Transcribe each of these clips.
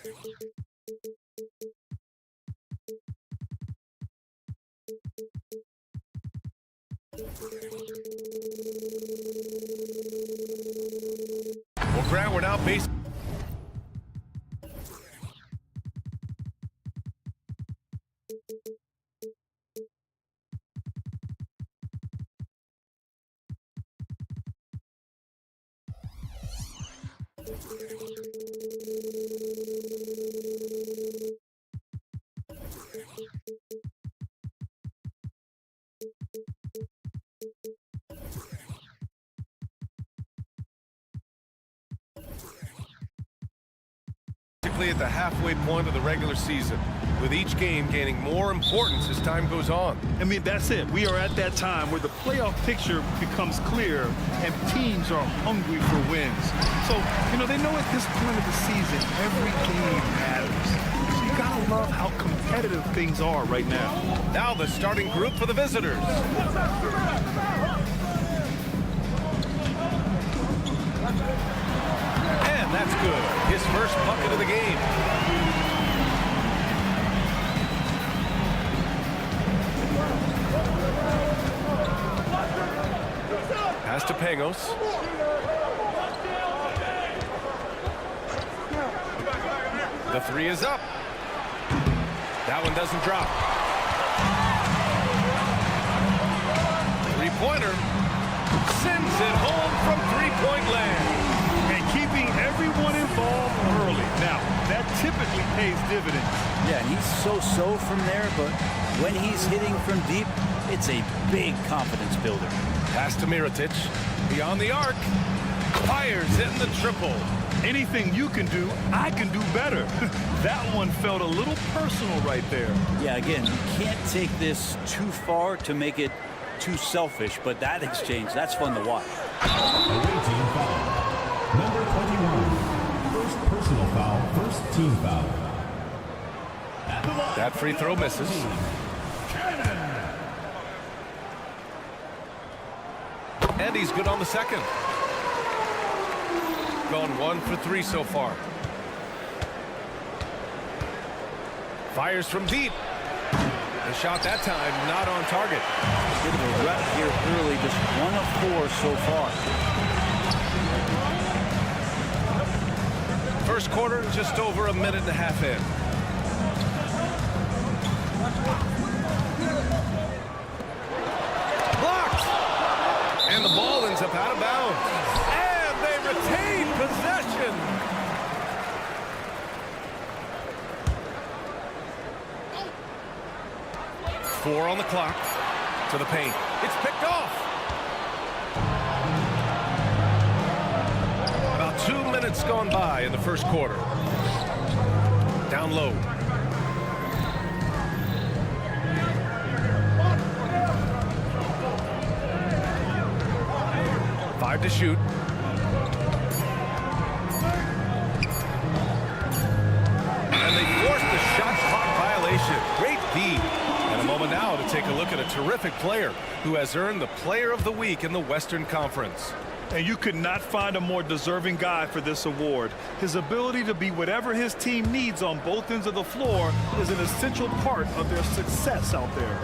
Well, Grant, we're now based. At the halfway point of the regular season, with each game gaining more importance as time goes on. I mean, that's it. We are at that time where the playoff picture becomes clear and teams are hungry for wins. So, you know, they know at this point of the season, every game matters. So you gotta love how competitive things are right now. Now the starting group for the visitors. That's good. His first bucket of the game. Pass to Pangos. The three is up. That one doesn't drop. Three-pointer. Sends it home from three-point land. Keeping everyone involved early. Now, that typically pays dividends. Yeah, he's so-so from there, but when he's hitting from deep, it's a big confidence builder. Pass to Mirotic. Beyond the arc. Fires in the triple. Anything you can do, I can do better. That one felt a little personal right there. Yeah, again, you can't take this too far to make it too selfish, but that exchange, that's fun to watch. Number 21, first personal foul, first team foul. That free throw misses. And he's good on the second. Gone 1 for 3 so far. Fires from deep. The shot that time not on target. Bit of a rep here early, just 1 of 4 so far. First quarter, just over a minute and a half in. Blocked! And the ball ends up out of bounds. And they retain possession. Four on the clock. To the paint. It's picked off. About 2 minutes gone by in the first quarter. Down low. Five to shoot. And they forced the shot clock violation. Great feed. And a moment now to take a look at a terrific player who has earned the Player of the Week in the Western Conference. And you could not find a more deserving guy for this award. His ability to be whatever his team needs on both ends of the floor is an essential part of their success out there.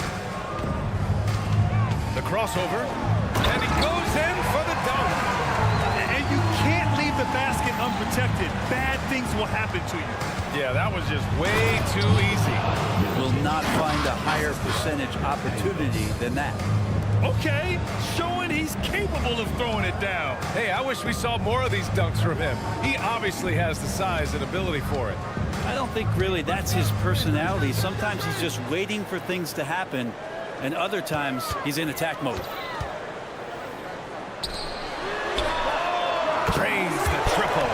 The crossover, and he goes in for the dunk. And you can't leave the basket unprotected. Bad things will happen to you. Yeah, that was just way too easy. Will not find a higher percentage opportunity than that. Okay, showing he's capable of throwing it down. Hey, I wish we saw more of these dunks from him. He obviously has the size and ability for it. I don't think really that's his personality. Sometimes he's just waiting for things to happen, and other times he's in attack mode. Drains the triple.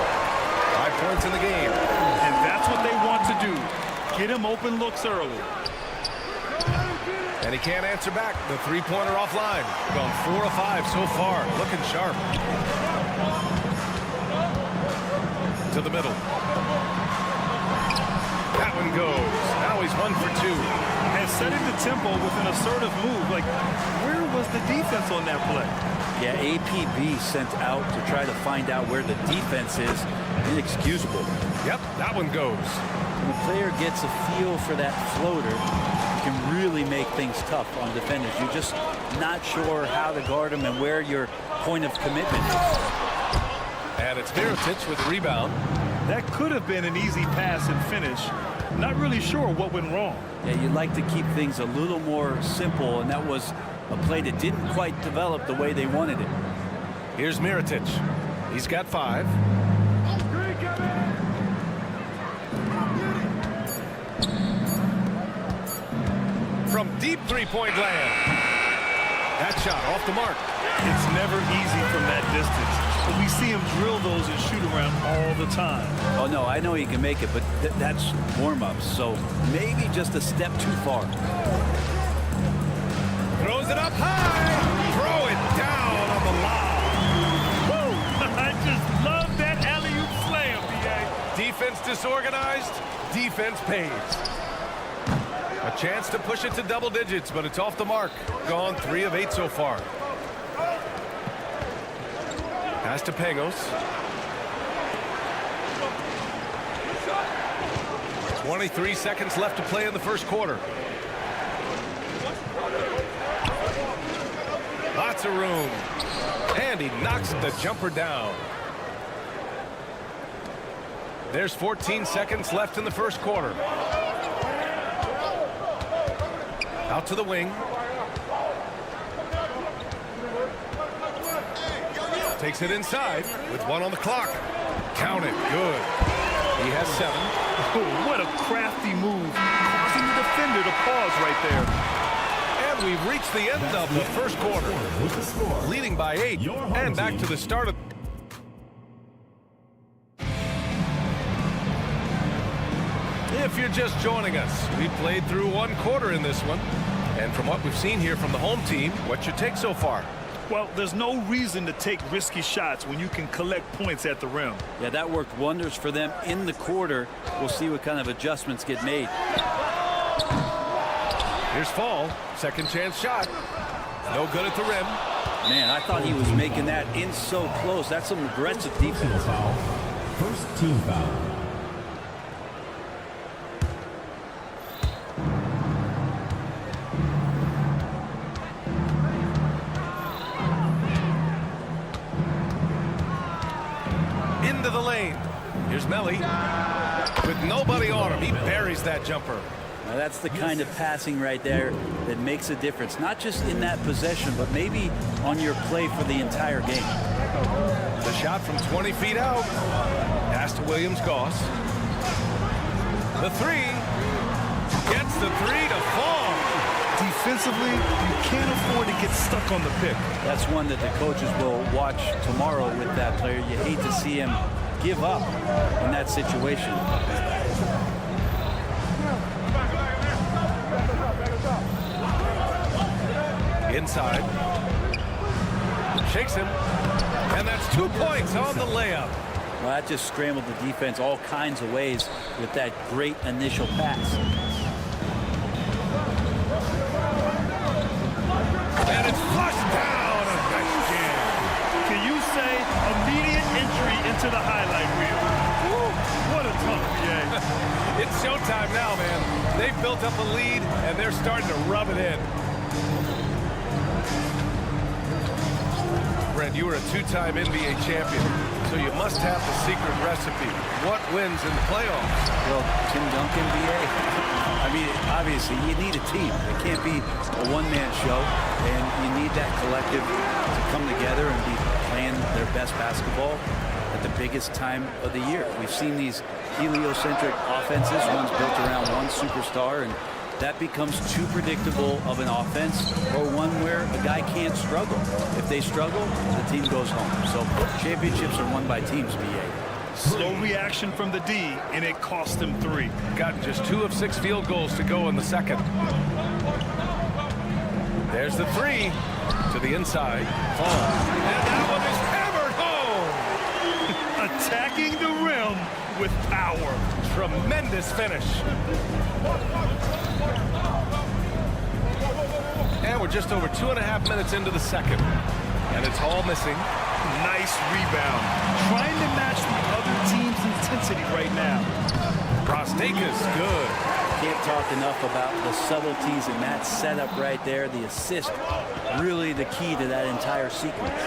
5 points in the game. And that's what they want to do. Get him open looks early. And he can't answer back. The three-pointer offline. Gone 4 of 5 so far. Looking sharp. To the middle. That one goes. Now he's 1 for 2. And setting the tempo with an assertive move. Like, where was the defense on that play? Yeah, APB sent out to try to find out where the defense is. Inexcusable. Yep, that one goes. When a player gets a feel for that floater, you can really make things tough on defenders. You're just not sure how to guard them and where your point of commitment is. And it's Mirotic with the rebound. That could have been an easy pass and finish. Not really sure what went wrong. Yeah, you'd like to keep things a little more simple, and that was a play that didn't quite develop the way they wanted it. Here's Mirotic. He's got 5. From deep three-point land. That shot off the mark. It's never easy from that distance. But we see him drill those and shoot around all the time. Oh, no, I know he can make it, but that's warm-ups, so maybe just a step too far. Throws it up high. Throw it down on the lob. Woo! I just love that alley-oop slam, B.A. Defense disorganized. Defense pays. A chance to push it to double digits, but it's off the mark. Gone 3 of 8 so far. Pass to Pangos. 23 seconds left to play in the first quarter. Lots of room. And he knocks the jumper down. There's 14 seconds left in the first quarter. Out to the wing. Takes it inside with 1 on the clock. Count it. Good. He has 7. Oh, what a crafty move. Causing the defender to pause right there. And we've reached the end of the first quarter. Leading by 8. And back to the start of... If you're just joining us, we played through 1 quarter in this one. And from what we've seen here from the home team, what's your take so far? Well, there's no reason to take risky shots when you can collect points at the rim. Yeah, that worked wonders for them in the quarter. We'll see what kind of adjustments get made. Here's Fall. Second chance shot. No good at the rim. Man, I thought he was making that in so close. That's some aggressive defense. Foul. First team foul. Into the lane. Here's Melly. With nobody on him, he buries that jumper. Now that's the kind of passing right there that makes a difference. Not just in that possession, but maybe on your play for the entire game. The shot from 20 feet out. Pass to Williams-Goss. The 3. Gets the 3 to Fall. Defensively, you can't afford to get stuck on the pick. That's one that the coaches will watch tomorrow with that player. You hate to see him give up in that situation. Inside. Shakes him. And that's 2 points on the layup. Well, that just scrambled the defense all kinds of ways with that great initial pass. And it's flushed down. A nice jam. Can you say immediate entry into the highlight reel? Woo, what a tough game. It's showtime now, man. They've built up a lead, and they're starting to rub it in. Brent, you were a 2-time NBA champion, so you must have the secret recipe. What wins in the playoffs? Well, Tim Duncan, BA. I mean, obviously, you need a team. It can't be a one-man show, and you need that collective to come together and be playing their best basketball at the biggest time of the year. We've seen these heliocentric offenses, one's built around one superstar, and that becomes too predictable of an offense, or one where a guy can't struggle. If they struggle, the team goes home. So championships are won by teams, BA. Slow reaction from the D, and it cost them 3. Gotten just 2 of 6 field goals to go in the second. There's the 3 to the inside. Fall. And that one is hammered home. Attacking the rim with power. Tremendous finish. And we're just over 2.5 minutes into the second. And it's Hall missing. Nice rebound. Trying to match the other team's intensity right now. Brasdeikis, good. Can't talk enough about the subtleties in that setup right there. The assist, really the key to that entire sequence.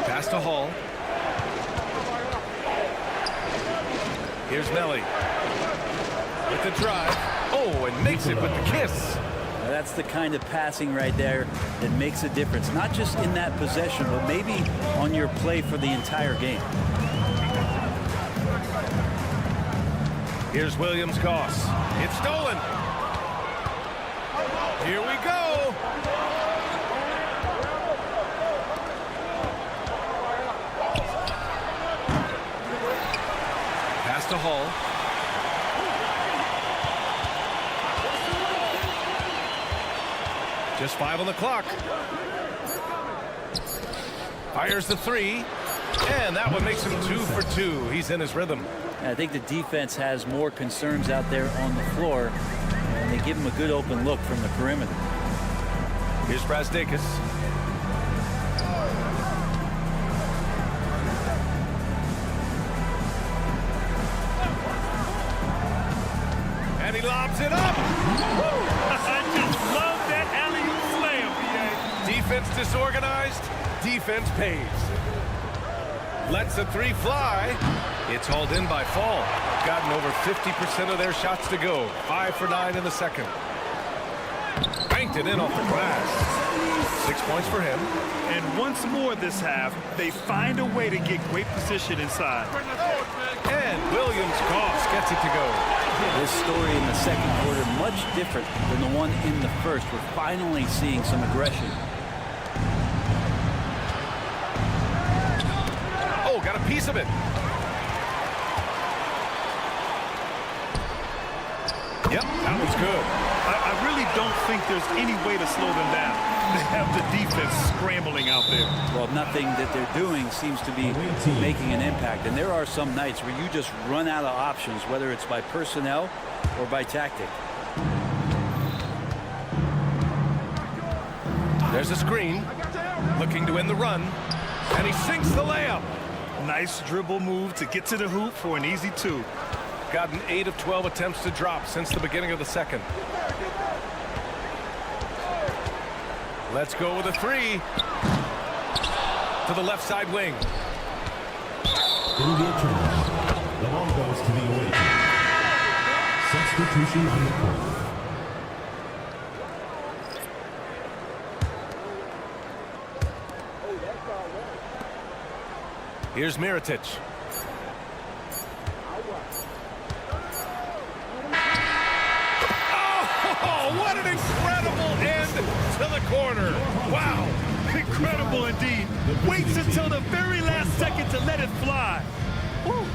Pass to Hall. Here's Melly. With the drive. Oh, and makes it with the kiss. Now that's the kind of passing right there that makes a difference. Not just in that possession, but maybe on your play for the entire game. Here's Williams-Goss. It's stolen. Here we go. Pass to Hall. Just 5 on the clock. Fires the 3. And that one makes him 2 for 2. He's in his rhythm. I think the defense has more concerns out there on the floor, and they give him a good open look from the perimeter. Here's Brasdeikis. And he lobs it up. I just love that alley-oop slam, BA. Defense disorganized. Defense pays. Lets the 3 fly. It's hauled in by Fall. Gotten over 50% of their shots to go. 5 for 9 in the second. Banked it in off the glass. 6 points for him. And once more this half, they find a way to get great position inside. And Williams-Goss gets it to go. This story in the second quarter much different than the one in the first. We're finally seeing some aggression. Oh, got a piece of it. Yep, that was good. I really don't think there's any way to slow them down. They have the defense scrambling out there. Well, nothing that they're doing seems to be making an impact. And there are some nights where you just run out of options, whether it's by personnel or by tactic. There's a screen. Looking to end the run. And he sinks the layup. Nice dribble move to get to the hoop for an easy 2. Gotten 8 of 12 attempts to drop since the beginning of the second. Let's go with a 3. To the left side wing. It'll be a turnover. The ball goes to the away team. Substitution on the court. Here's Mirotic. Oh, what an incredible end to the corner. Wow. Incredible indeed. Waits until the very last second to let it fly. Woo.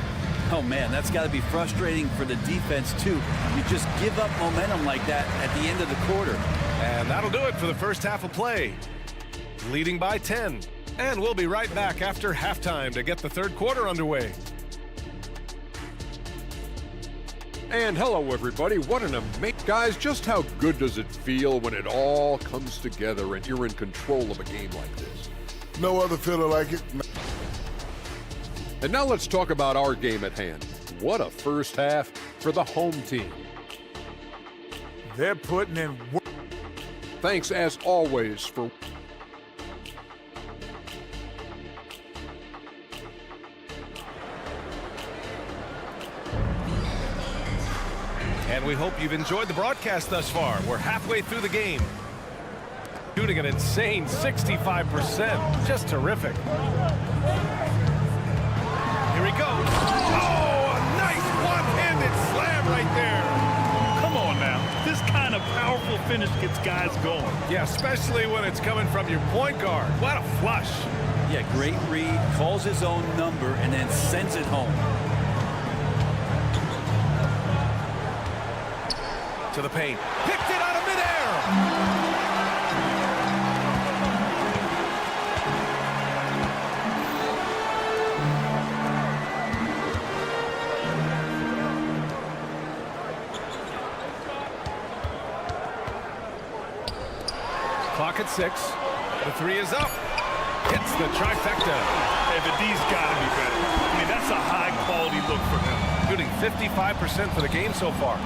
Oh, man, that's got to be frustrating for the defense, too. You just give up momentum like that at the end of the quarter. And that'll do it for the first half of play. Leading by 10. And we'll be right back after halftime to get the third quarter underway. And hello, everybody. What an amazing... Guys, just how good does it feel when it all comes together and you're in control of a game like this? No other feeling like it. And now let's talk about our game at hand. What a first half for the home team. They're putting in work. Thanks, as always, for... And we hope you've enjoyed the broadcast thus far. We're halfway through the game. Shooting an insane 65%. Just terrific. Here he goes. Oh, a nice one-handed slam right there. Come on now. This kind of powerful finish gets guys going. Yeah, especially when it's coming from your point guard. What a flush. Yeah, great read, calls his own number, and then sends it home. To the paint. Picked it out of midair. Clock at 6. The 3 is up. Hits the trifecta. Hey, but D's got to be better. I mean, that's a high-quality look for him. Shooting 55% for the game so far.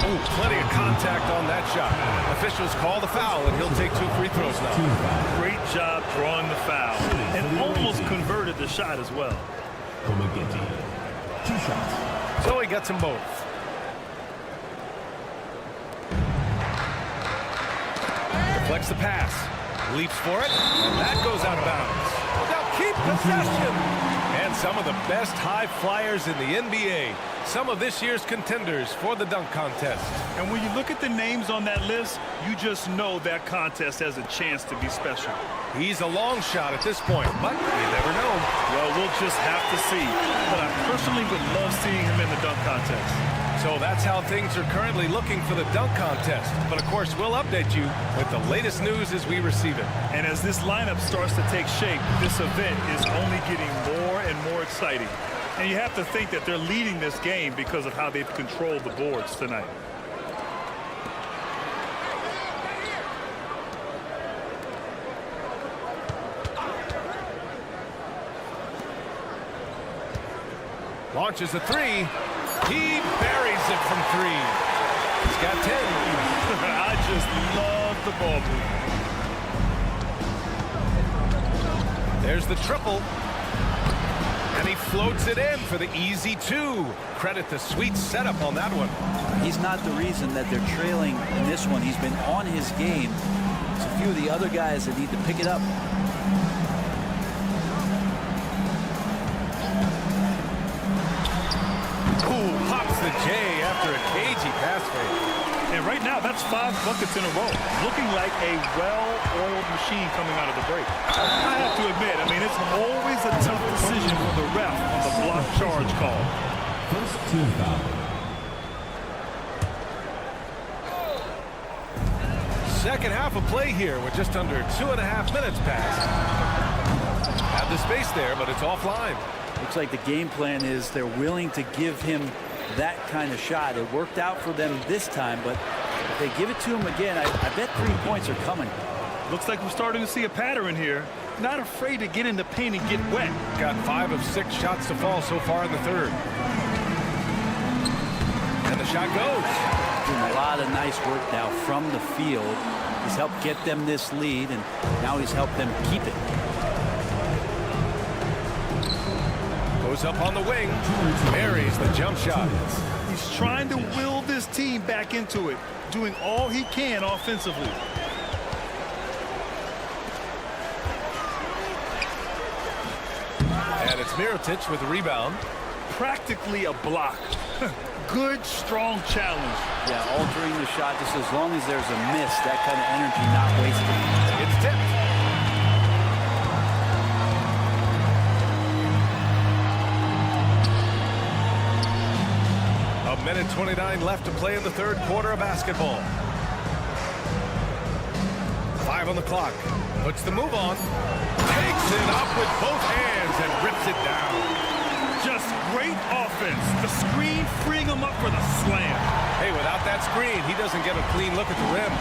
Oh, plenty of contact on that shot. Officials call the foul, and he'll take 2 free throws now. Great job drawing the foul. And almost converted the shot as well. Olympiacos. 2 shots. So he gets them both. Deflects the pass. Leaps for it. And that goes out of bounds. They'll keep possession. And some of the best high flyers in the NBA. Some of this year's contenders for the dunk contest. And when you look at the names on that list, you just know that contest has a chance to be special. He's a long shot at this point, but you never know. Well, we'll just have to see. But I personally would love seeing him in the dunk contest. So that's how things are currently looking for the dunk contest. But of course, we'll update you with the latest news as we receive it. And as this lineup starts to take shape, this event is only getting more and more exciting. And you have to think that they're leading this game because of how they've controlled the boards tonight. Launches a 3. He buries it from 3. He's got 10. I just love the ball movement. There's the triple. And he floats it in for the easy 2. Credit the sweet setup on that one. He's not the reason that they're trailing in this one. He's been on his game. It's a few of the other guys that need to pick it up. Ooh, pops the J after a cagey pass fake. And right now, that's 5 buckets in a row. Looking like a well-oiled machine coming out of the break. I have to admit, I mean, it's always a tough decision for the ref on the block charge call. First team foul. Second half of play here with just under 2.5 minutes passed. Have the space there, but it's offline. Looks like the game plan is they're willing to give him that kind of shot. It worked out for them this time, but if they give it to him again, I bet 3 points are coming. Looks like we're starting to see a pattern here. Not afraid to get in the paint and get wet. Got 5 of 6 shots to fall so far in the third. And the shot goes. Doing a lot of nice work now from the field. He's helped get them this lead, and now he's helped them keep it. Goes up on the wing. Marries the jump shot. He's trying to will this team back into it, doing all he can offensively. And it's Mirotic with the rebound. Practically a block. Good, strong challenge. Yeah, altering the shot just as long as there's a miss, that kind of energy not wasted. It's tipped. A minute 29 left to play in the third quarter of basketball. 5 on the clock. Puts the move on. Takes it up with both hands and rips it down. Just great offense. The screen freeing him up for the slam. Hey, without that screen, he doesn't get a clean look at the rim.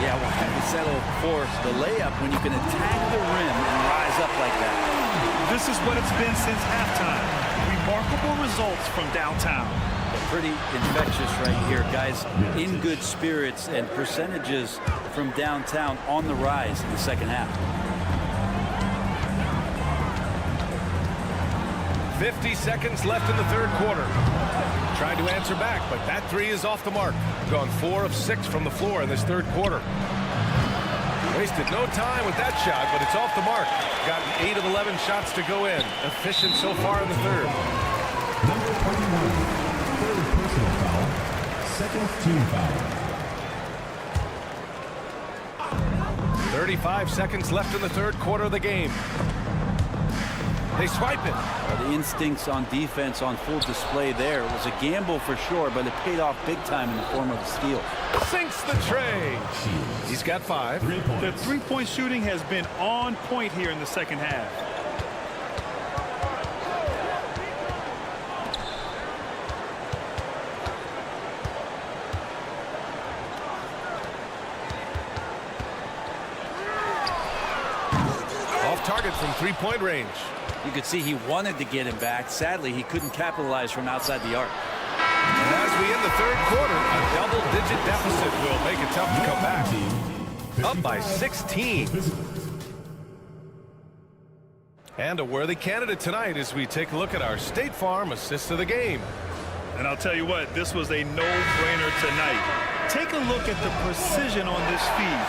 Yeah, well, you settle for the layup when you can attack the rim and rise up like that. This is what it's been since halftime. Remarkable results from downtown. Pretty infectious right here, guys. In good spirits, and percentages from downtown on the rise in the second half. 50 seconds left in the third quarter. Trying to answer back, but that 3 is off the mark. Gone 4 of 6 from the floor in this third quarter. Wasted no time with that shot, but it's off the mark. Gotten 8 of 11 shots to go in. Efficient so far in the third. Number 21. Third personal foul. Second team foul. 35 seconds left in the third quarter of the game. They swipe it. Well, the instincts on defense on full display there. It was a gamble for sure, but it paid off big time in the form of a steal. Sinks the tray. He's got 5. 3 points. The three-point shooting has been on point here in the second half. from three-point range. You could see he wanted to get him back. Sadly, he couldn't capitalize from outside the arc. And as we end the third quarter, a double-digit deficit will make it tough to come back. Up by 16. And a worthy candidate tonight as we take a look at our State Farm assist of the game. And I'll tell you what, this was a no-brainer tonight. Take a look at the precision on this feed.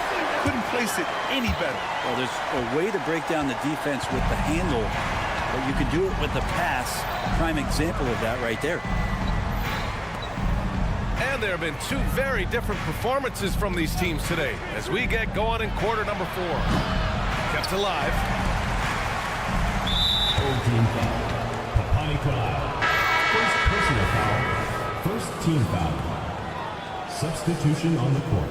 Couldn't place it any better. Well, there's a way to break down the defense with the handle, but you can do it with the pass. Prime example of that right there. And there have been two very different performances from these teams today as we get going in quarter number 4. Kept alive. Old team foul. Papani Kolau. First personal foul. First team foul. Substitution on the court.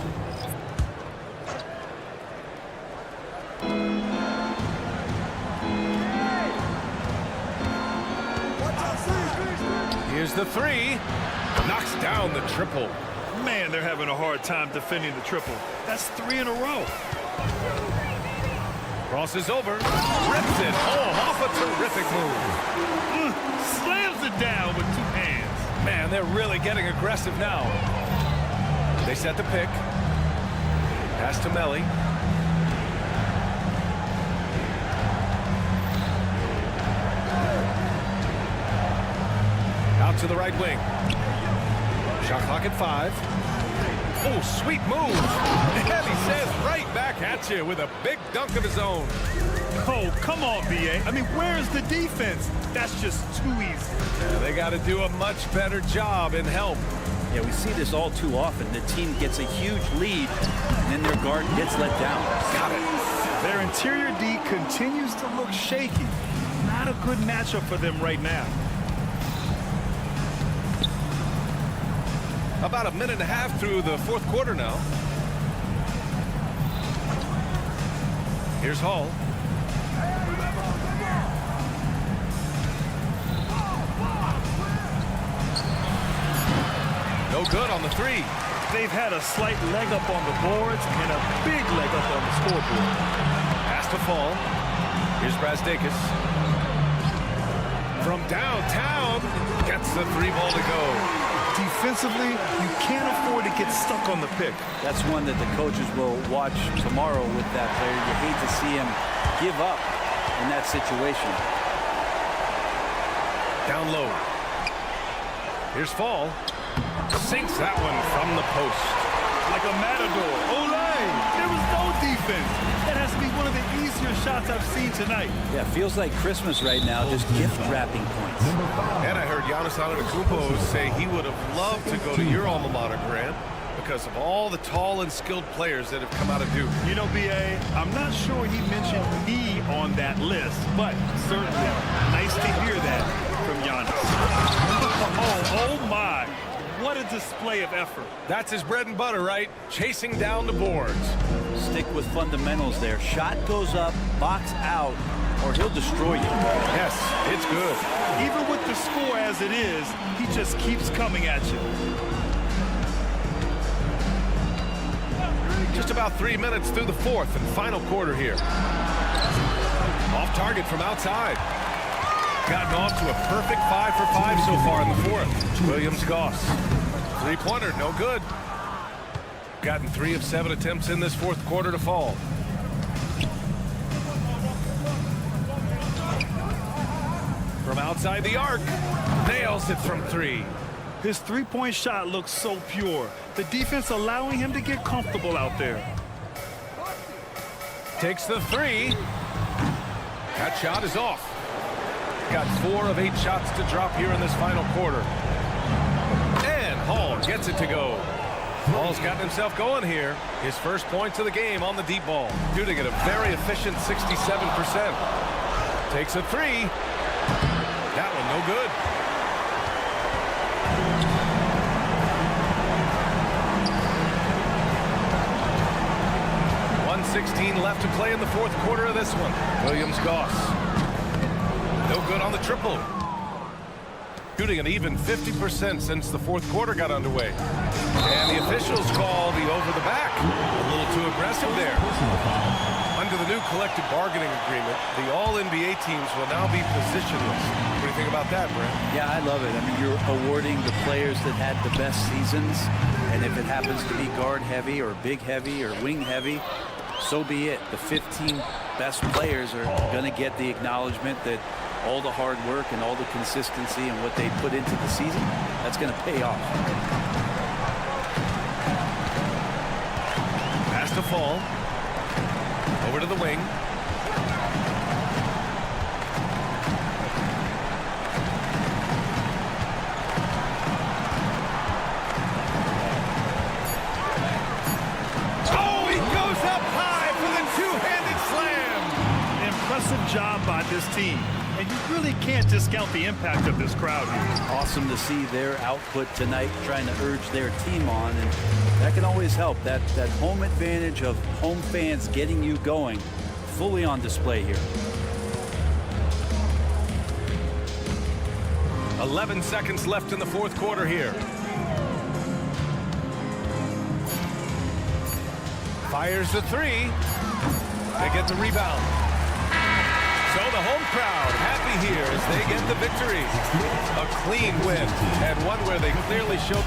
Here's the three. Knocks down the triple. Man, they're having a hard time defending the triple. That's 3 in a row. Crosses over. Rips it. Oh, off a terrific move. Slams it down with 2 hands. Man, they're really getting aggressive now. They set the pick. Pass to Melly. Out to the right wing. Shot clock at 5. Oh, sweet move. And he says right back at you with a big dunk of his own. Oh, come on, B.A. I mean, where's the defense? That's just too easy. Yeah, they got to do a much better job in help. Yeah, we see this all too often. The team gets a huge lead, and then their guard gets let down. Got it. Their interior D continues to look shaky. Not a good matchup for them right now. About a minute and a half through the fourth quarter now. Here's Hall. No good on the three. They've had a slight leg up on the boards and a big leg up on the scoreboard. Pass to Fall. Here's Brazdakis. From downtown, gets the 3 ball to go. Defensively, you can't afford to get stuck on the pick. That's one that the coaches will watch tomorrow with that player. You hate to see him give up in that situation. Down low. Here's Fall. Sinks that one from the post. Like a matador. Olay! There was no defense. That has to be one of the easier shots I've seen tonight. Yeah, feels like Christmas right now, just gift wrapping points. And I heard Giannis Antetokounmpo say he would have loved to go to your alma mater, Grant, because of all the tall and skilled players that have come out of Duke. You know, B.A., I'm not sure he mentioned me on that list, but certainly nice to hear that from Giannis. Oh my. What a display of effort. That's his bread and butter, right? Chasing down the boards. Stick with fundamentals there. Shot goes up, box out, or he'll destroy you. Yes, it's good. Even with the score as it is, he just keeps coming at you. Just about 3 minutes through the fourth and final quarter here. Off target from outside. Gotten off to a perfect 5 for 5 so far in the fourth. Williams-Goss. 3-pointer, no good. Gotten 3 of 7 attempts in this fourth quarter to fall. From outside the arc, nails it from 3. His three-point shot looks so pure. The defense allowing him to get comfortable out there. Takes the 3. That shot is off. Got 4 of 8 shots to drop here in this final quarter. And Hall gets it to go. Hall's gotten himself going here. His first points of the game on the deep ball. Shooting at a very efficient 67%. Takes a 3. That one no good. .116 left to play in the fourth quarter of this one. Williams-Goss. No good on the triple. Shooting an even 50% since the fourth quarter got underway. And the officials call the over the back. A little too aggressive there. Under the new collective bargaining agreement, the all-NBA teams will now be positionless. What do you think about that, Brent? Yeah, I love it. I mean, you're awarding the players that had the best seasons, and if it happens to be guard heavy or big heavy or wing heavy, so be it. The 15 best players are going to get the acknowledgement that all the hard work and all the consistency and what they put into the season, that's going to pay off. Pass to Fall. Over to the wing. Oh, he goes up high for the two-handed slam. Impressive job by this team. And you really can't discount the impact of this crowd here. Awesome to see their output tonight, trying to urge their team on, and that can always help. That home advantage of home fans getting you going, fully on display here. 11 seconds left in the fourth quarter here. Fires the three. They get the rebound. So the home crowd happy here as they get the victory. A clean win, and one where they clearly showed.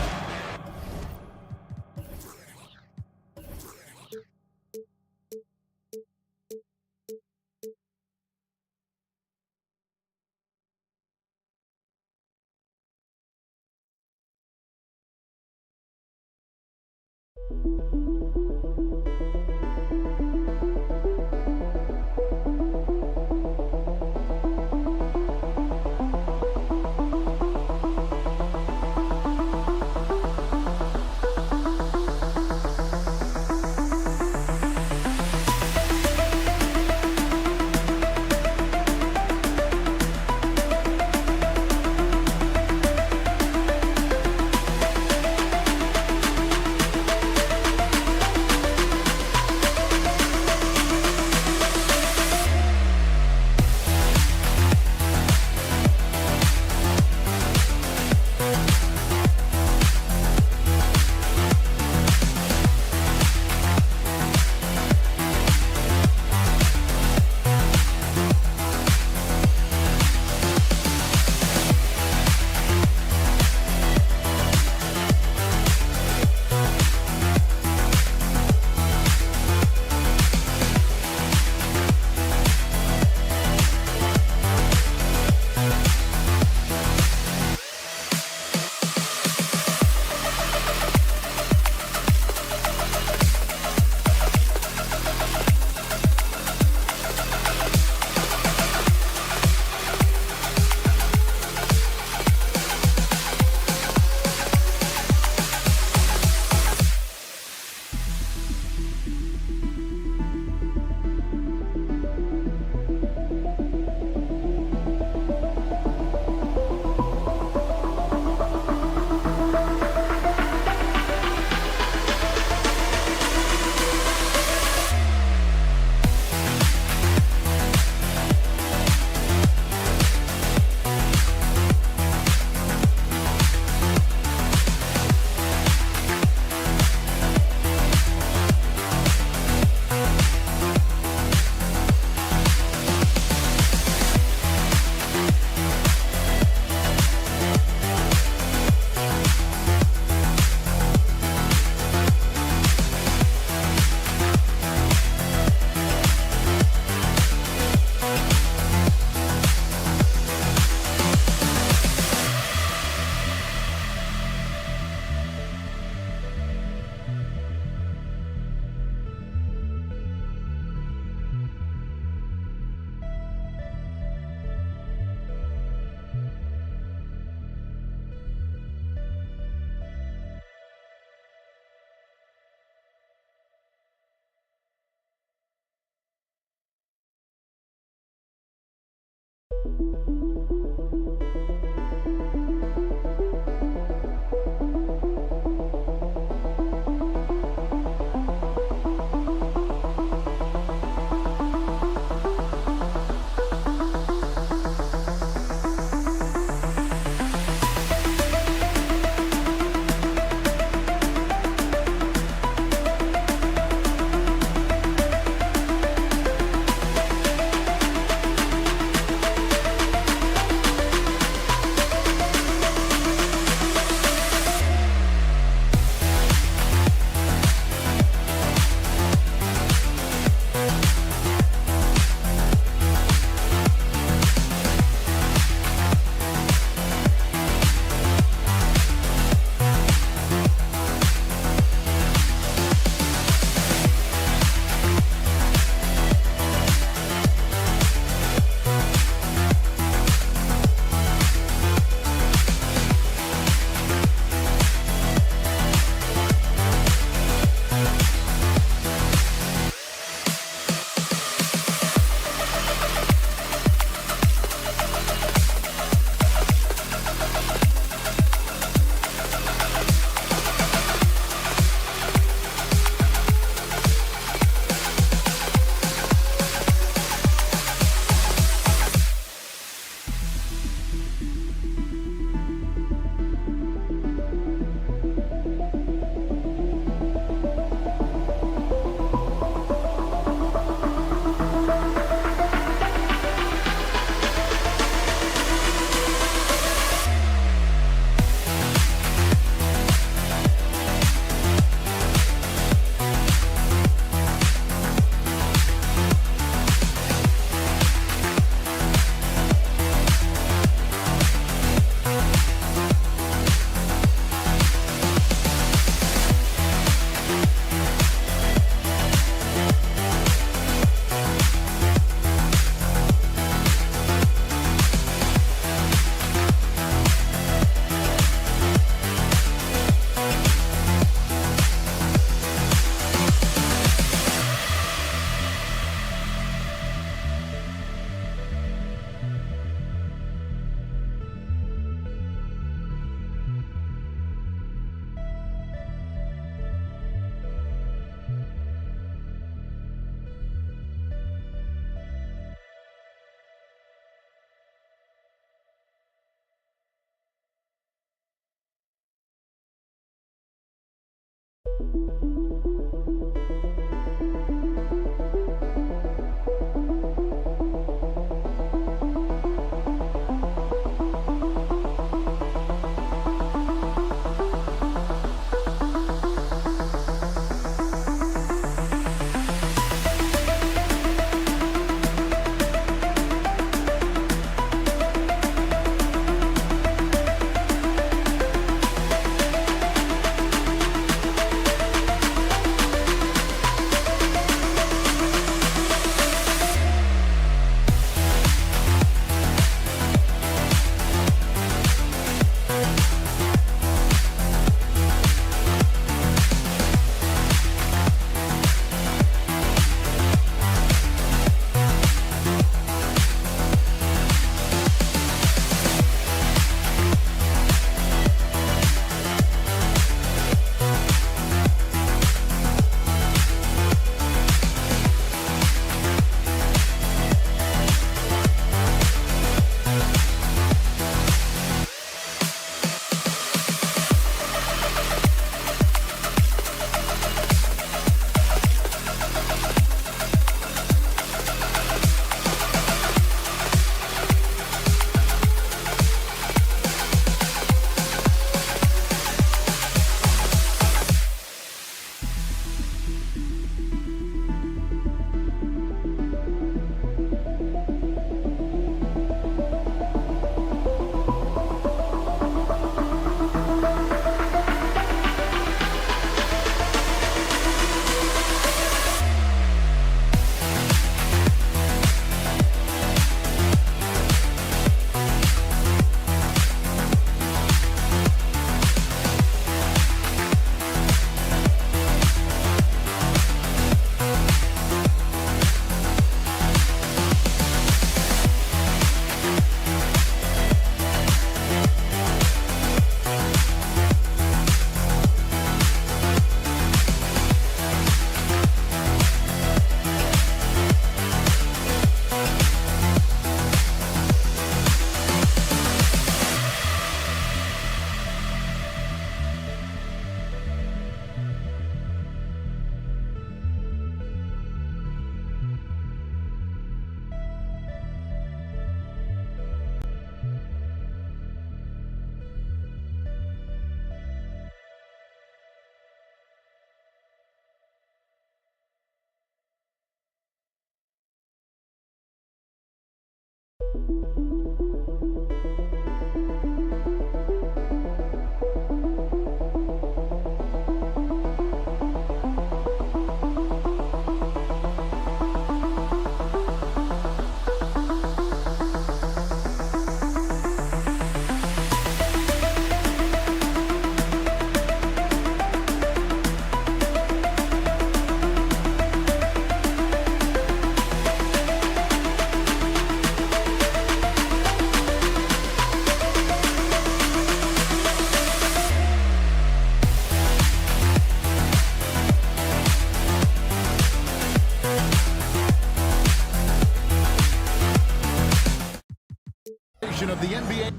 Of the NBA.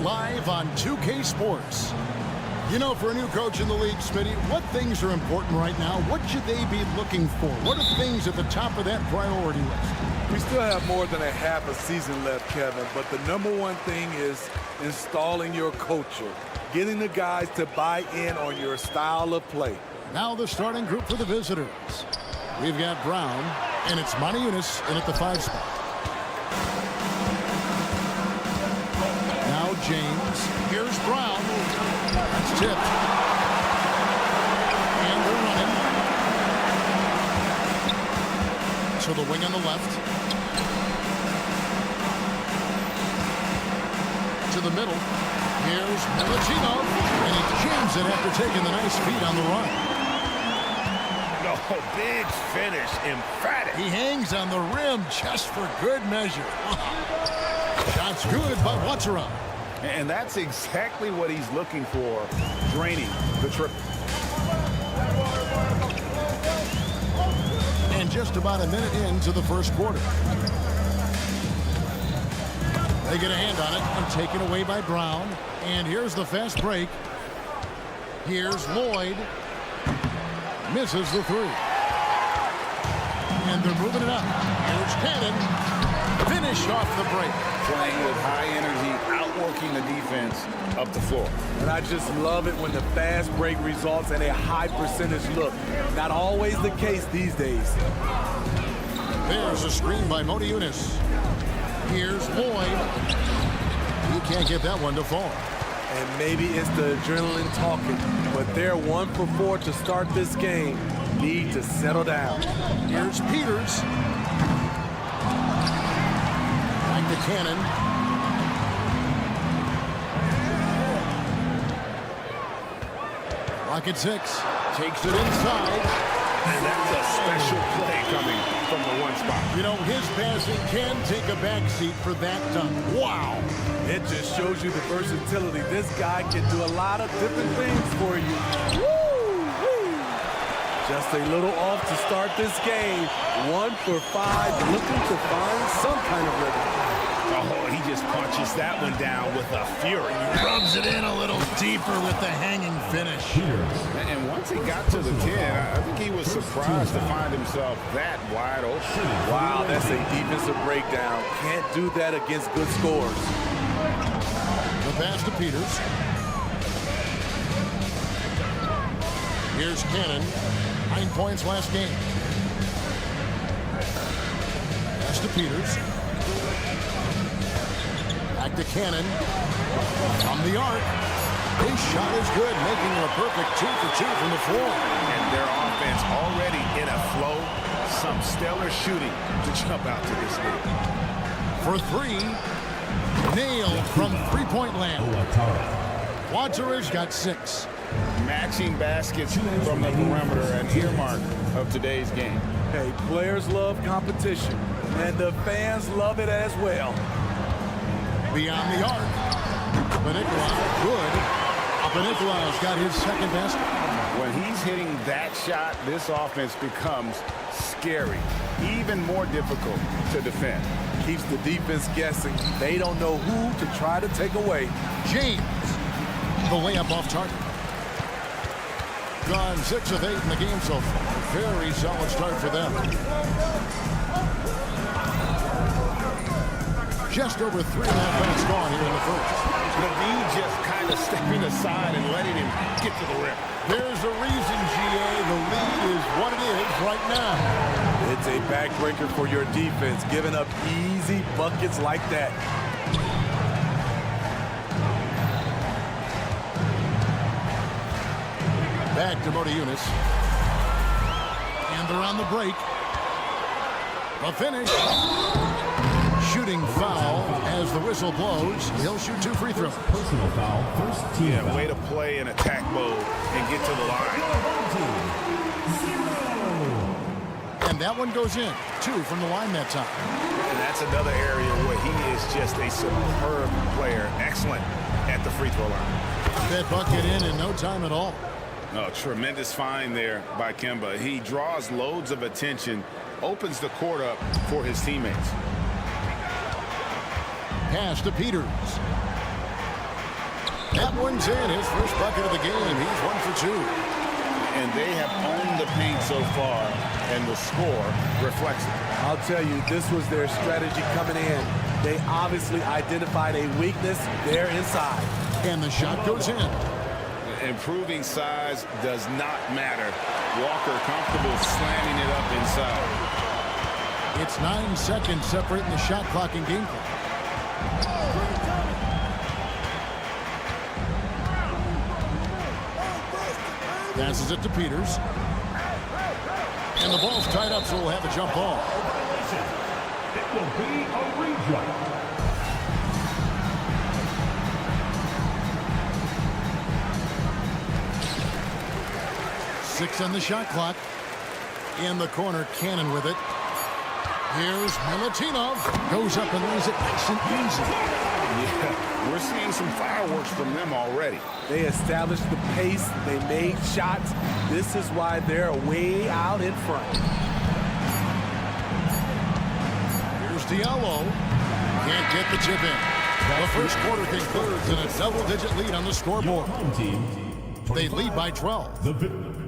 Live on 2K Sports. You know, for a new coach in the league, Smitty, what things are important right now? What should they be looking for? What are things at the top of that priority list? We still have more than a half a season left, Kevin, but the number one thing is installing your culture, getting the guys to buy in on your style of play. Now the starting group for the visitors. We've got Brown, and it's Eunice in at the 5 spot. Now James. Here's Brown. That's tipped. And they're running. To the wing on the left. To the middle. Here's Milan. And he jams it after taking the nice feed on the run. No, Oh, big finish, emphatic. He hangs on the rim just for good measure. Shot's good by Watsura. And that's exactly what he's looking for, draining the triple. And just about a minute into the first quarter. They get a hand on it and taken away by Brown. And here's the fast break. Here's Lloyd. Misses the three. And they're moving it up. Here's Cannon. Finished off the break. Playing with high energy, outworking the defense up the floor. And I just love it when the fast break results in a high percentage look. Not always the case these days. There's a screen by Modiunas. Here's Lloyd. He can't get that one to fall. And maybe it's the adrenaline talking, but they're 1 for 4 to start this game. Need to settle down. Here's Peters. Back to Cannon. Lock at 6. Takes it inside. And that's a special play coming from the one spot. You know, his passing can take a backseat for that dunk. Wow. It just shows you the versatility. This guy can do a lot of different things for you. Woo! Just a little off to start this game. 1 for 5, looking to find some kind of rhythm. Oh, he just punches that one down with a fury. Rubs it in a little deeper with the hanging finish. And once he got to the 10, I think he was surprised to find himself that wide open. Wow, that's a defensive breakdown. Can't do that against good scores. The pass to Peters. Here's Cannon. 9 points last game. Pass to Peters. Back to Cannon. From the arc. His shot is good, making it a perfect 2 for 2 from the floor. And their offense already in a flow. Some stellar shooting to jump out to this lead. For 3. Nailed from three-point land. Watsura's got 6. Matching baskets from the perimeter, an earmark of today's game. Hey, players love competition, and the fans love it as well. Beyond the arc. Panicolaou, good. Panicolaou's got his second basket. When he's hitting that shot, this offense becomes scary, even more difficult to defend. Keeps the defense guessing. They don't know who to try to take away. James, the layup off target. Gone 6 of 8 in the game so far. Very solid start for them. Just over 3.5 minutes gone here in the first. Levine just kind of stepping aside and letting him get to the rim. There's a reason, GA. The lead is what it is right now. It's a backbreaker for your defense, giving up easy buckets like that. Back to Modiunas. And they're on the break. The finish. Shooting foul as the whistle blows. He'll shoot 2 free throws. Personal foul, first team foul. Way to play in attack mode and get to the line. And that one goes in. 2 from the line that time. And that's another area where he is just a superb player. Excellent at the free throw line. That bucket in no time at all. Oh, tremendous find there by Kemba. He draws loads of attention, opens the court up for his teammates. Pass to Peters. That one's in. His first bucket of the game. He's 1 for 2. And they have owned the paint so far, and the score reflects it. I'll tell you, this was their strategy coming in. They obviously identified a weakness there inside. And the shot goes in. Improving size does not matter. Walker comfortable slamming it up inside. It's 9 seconds separating the shot clock and game clock. Passes it to Peters. And the ball's tied up, so we'll have a jump ball. It will be a rejump. 6 on the shot clock. In the corner, Cannon with it. Here's Milutinov. Goes up and lays it nice and easy. Yeah, we're seeing some fireworks from them already. They established the pace. They made shots. This is why they're way out in front. Here's Diallo. Can't get the chip in. The first quarter concludes in a double-digit lead on the scoreboard. Home team. They lead by 12. The victor.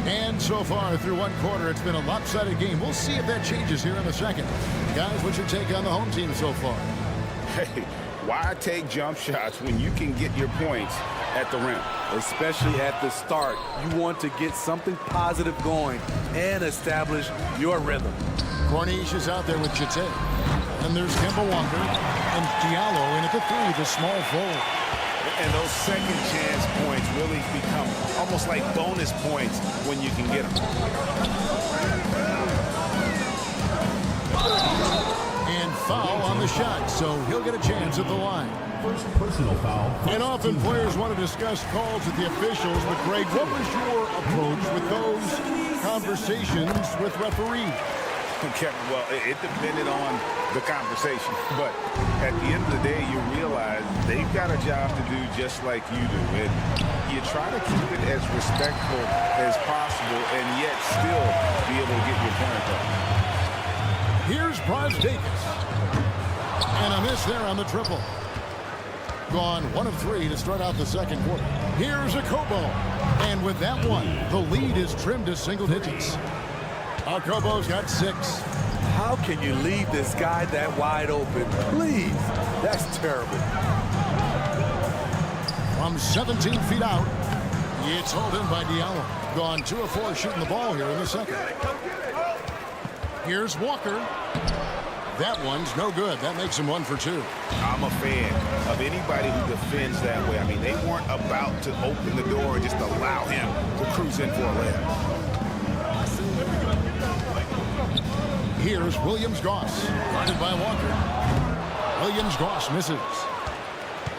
And so far through one quarter, it's been a lopsided game. We'll see if that changes here in a second. Guys, what's your take on the home team so far? Hey, why take jump shots when you can get your points at the rim? Especially at the start. You want to get something positive going and establish your rhythm. Corniche is out there with Chite. And there's Kemba Walker and Diallo in at the three, the small forward. And those second chance points really become almost like bonus points when you can get them. And foul on the shot, so he'll get a chance at the line. First personal foul. And often players want to discuss calls with the officials, but Greg, what was your approach with those conversations with referees? Okay, well, it depended on the conversation, but at the end of the day, you realize they've got a job to do just like you do, and you try to keep it as respectful as possible and yet still be able to get your point across. Here's Brasdeikis. And a miss there on the triple. Gone 1 of 3 to start out the second quarter. Here's Akobo. And with that one, the lead is trimmed to single digits. Akobo's got 6. How can you leave this guy that wide open? Please. That's terrible. From 17 feet out, it's hauled in by Diallo. Gone 2 of 4 shooting the ball here in the second. Here's Walker. That one's no good. That makes him 1 for 2. I'm a fan of anybody who defends that way. I mean, they weren't about to open the door and just allow him to cruise in for a layup. Here's Williams-Goss, guarded by Walker. Williams-Goss misses.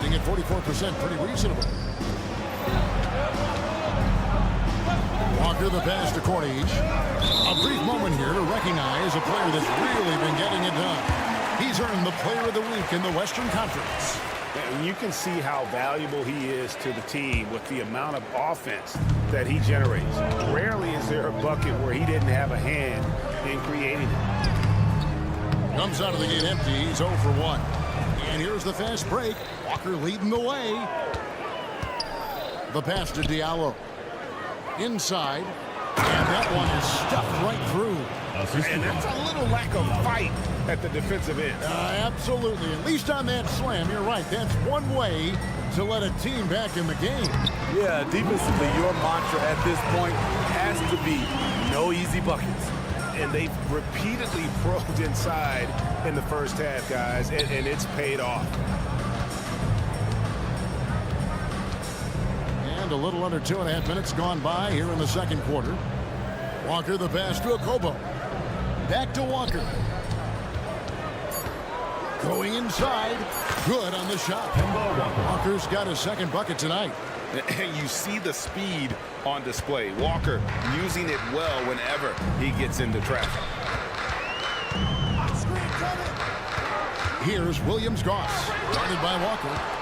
Being at 44%, pretty reasonable. Walker the pass to Corniche. A brief moment here to recognize a player that's really been getting it done. He's earned the Player of the Week in the Western Conference. And you can see how valuable he is to the team with the amount of offense that he generates. Rarely is there a bucket where he didn't have a hand in creating it. Comes out of the gate empty. He's 0 for 1. And here's the fast break. Walker leading the way. The pass to Diallo. Inside. And that one is stuffed right through. And that's a little lack of fight at the defensive end. Absolutely. At least on that slam, you're right. That's one way to let a team back in the game. Yeah, defensively, your mantra at this point has to be no easy buckets. And they've repeatedly probed inside in the first half, guys, and it's paid off. And a little under 2.5 minutes gone by here in the second quarter. Walker the pass to Akobo. Back to Walker. Going inside. Good on the shot. Walker's got his second bucket tonight. And you see the speed on display. Walker using it well whenever he gets into traffic. Here's Williams-Goss, guarded by Walker.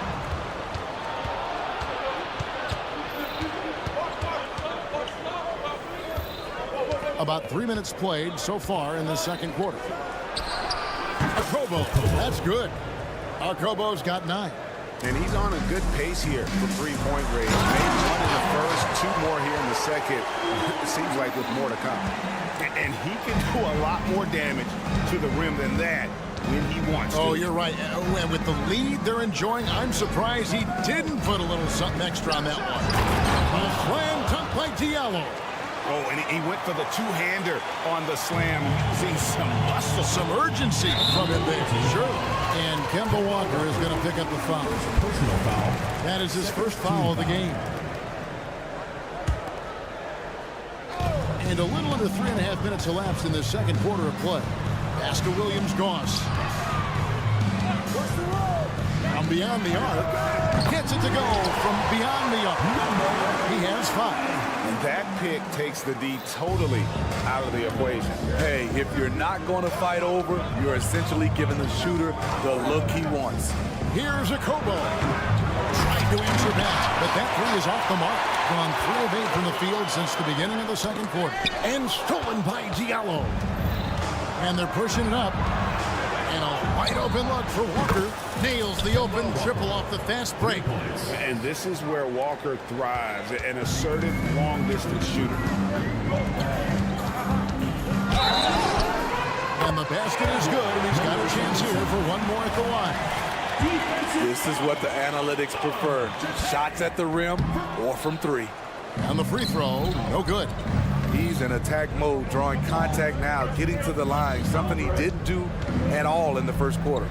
About 3 minutes played so far in the second quarter. Akobo, that's good. Akobo's got 9. And he's on a good pace here for three-point range. Maybe 1 in the first, 2 more here in the second. It seems like with more to come. And he can do a lot more damage to the rim than that when he wants to. Oh, you're right. And with the lead they're enjoying, I'm surprised he didn't put a little something extra on that one. A slam dunk by Diallo. Oh, and he went for the two-hander on the slam, using some muscle. Some urgency from him there, sure. And Kemba Walker is going to pick up the foul. Personal foul. That is his first foul of the game. And a little under 3.5 minutes elapsed in the second quarter of play. Pass to Williams-Goss. From from beyond the arc. Gets it to go from beyond the arc. He has 5. And that pick takes the D totally out of the equation. Hey, if you're not going to fight over, you're essentially giving the shooter the look he wants. Here's a Kobo. Tried to answer back, but that 3 is off the mark. Gone 3 of 8 from the field since the beginning of the second quarter. And stolen by Diallo. And they're pushing it up. And a wide open look for Walker. Nails the open triple off the fast break. And this is where Walker thrives, an assertive long-distance shooter. And the basket is good, and he's got a chance here for one more at the line. This is what the analytics prefer. Shots at the rim or from 3. And the free throw, no good. He's in attack mode, drawing contact now, getting to the line, something he didn't do at all in the first quarter.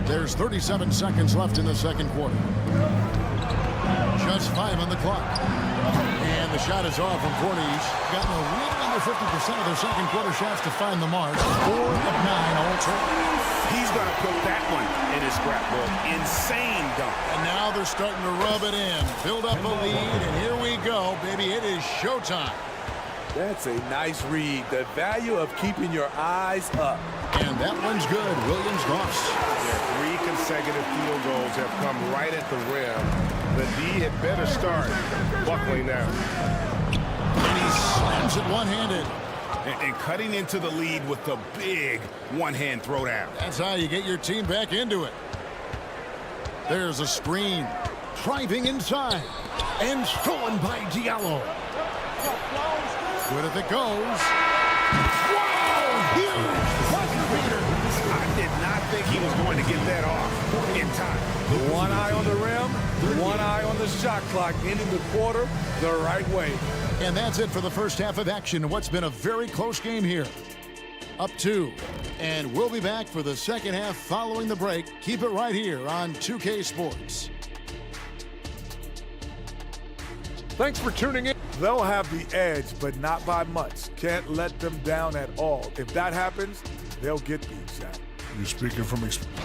There's 37 seconds left in the second quarter. Just 5 on the clock. And the shot is off from Cornish. Gotten a little under 50% of their second quarter shots to find the mark. 4 of 9 all total. He's going to put that one in his scrapbook. Insane dunk. And now they're starting to rub it in. Build up a lead, and here we go, baby. It is showtime. That's a nice read. The value of keeping your eyes up. And that one's good. Williams lost. Their 3 consecutive field goals have come right at the rim. The D had better start buckling now. And he slams it one-handed. And cutting into the lead with the big one-hand throwdown. That's how you get your team back into it. There's a screen. Driving inside. And stolen by Diallo. Good if it goes. Wow! Huge buzzer beater. I did not think he was going to get that off in time. One eye on the rim, one eye on the shot clock, ending the quarter the right way. And that's it for the first half of action. What's been a very close game here. Up 2. And we'll be back for the second half following the break. Keep it right here on 2K Sports. Thanks for tuning in. They'll have the edge, but not by much. Can't let them down at all. If that happens, they'll get beat, Shaq. You're speaking from experience.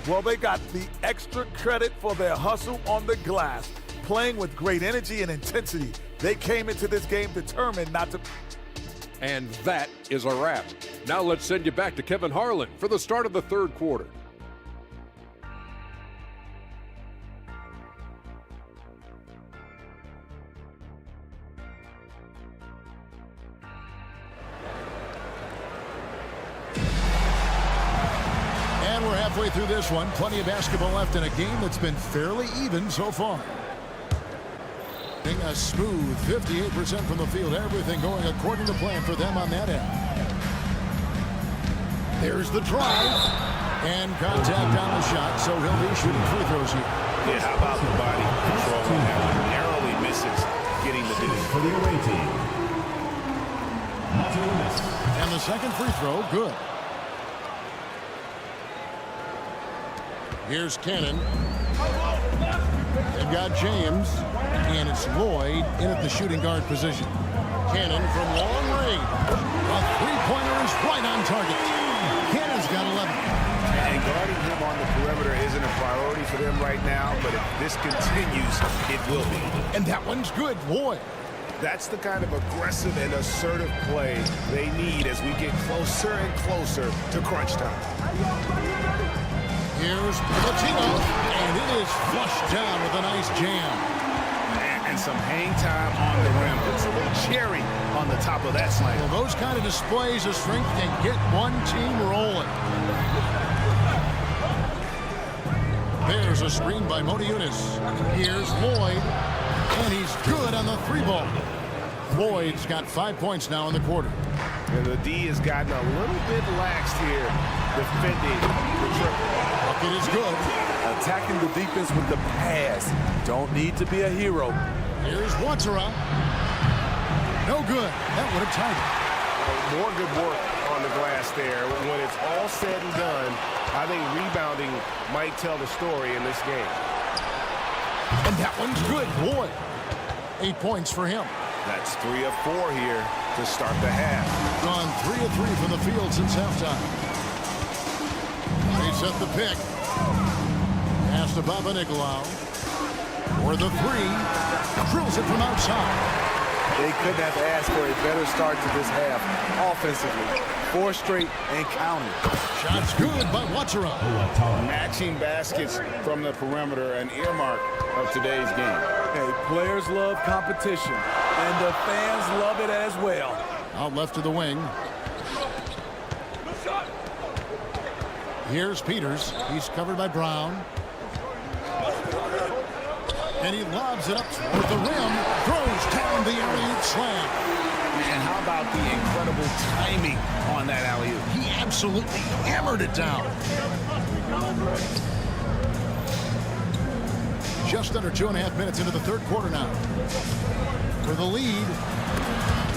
Well, they got the extra credit for their hustle on the glass, playing with great energy and intensity. They came into this game determined not to... And that is a wrap. Now let's send you back to Kevin Harlan for the start of the third quarter. And we're halfway through this one. Plenty of basketball left in a game that's been fairly even so far. A smooth 58% from the field. Everything going according to plan for them on that end. There's the drive. And contact on the shot, so he'll be shooting free throws here. Yeah, how about the body control on that one? Narrowly misses getting the deuce. For the away team. And the second free throw, good. Here's Cannon. They've got James, and it's Lloyd in at the shooting guard position. Cannon from long range. A three-pointer is right on target. Cannon's got 11. And guarding him on the perimeter isn't a priority for them right now, but if this continues, it will be. And that one's good, Lloyd. That's the kind of aggressive and assertive play they need as we get closer and closer to crunch time. Here's Latino, and it is flushed down with a nice jam. And some hang time on the rim. It's a little cherry on the top of that slam. Well, those kind of displays of strength can get one team rolling. There's a screen by Modiunas. Here's Lloyd, and he's good on the three ball. Lloyd's got 5 points now in the quarter. And the D has gotten a little bit laxed here, defending the triple. Bucket is good. Attacking the defense with the pass. Don't need to be a hero. Here's Watsara. No good. That would have tied it. More good work on the glass there. When it's all said and done, I think rebounding might tell the story in this game. And that one's good. Boy, 8 points for him. That's 3 of 4 here to start the half. Gone 3 of 3 from the field since halftime. set the pick. Pass to Papanikolaou. For the three. Drills it from outside. They couldn't have asked for a better start to this half offensively. 4 straight and counting. Shots good by Watsura. Matching baskets from the perimeter, an earmark of today's game. Hey, players love competition, and the fans love it as well. Out left to the wing. Here's Peters. He's covered by Brown. And he lobs it up toward the rim. Throws down the alley-oop slam. And how about the incredible timing on that alley-oop? He absolutely hammered it down. Just under 2.5 minutes into the third quarter now. For the lead.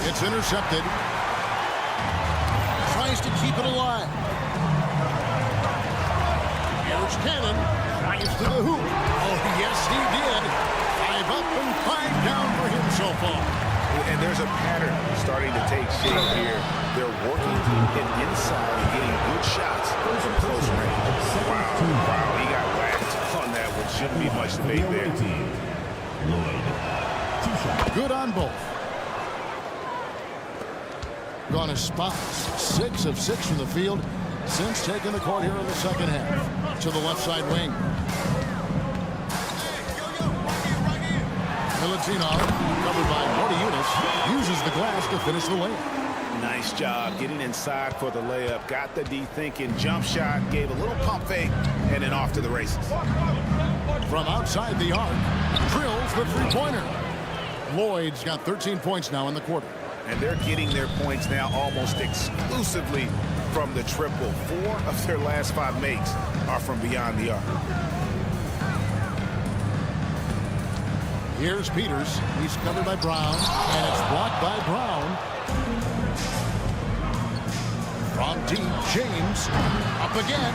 It's intercepted. Tries to keep it alive. Here's Cannon. Tries to the hoop. Oh, yes, he did. 5 up and 5 down for him so far. And there's a pattern starting to take shape here. They're working to get inside and getting good shots from close range. Wow, he got whacked on that, which shouldn't be much debate there. Good on both. Gone as spots. 6 of 6 from the field since taking the court here in the second half. To the left side wing. Milutinov, covered by Motiejunas, uses the glass to finish the layup. Nice job getting inside for the layup. Got the D thinking. Jump shot. Gave a little pump fake. And then off to the races. From outside the arc. Drills the three-pointer. Lloyd's got 13 points now in the quarter. And they're getting their points now almost exclusively from the triple. 4 of their last 5 makes are from beyond the arc. Here's Peters. He's covered by Brown. And it's blocked by Brown. From deep, James. Up again.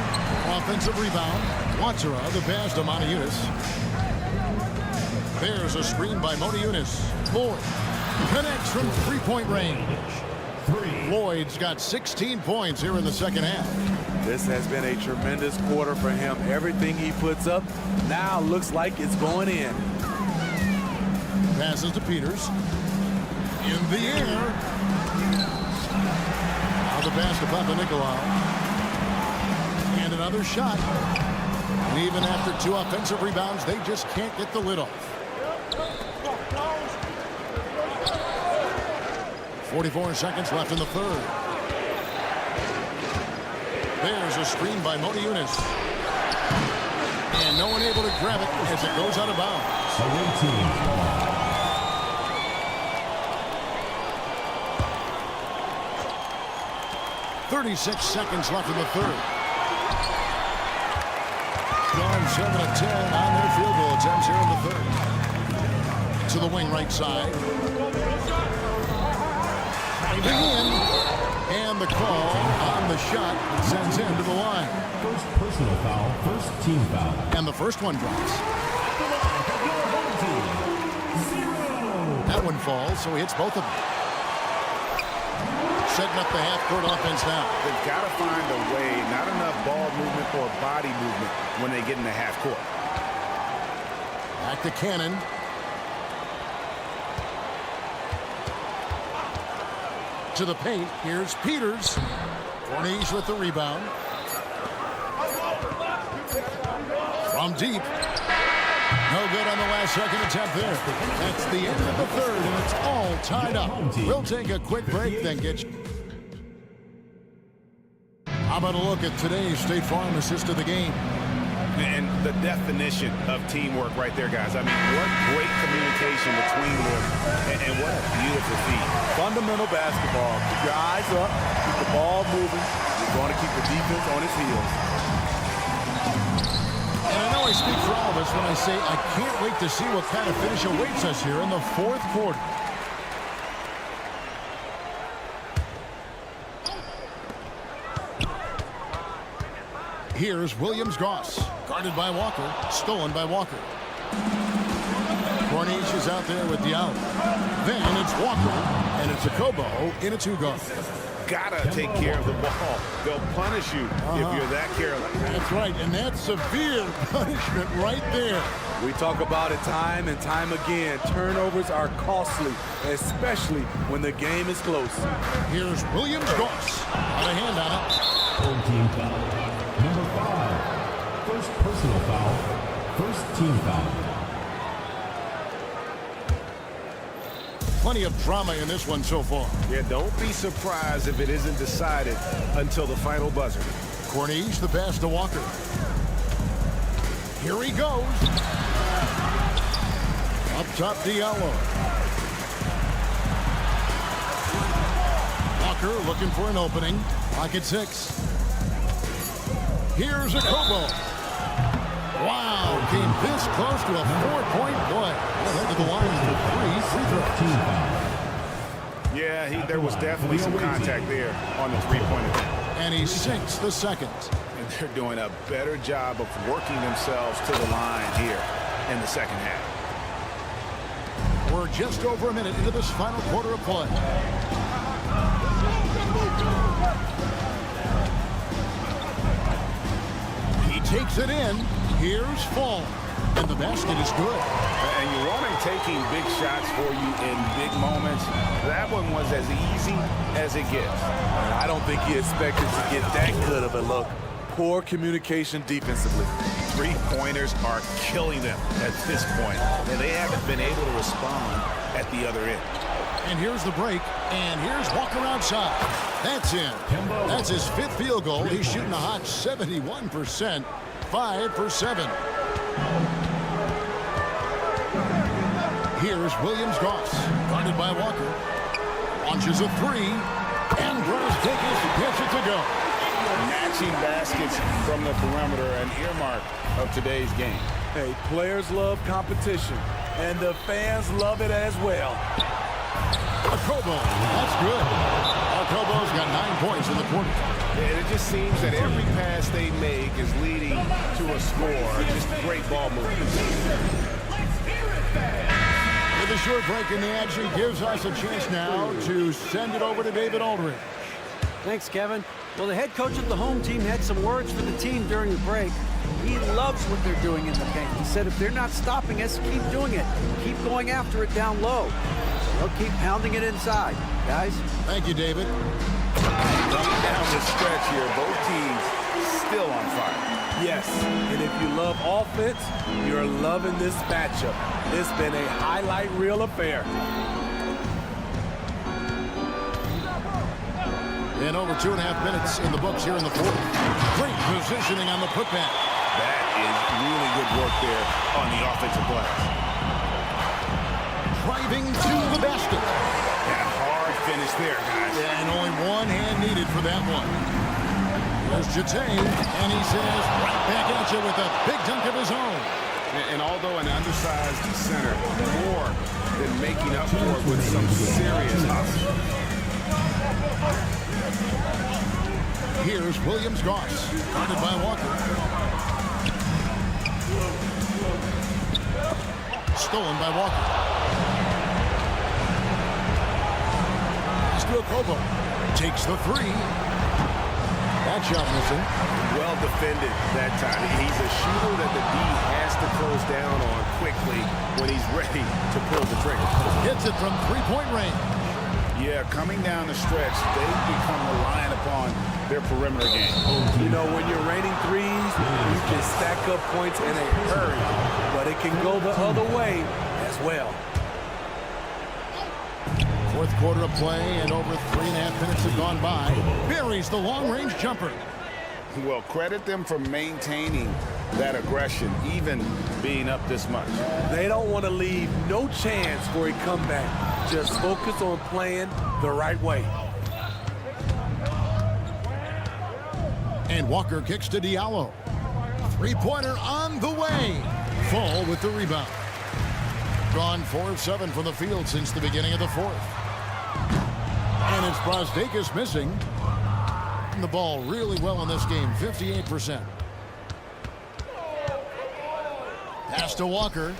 Offensive rebound. Watsura, the pass to Motiejunas. There's a screen by Motiejunas. Lloyd connects from three-point range. Lloyd's got 16 points here in the second half. This has been a tremendous quarter for him. Everything he puts up now looks like it's going in. Passes to Peters. In the air. Now the pass to Papanikolaou. And another shot. And even after 2 offensive rebounds, they just can't get the lid off. 44 seconds left in the third. There's a screen by Motiejunas. And no one able to grab it as it goes out of bounds. 36 seconds left in the third. Gone 7 of 10 on their field goal attempts here in the third. To the wing right side. Driving in. And the call on the shot sends him to the line. First personal foul, first team foul. And the first one drops. That one falls, so he hits both of them. Setting up the half-court offense now. They've got to find a way, not enough ball movement or body movement when they get in the half court. Back to Cannon. To the paint. Here's Peters. Corniche with the rebound. From deep. No good on the last second attempt there. That's the end of the third, and it's all tied up. We'll take a quick break, then get you. How about a look at today's State Farm assist of the game? And the definition of teamwork right there, guys. I mean, what great communication between them, and what a beautiful feat. Fundamental basketball. Keep your eyes up. Keep the ball moving. You're going to keep the defense on its heels. And I know I speak for all of us when I say I can't wait to see what kind of finish awaits us here in the fourth quarter. Here's Williams-Goss, guarded by Walker, stolen by Walker. Corniche is out there with the out. Then it's Walker, and it's a Kobo in a 2-guard. gotta take care of the ball. They'll punish you if you're that careless. That's right, and that's severe punishment right there. We talk about it time and time again. Turnovers are costly, especially when the game is close. Here's Williams-Goss. Got a hand on it. Home team foul. Number 5. First personal foul. First team foul. Plenty of drama in this one so far. Yeah, don't be surprised if it isn't decided until the final buzzer. Corniche, the pass to Walker. Here he goes. Up top, Diallo. Walker looking for an opening. Pocket 6. Here's a Kobo. Wow, came this close to a 4-point play. Head to the line for 3 free throws. Yeah, there was definitely some contact there on the three-pointer. And he sinks the second. And they're doing a better job of working themselves to the line here in the second half. We're just over a minute into this final quarter of play. He takes it in. Here's Fall. And the basket is good. And you want him taking big shots for you in big moments. That one was as easy as it gets. I don't think he expected to get that good of a look. Poor communication defensively. Three-pointers are killing them at this point. And they haven't been able to respond at the other end. And here's the break. And here's Walker outside. That's in. That's his 5th field goal. He's shooting a hot 71%. 5 for 7. Here's Williams-Goss, guarded by Walker. Launches a 3, and Brasdeikis gets it to go. Matching baskets from the perimeter, an earmark of today's game. Hey, players love competition, and the fans love it as well. Okobo, that's good. Okobo's got 9 points in the quarter. And it just seems that every pass they make is leading to a score. Just great ball movement. With a short break in the action gives us a chance now to send it over to David Aldridge. Thanks, Kevin. Well, the head coach of the home team had some words for the team during the break. He loves what they're doing in the paint. He said if they're not stopping us, keep doing it. Keep going after it down low. They'll keep pounding it inside, guys. Thank you, David. Coming down the stretch here, both teams still on fire. Yes, and if you love offense, you're loving this matchup. It's been a highlight reel affair. And over 2.5 minutes in the books here in the fourth. Great positioning on the putback. That is really good work there on the offensive glass. Driving to the basket. That hard finish there, guys. And only one hand needed for that one. There's Justinijan, and he says right back at you with a big dunk of his own. And although an undersized center, more than making up for it with some serious hustle. Here's Williams-Goss, guarded by Walker. Stolen by Walker. Still Kobo. Takes the 3. That shot missing. Well defended that time. He's a shooter that the D has to close down on quickly when he's ready to pull the trigger. Hits it from 3-point range. Yeah, coming down the stretch, they've become reliant upon their perimeter game. You know, when you're raining threes, you can stack up points in a hurry, but it can go the other way as well. Fourth quarter of play, and over 3.5 minutes have gone by. Buries the long-range jumper. Well, credit them for maintaining that aggression, even being up this much. They don't want to leave no chance for a comeback. Just focus on playing the right way. And Walker kicks to Diallo. 3-pointer on the way. Fall with the rebound. Gone 4 of 7 from the field since the beginning of the fourth. And it's Brasdeikis missing. The ball really well in this game, 58%. Pass to Walker.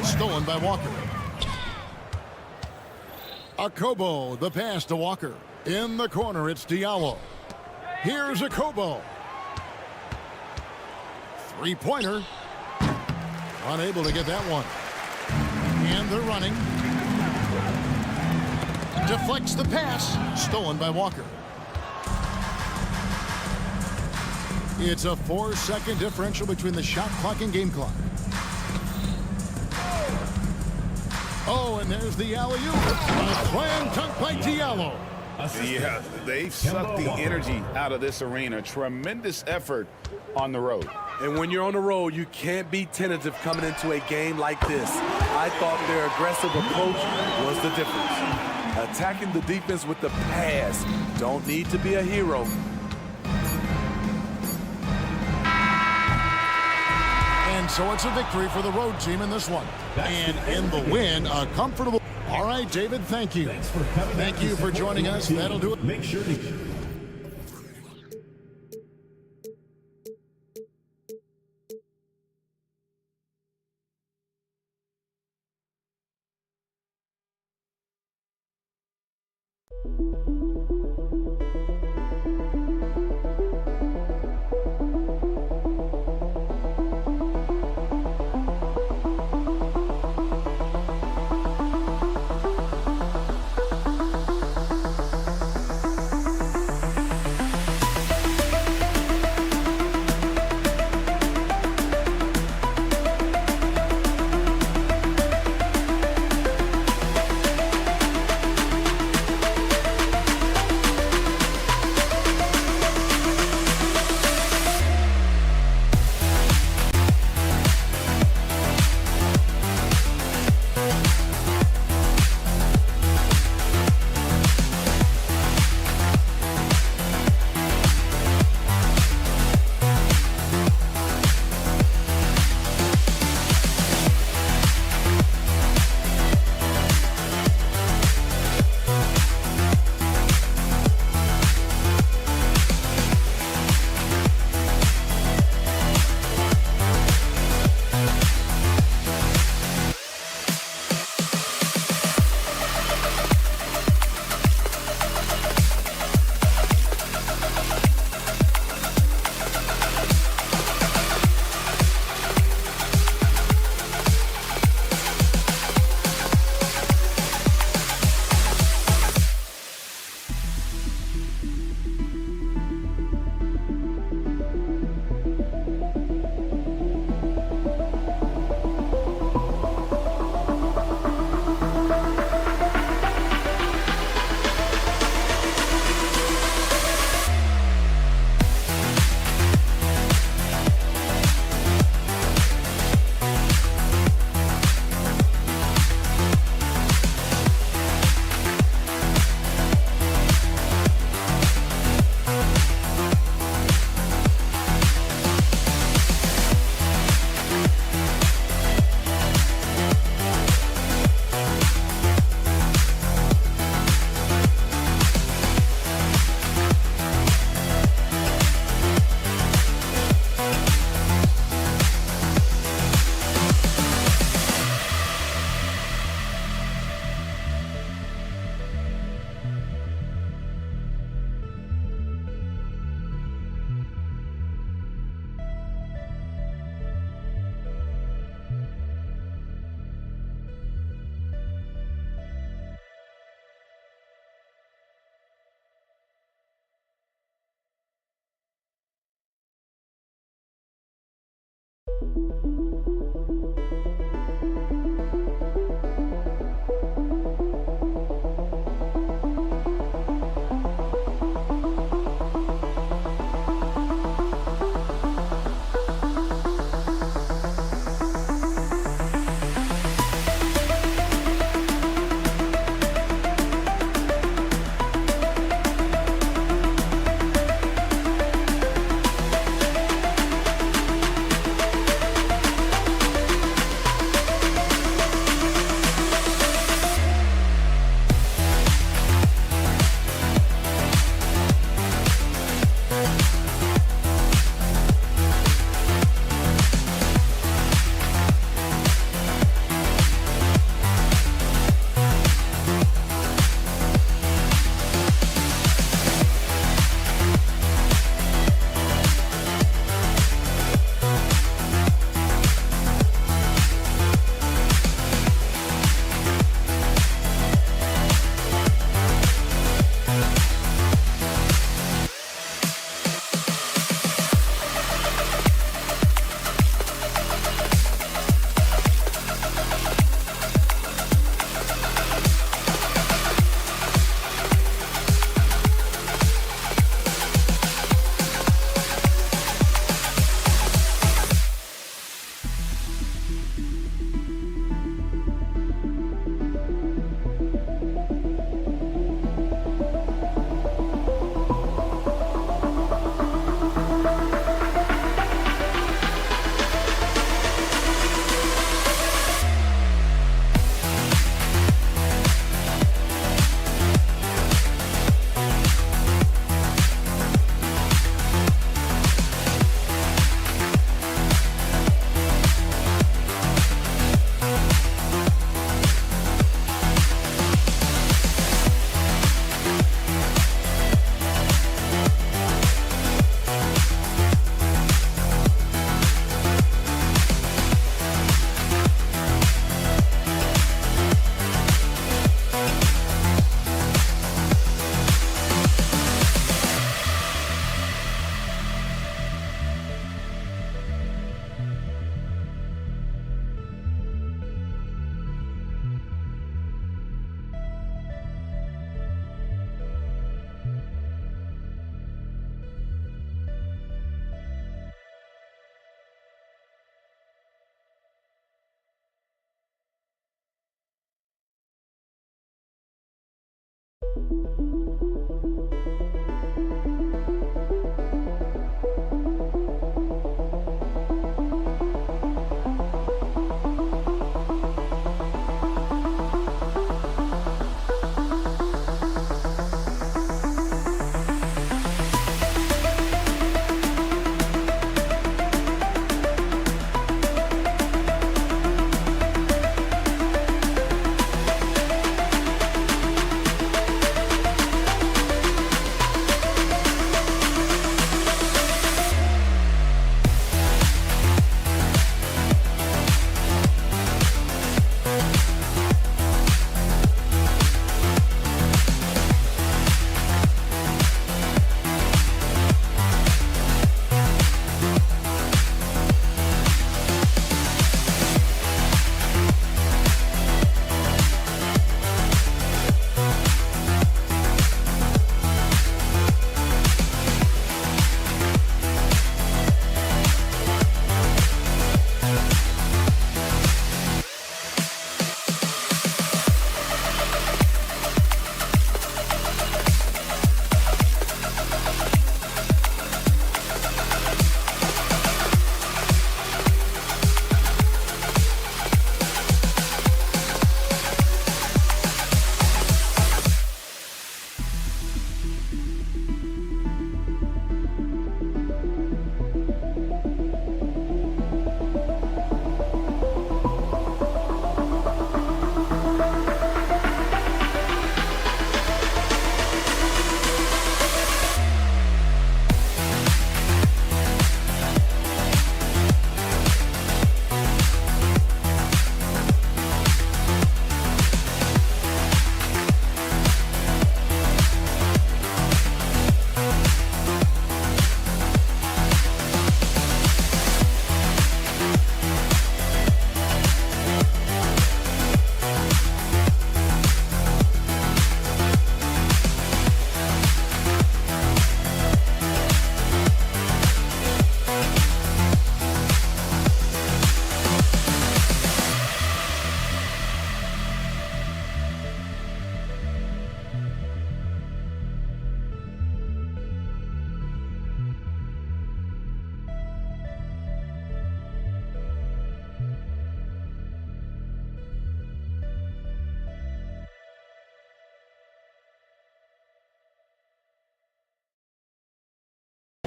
Stolen by Walker. Akobo, the pass to Walker. In the corner, it's Diallo. Here's Akobo. Three-pointer. Unable to get that one. And they're running. Deflects the pass. Stolen by Walker. It's a 4-second differential between the shot clock and game clock. Oh, and there's the alley-oop. A slam dunk by Diallo. Yeah, they've sucked the energy out of this arena. Tremendous effort on the road. And when you're on the road, you can't be tentative coming into a game like this. I thought their aggressive approach was the difference. Attacking the defense with the pass. Don't need to be a hero. And so it's a victory for the road team in this one. And in the win, a comfortable... All right, David, thank you. Thank you for joining us. That'll do it. Make sure to...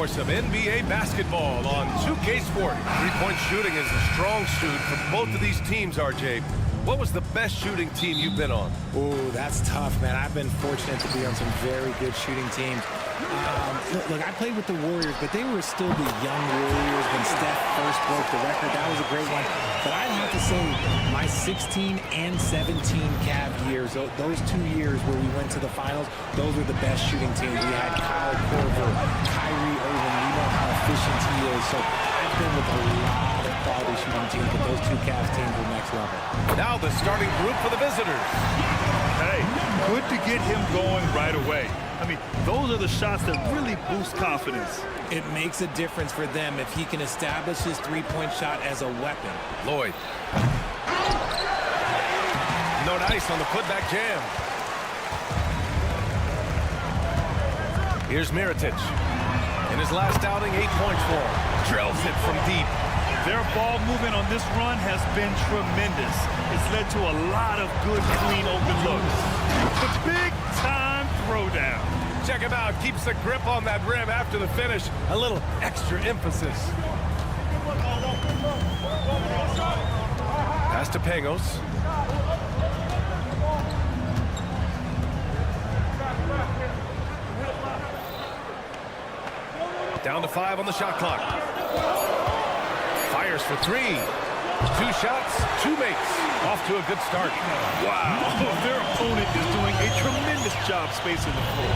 For some NBA basketball on 2K Sport. Three-point shooting is a strong suit for both of these teams, RJ. What was the best shooting team you've been on? Ooh, that's tough, man. I've been fortunate to be on some very good shooting teams. Look, I played with the Warriors, but they were still the young Warriors when Steph first broke the record. That was a great one. But I'd have to say my 16 and 17 Cavs years, those 2 years where we went to the finals, those were the best shooting teams. We had Kyle Korver, Kyrie Irving. We know how efficient he is. So I've been with a lot of quality shooting teams, but those 2 Cavs teams were next level. Now the starting group for the visitors. Hey, good to get him going right away. I mean, those are the shots that really boost confidence. It makes a difference for them if he can establish his three-point shot as a weapon. Lloyd. No dice on the putback jam. Here's Mirotic. In his last outing, 8 points for him. Drills it from deep. Their ball movement on this run has been tremendous. It's led to a lot of good, clean, open looks. The big-time throwdown. Check him out. Keeps the grip on that rim after the finish. A little extra emphasis. Pass to Pangos. Down to 5 on the shot clock. Fires for 3. 2 shots, 2 makes. Off to a good start. Wow. Their opponent is doing a tremendous job spacing the floor.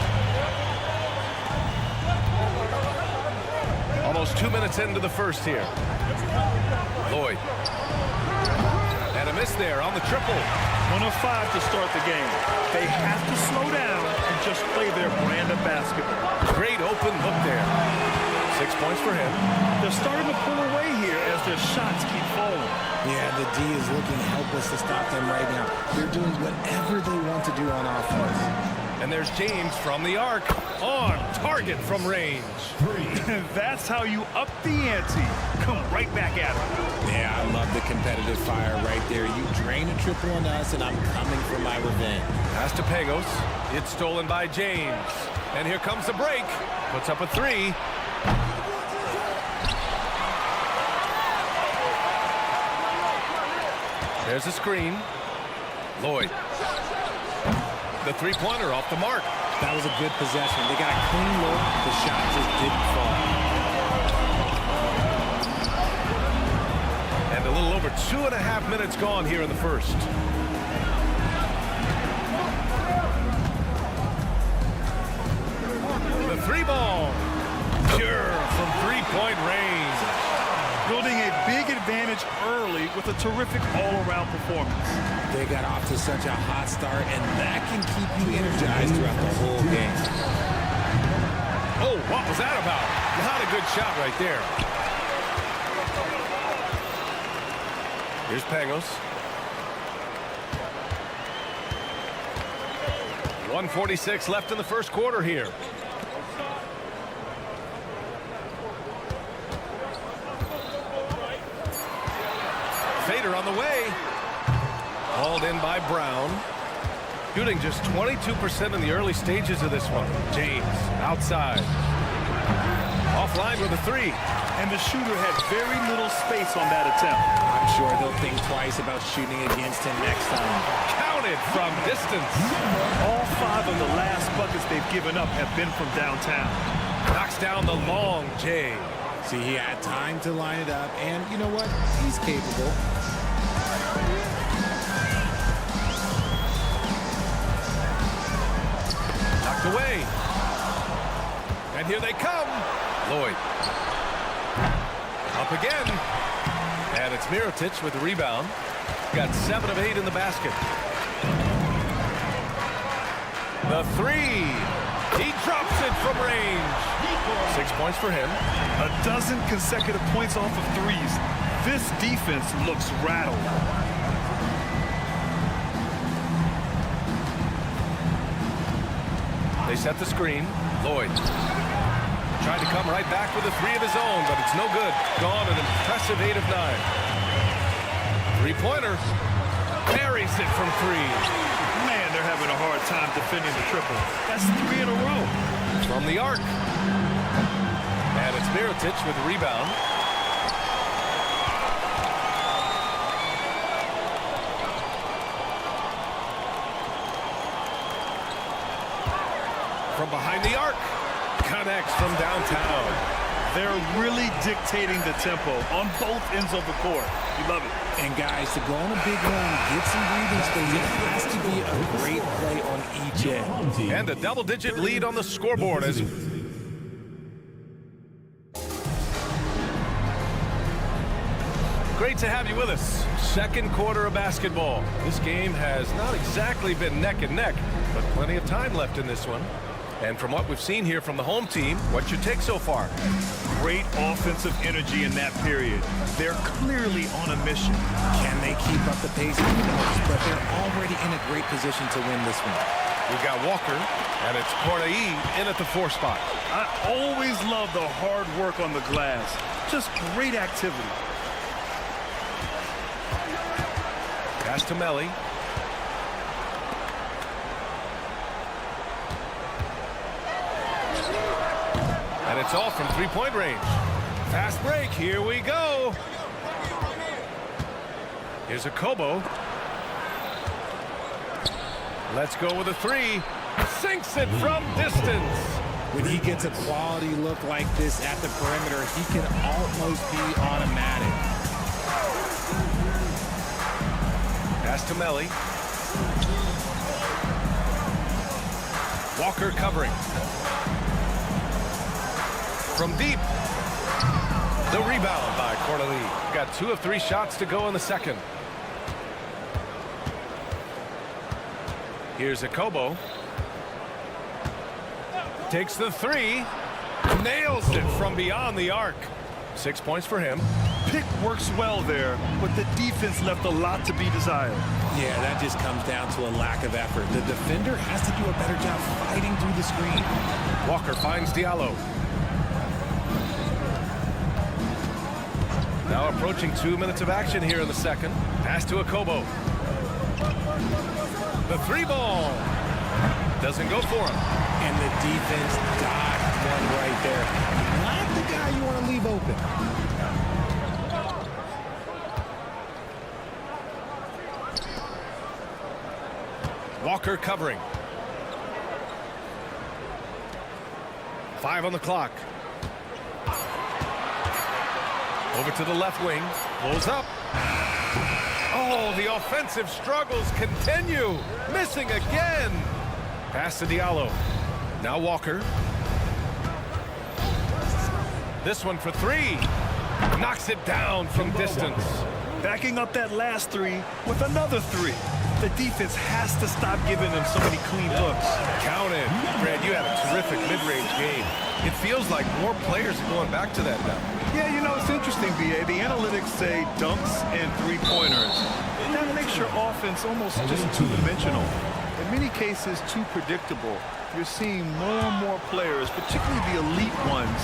Almost 2 minutes into the first here. Lloyd. And a miss there on the triple. 1 of 5 to start the game. They have to slow down and just play their brand of basketball. Great open look there. 6 points for him. They're starting to pull away here as their shots keep falling. Yeah, the D is looking helpless to stop them right now. They're doing whatever they want to do on offense. And there's James from the arc. On target from range. That's how you up the ante. Come right back at him. Yeah, I love the competitive fire right there. You drain a triple on us, and I'm coming for my revenge. Pass to Pagos. It's stolen by James. And here comes the break. Puts up a three. There's a screen. Lloyd. The three-pointer off the mark. That was a good possession. They got a clean look. The shot just didn't fall. And a little over 2.5 minutes gone here in the first. The three ball. Pure from three-point range. Building a big advantage early with a terrific all-around performance. They got off to such a hot start, and that can keep you energized throughout the whole game. Oh, what was that about? Not a good shot right there. Here's Pagos. 1:46 left in the first quarter here. Fader on the way. Hauled in by Brown. Shooting just 22% in the early stages of this one. James outside. Offline with a three. And the shooter had very little space on that attempt. I'm sure they'll think twice about shooting against him next time. Counted from distance. All 5 of the last buckets they've given up have been from downtown. Knocks down the long J. See, he had time to line it up, and you know what? He's capable. Knocked away. And here they come. Lloyd. Up again. And it's Mirotic with the rebound. Got 7 of 8 in the basket. The three. He drops it from range. 6 points for him. A dozen consecutive points off of threes. This defense looks rattled. They set the screen. Lloyd tried to come right back with a three of his own, but it's no good. Gone an impressive 8 of 9. Three-pointer. Buries it from 3. Man, they're having a hard time defending the triple. That's 3 in a row. From the arc. And it's Mirotic with the rebound. From behind the arc. Connects from downtown. They're really dictating the tempo on both ends of the court. You love it. And guys, to go on a big run, get some breathing space, it has to be a great play on each end. And a double-digit lead on the scoreboard as great to have you with us. Second quarter of basketball. This game has not exactly been neck and neck, but plenty of time left in this one. And from what we've seen here from the home team, what's your take so far? Great offensive energy in that period. They're clearly on a mission. Can they keep up the pace? Who knows? But they're already in a great position to win this one. We've got Walker, and it's Corday in at the 4 spot. I always love the hard work on the glass. Just great activity. Pass to Melly. And it's all from three-point range. Fast break. Here we go. Here's a Kobo. Let's go with a three. Sinks it from distance. When he gets a quality look like this at the perimeter, he can almost be automatic. Pass to Melly. Walker covering. From deep. The rebound by Corley. Got 2 of 3 shots to go in the second. Here's a Kobo. Takes the three. Nails it from beyond the arc. 6 points for him. pick works well there, but the defense left a lot to be desired. Yeah, that just comes down to a lack of effort. The defender has to do a better job fighting through the screen. Walker finds Diallo. Now approaching 2 minutes of action here in the second. Pass to Akobo. The three ball. Doesn't go for him. And the defense dodged one right there. Not the guy you want to leave open. Walker covering. 5 on the clock. Over to the left wing. Pulls up. Oh, the offensive struggles continue. Missing again. Pass to Diallo. Now Walker. This one for 3. Knocks it down from distance. Backing up that last 3 with another 3. The defense has to stop giving them so many clean looks. Counted. Fred, you had a terrific mid-range game. It feels like more players are going back to that now. Yeah, you know, it's interesting, B.A. The analytics say dunks and three-pointers. That makes your offense almost just two-dimensional. In many cases, too predictable. You're seeing more and more players, particularly the elite ones,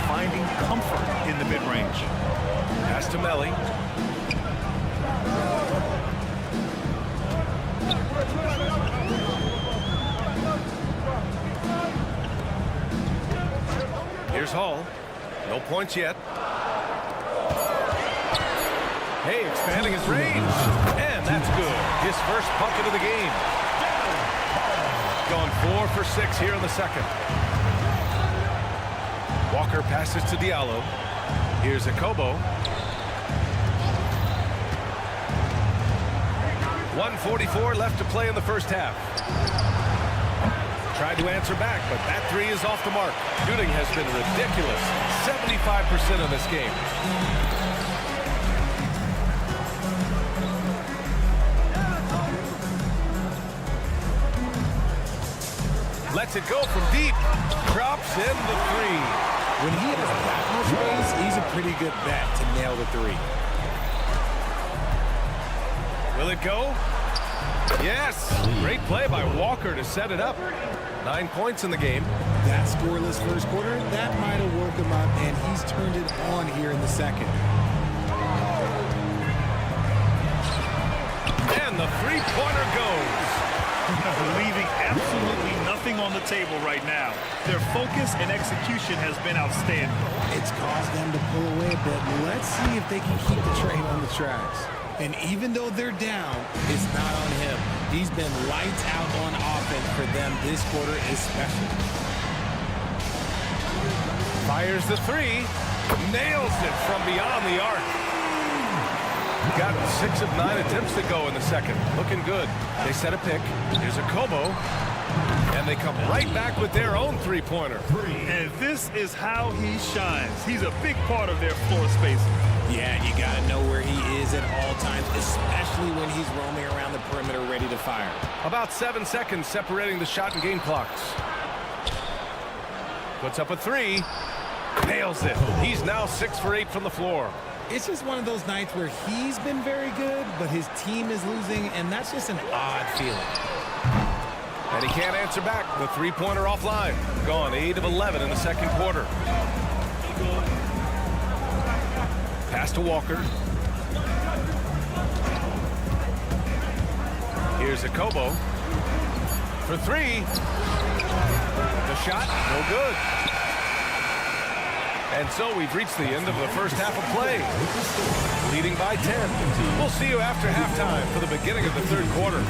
finding comfort in the mid-range. Pass to Melly. Here's Hall. No points yet. Hey, expanding his range. And that's good. His first bucket of the game. Gone 4 for 6 here in the second. Walker passes to Diallo. Here's Akobo. 1:44 left to play in the first half. Tried to answer back, but that 3 is off the mark. Shooting has been ridiculous. 75% of this game. Lets it go from deep. Drops in the 3. When he has that much space, he's a pretty good bet to nail the 3. Will it go? Yes. Great play by Walker to set it up. 9 points in the game. That scoreless first quarter, that might have woke him up, and he's turned it on here in the second. And the three-pointer goes. Leaving absolutely nothing on the table right now. Their focus and execution has been outstanding. It's caused them to pull away a bit. Let's see if they can keep the train on the tracks. And even though they're down, it's not on him. He's been lights out on offense for them this quarter especially. Fires the 3. Nails it from beyond the arc. Got 6 of 9 attempts to go in the second. Looking good. They set a pick. Here's Akobo. And they come right back with their own three-pointer. And this is how he shines. He's a big part of their floor spacing. Yeah, you got to know where he is at all times, especially when he's roaming around the perimeter ready to fire. About 7 seconds separating the shot and game clocks. Puts up a 3. Nails it. He's now 6 for 8 from the floor. It's just one of those nights where he's been very good, but his team is losing, and that's just an odd feeling. And he can't answer back. The three-pointer offline. Gone 8 of 11 in the second quarter. Pass to Walker. Here's Akobo. For 3. The shot, no good. And so we've reached the end of the first half of play. Leading by 10. We'll see you after halftime for the beginning of the third quarter.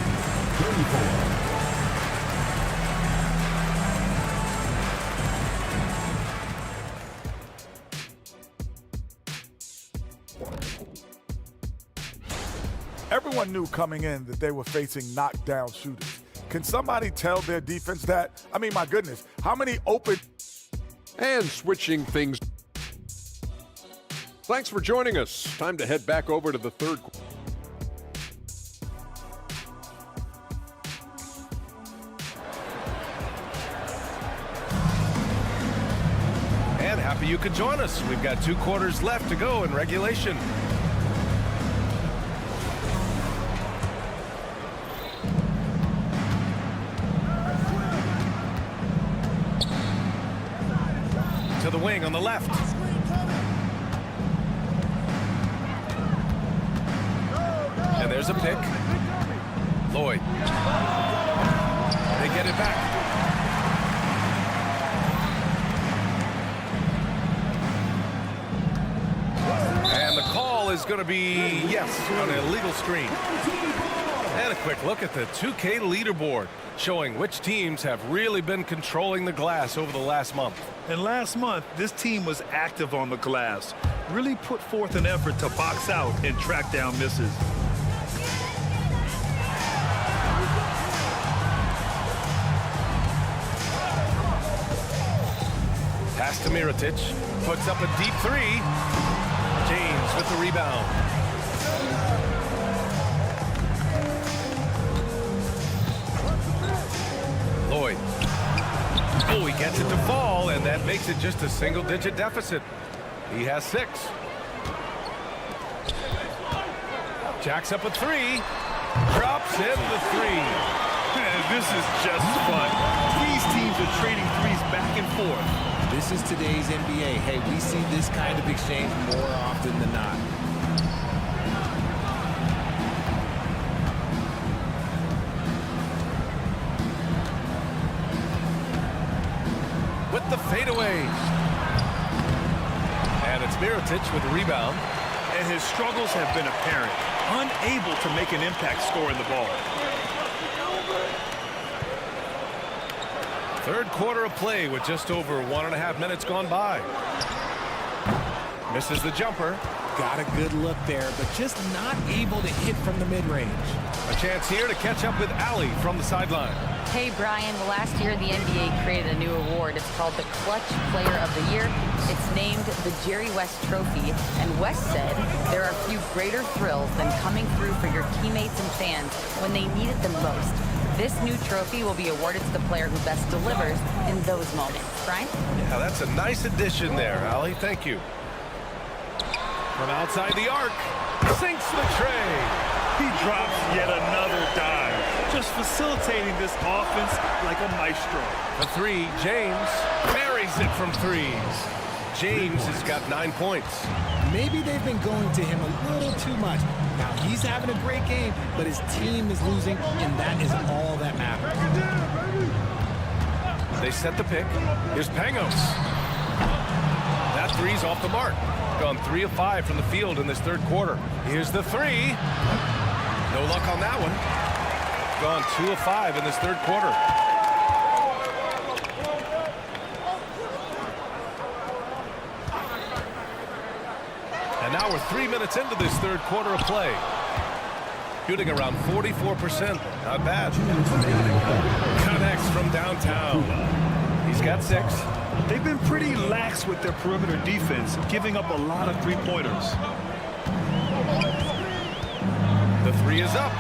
Everyone knew coming in that they were facing knockdown shooters. Can somebody tell their defense that? I mean, my goodness, how many open... And switching things. Thanks for joining us. Time to head back over to the third quarter. And happy you could join us. We've got 2 quarters left to go in regulation. To the wing on the left. And there's a pick. Lloyd. They get it back. And the call is going to be, yes, on an illegal screen. And a quick look at the 2K leaderboard, showing which teams have really been controlling the glass over the last month. And last month, this team was active on the glass, really put forth an effort to box out and track down misses. Pass to Mirotic, puts up a deep 3. James with the rebound. Lloyd. Oh, he gets it to fall, and that makes it just a single-digit deficit. He has 6. Jacks up a 3. Drops in the 3. This is just fun. These teams are trading threes back and forth. This is today's NBA. Hey, we see this kind of exchange more often than not. With the fadeaway. And it's Mirotic with the rebound. And his struggles have been apparent. Unable to make an impact scoring the ball. Third quarter of play with just over 1.5 minutes gone by. Misses the jumper. Got a good look there, but just not able to hit from the mid-range. A chance here to catch up with Allie from the sideline. Hey, Brian, last year the NBA created a new award. It's called the Clutch Player of the Year. It's named the Jerry West Trophy. And West said there are few greater thrills than coming through for your teammates and fans when they need it the most. This new trophy will be awarded to the player who best delivers in those moments. Brian? Yeah, that's a nice addition there, Allie. Thank you. From outside the arc, sinks the tray. He drops yet another dive, just facilitating this offense like a maestro. The 3, James buries it from 3s. James has got 9 points. Maybe they've been going to him a little too much. Now, he's having a great game, but his team is losing, and that is all that matters. They set the pick. Here's Pangos. That 3's off the mark. Gone 3 of 5 from the field in this third quarter. Here's the 3. No luck on that one. Gone 2 of 5 in this third quarter. And now we're 3 minutes into this third quarter of play. Shooting around 44%. Not bad. Connects from downtown. He's got 6. They've been pretty lax with their perimeter defense, giving up a lot of three-pointers. The 3 is up.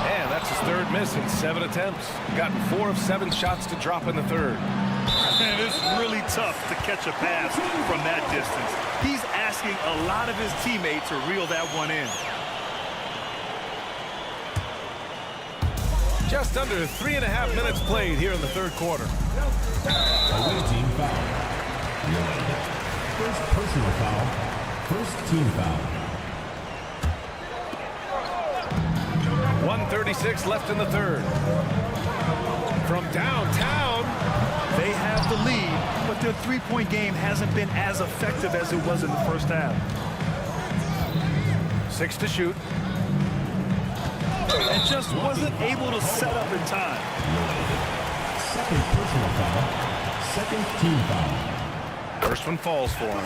And that's his 3rd miss in 7 attempts. Gotten 4 of 7 shots to drop in the 3rd. And it's really tough to catch a pass from that distance. He's asking a lot of his teammates to reel that one in. Just under 3.5 minutes played here in the third quarter. Away team foul. First personal foul. First team foul. 1:36 left in the third. From downtown. They have the lead, but their three-point game hasn't been as effective as it was in the first half. 6 to shoot. And just wasn't able to set up in time. Second personal foul. Second team foul. First one falls for him.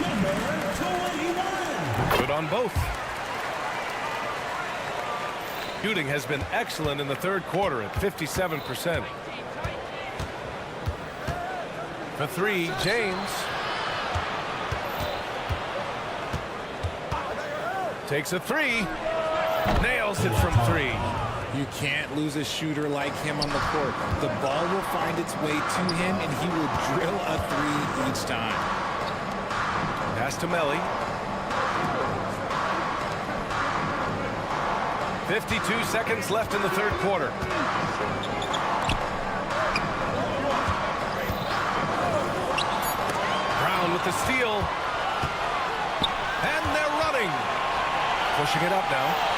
Number 21. Good on both. Shooting has been excellent in the third quarter at 57%. For 3, James. Takes a 3. Nails it from 3. You can't lose a shooter like him on the court. The ball will find its way to him, and he will drill a three each time. Pass to Melly. 52 seconds left in the third quarter. Brown with the steal. And they're running. Pushing it up now.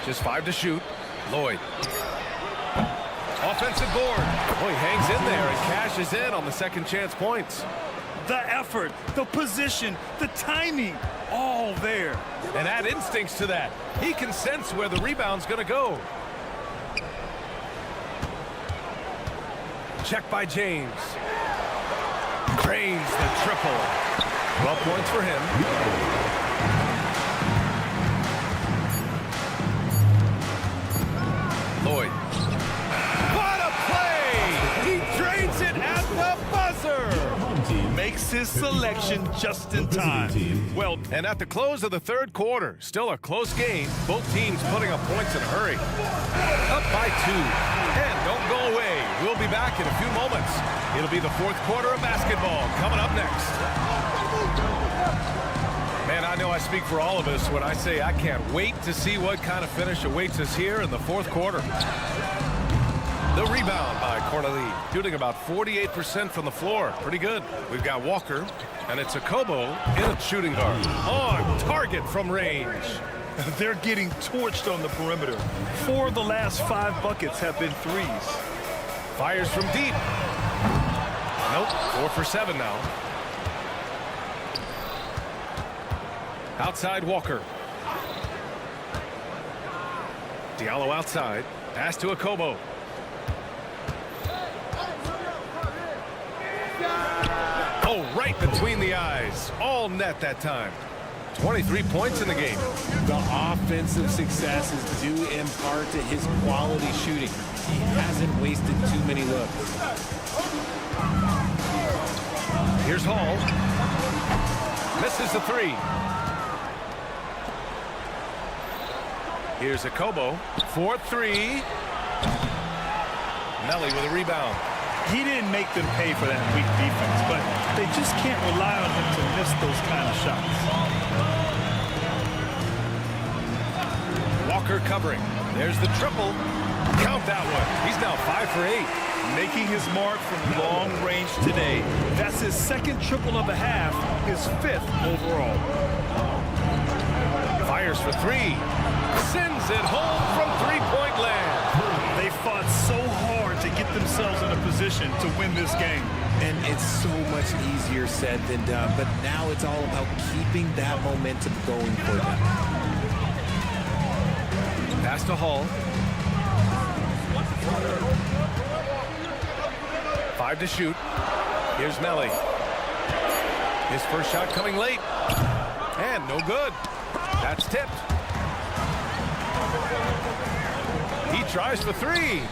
Just 5 to shoot. Lloyd. Offensive board. Oh, he hangs in there and cashes in on the second chance points. The effort, the position, the timing, all there. And add instincts to that. He can sense where the rebound's going to go. Check by James. Drains the triple. 12 points for him. Lloyd. What a play! He drains it at the buzzer! Makes his selection just in time. Well, and at the close of the third quarter, still a close game. Both teams putting up points in a hurry. Up by 2. And don't go away. We'll be back in a few moments. It'll be the fourth quarter of basketball coming up next. Man, I know I speak for all of us when I say I can't wait to see what kind of finish awaits us here in the fourth quarter. The rebound by Corneli, shooting about 48% from the floor. Pretty good. We've got Walker, and it's a Kobo in a shooting guard. On target from range. They're getting torched on the perimeter. 4 of the last 5 buckets have been threes. Fires from deep. Nope, 4 for 7 now. Outside Walker. Diallo outside. Pass to Akobo. Oh, right between the eyes. All net that time. 23 points in the game. The offensive success is due in part to his quality shooting. He hasn't wasted too many looks. Here's Hall. Misses the 3. Here's Akobo. 4-3. Melly with a rebound. He didn't make them pay for that weak defense, but they just can't rely on him to miss those kind of shots. Walker covering. There's the triple. Count that one. He's now 5 for 8. Making his mark from long range today. That's his second triple of the half, his 5th overall. Fires for 3. Sends it home from three-point land. They fought so hard to get themselves in a position to win this game. And it's so much easier said than done, but now it's all about keeping that momentum going for them. Pass to Hall. 5 to shoot. Here's Melly. His first shot coming late. And no good. That's tipped. He tries for 3.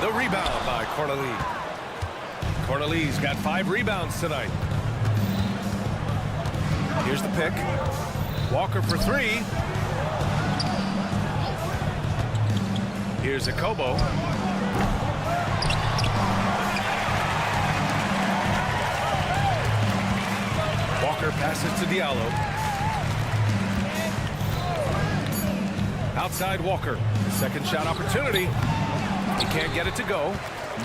The rebound by Corneli. Corneli's got 5 rebounds tonight. Here's the pick. Walker for 3. Here's Akobo. Walker passes to Diallo. Outside Walker. Second shot opportunity. He can't get it to go.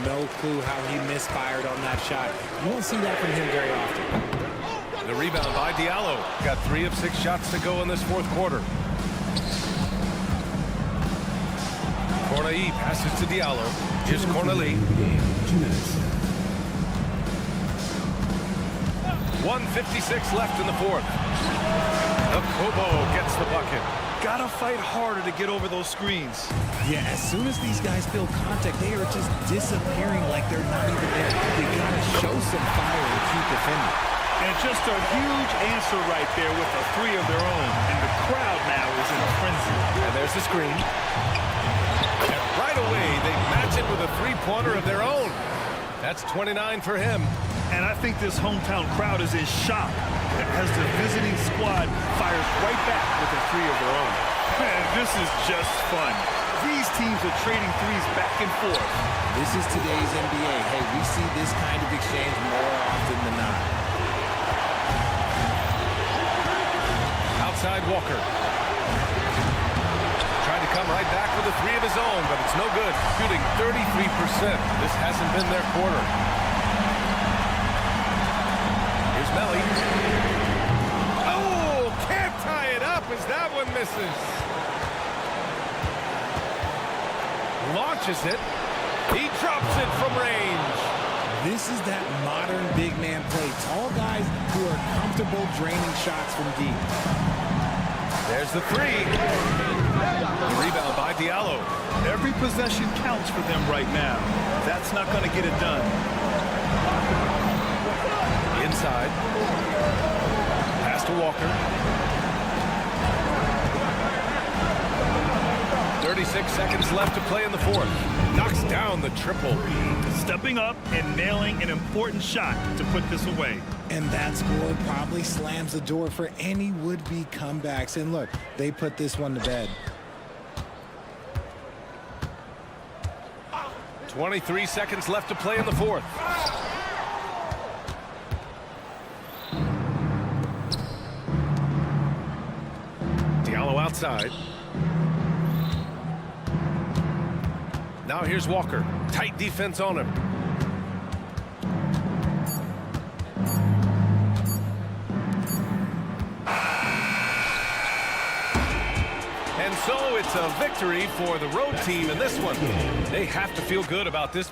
No clue how he misfired on that shot. You won't see that from him very often. The rebound by Diallo. Got 3 of 6 shots to go in this fourth quarter. Corneli passes to Diallo. Here's Corneli. 1:56 left in the fourth. Akobo gets the bucket. Gotta fight harder to get over those screens. Yeah, as soon as these guys feel contact, they are just disappearing like they're not even there. They gotta show some fire and keep defending. And just a huge answer right there with a 3 of their own. And the crowd now is in a frenzy. And there's the screen. And right away, they match it with a three-pointer of their own. That's 29 for him. And I think this hometown crowd is in shock as the visiting squad fires right back with a three of their own. Man, this is just fun. These teams are trading threes back and forth. This is today's NBA. Hey, we see this kind of exchange more often than not. Outside Walker. Trying to come right back with a three of his own, but it's no good. Shooting 33%. This hasn't been their quarter. Here's Melly. Oh, can't tie it up as that one misses. Launches it. He drops it from range. This is that modern big man play. Tall guys who are comfortable draining shots from deep. There's the three. The rebound by Diallo. Every possession counts for them right now. That's not going to get it done. Inside. Pass to Walker. 36 seconds left to play in the fourth. Knocks down the triple. Stepping up and nailing an important shot to put this away. And that score probably slams the door for any would-be comebacks. And look, they put this one to bed. 23 seconds left to play in the fourth. Diallo outside. Now here's Walker. Tight defense on him. And so it's a victory for the road team in this one. They have to feel good about this.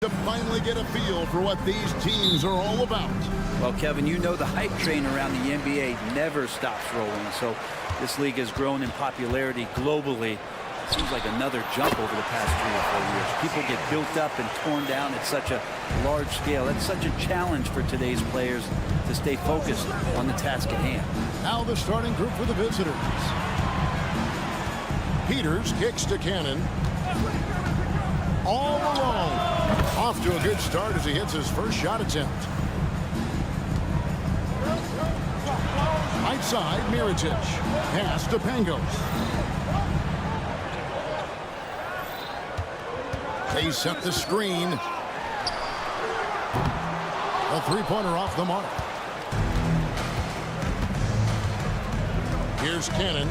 To finally get a feel for what these teams are all about. Well, Kevin, you know the hype train around the NBA never stops rolling, so this league has grown in popularity globally. It seems like another jump over the past 3 or 4 years. People get built up and torn down at such a large scale. That's such a challenge for today's players to stay focused on the task at hand. Now the starting group for the visitors. Peters kicks to Cannon. All alone. Off to a good start as he hits his first shot attempt. Right side, Mirotic. Pass to Pangos. They set the screen. A three-pointer off the mark. Here's Cannon.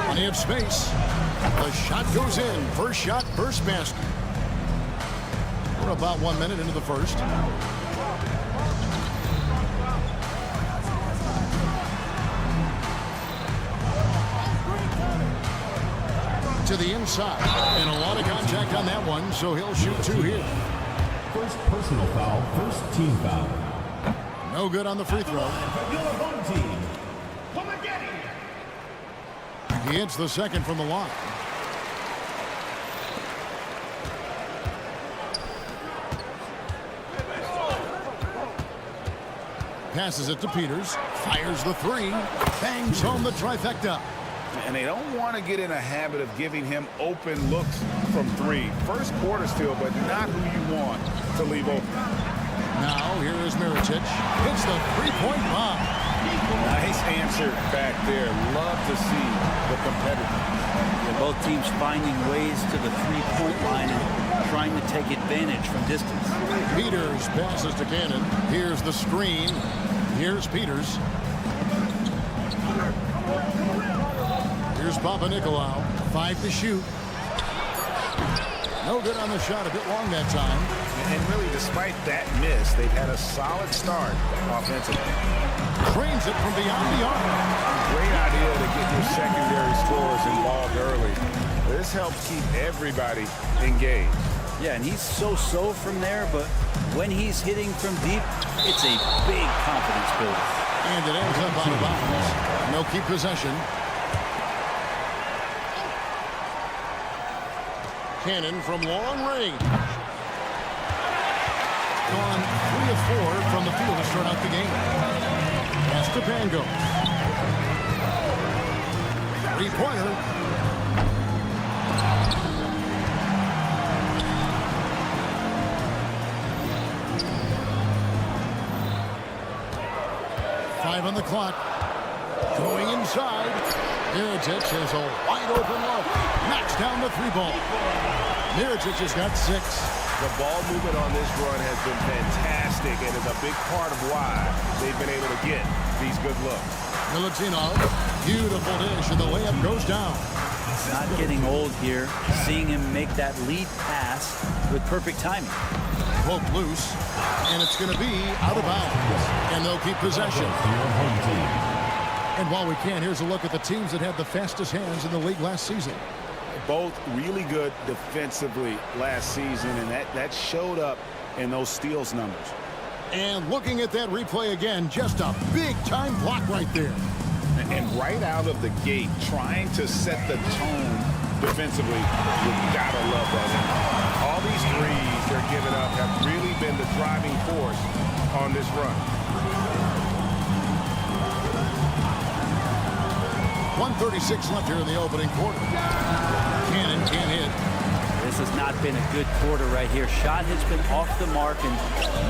Plenty of space. The shot goes in. First shot, first basket. We're about 1 minute into the first. To the inside. And a lot of contact on that one, so he'll shoot 2 here. First personal foul, first team foul. No good on the free throw. He hits the second from the line. Passes it to Peters. Fires the three. Bangs home the trifecta. And they don't want to get in a habit of giving him open looks from 3. First quarter still, but not who you want to leave open. Now here is Mirotic. Hits the three-point bomb. Nice answer back there. Love to see the competitiveness. Yeah, both teams finding ways to the three-point line and trying to take advantage from distance. Peters passes to Cannon. Here's the screen. Here's Peters. Here's Papanikolaou. 5 to shoot. No good on the shot. A bit long that time. And really, despite that miss, they've had a solid start offensively. Trains it from beyond the arc. Great idea to get your secondary scorers involved early. This helps keep everybody engaged. Yeah, and he's so-so from there, but when he's hitting from deep, it's a big confidence builder. And it ends up out of bounds. No keep possession. Cannon from long range. Gone 3 of 4 from the field to start out the game. Pass to Pangos. Three-pointer. Five on the clock. Going inside. Mirotic has a wide open look. Knocks down the 3-ball. Mirotic has got 6. The ball movement on this run has been fantastic and is a big part of why they've been able to get these good looks. Milutinov, beautiful dish, and the layup goes down. Not getting old here. Seeing him make that lead pass with perfect timing. Poke loose, and it's going to be out of bounds. And they'll keep possession. And while we can, here's a look at the teams that had the fastest hands in the league last season. Both really good defensively last season, and that showed up in those steals numbers. And looking at that replay again, just a big-time block right there. And right out of the gate, trying to set the tone defensively, you've got to love that. All these threes they're giving up have really been the driving force on this run. 1:36 left here in the opening quarter. Cannon can't hit. This has not been a good quarter right here. Shot has been off the mark, and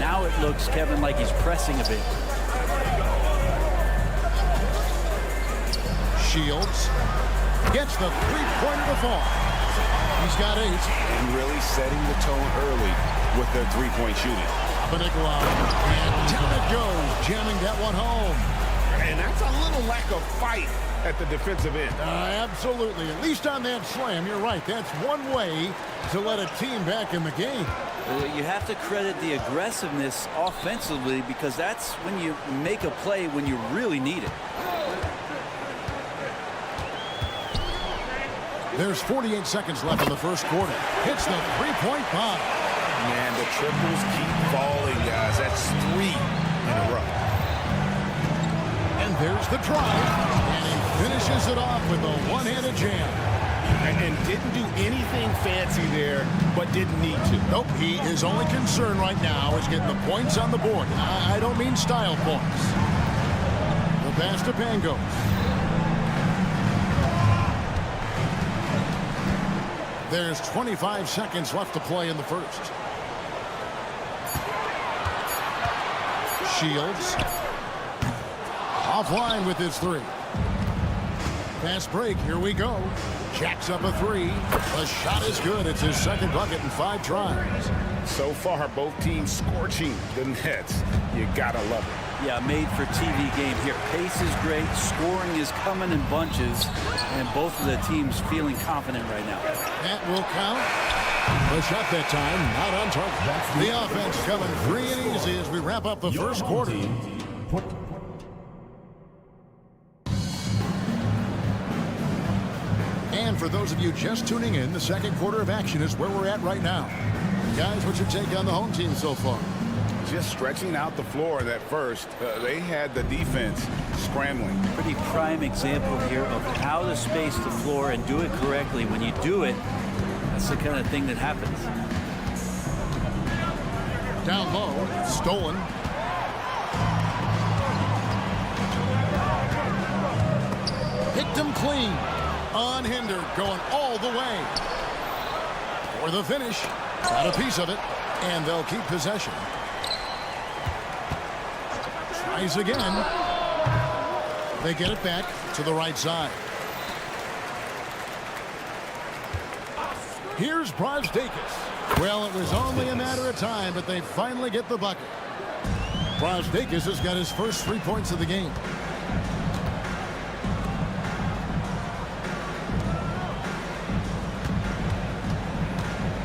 now it looks, Kevin, like he's pressing a bit. Shields gets the three-pointer to fall. He's got 8. And really setting the tone early with their three-point shooting. Papanikolaou, and down it goes, jamming that one home. And that's a little lack of fight at the defensive end. Absolutely. At least on that slam, you're right. That's one way to let a team back in the game. You have to credit the aggressiveness offensively because that's when you make a play when you really need it. There's 48 seconds left in the first quarter. Hits the three-point bomb. Man, the triples keep falling, guys. That's 3 in a row. And there's the drive. And he finishes it off with a one-handed jam. And didn't do anything fancy there, but didn't need to. Nope, his only concern right now is getting the points on the board. I don't mean style points. The pass to Pangos. There's 25 seconds left to play in the first. Shields. Offline with his 3. Fast break, here we go. Jacks up a 3. The shot is good. It's his second bucket in 5 tries. So far, both teams scorching the nets. You gotta love it. Yeah, made for TV game here. Pace is great. Scoring is coming in bunches. And both of the teams feeling confident right now. That will count. The shot that time, not on target. The offense coming free and easy as we wrap up the first quarter. And for those of you just tuning in, the second quarter of action is where we're at right now. Guys, what's your take on the home team so far? Just stretching out the floor in that first. They had the defense scrambling. Pretty prime example here of how to space the floor and do it correctly. When you do it, that's the kind of thing that happens. Down low, stolen. Picked him clean. Unhindered, going all the way. For the finish. Got a piece of it, and they'll keep possession. Tries again. They get it back to the right side. Here's Brasdakis. Well, it was only a matter of time, but they finally get the bucket. Brasdakis has got his first 3 points of the game.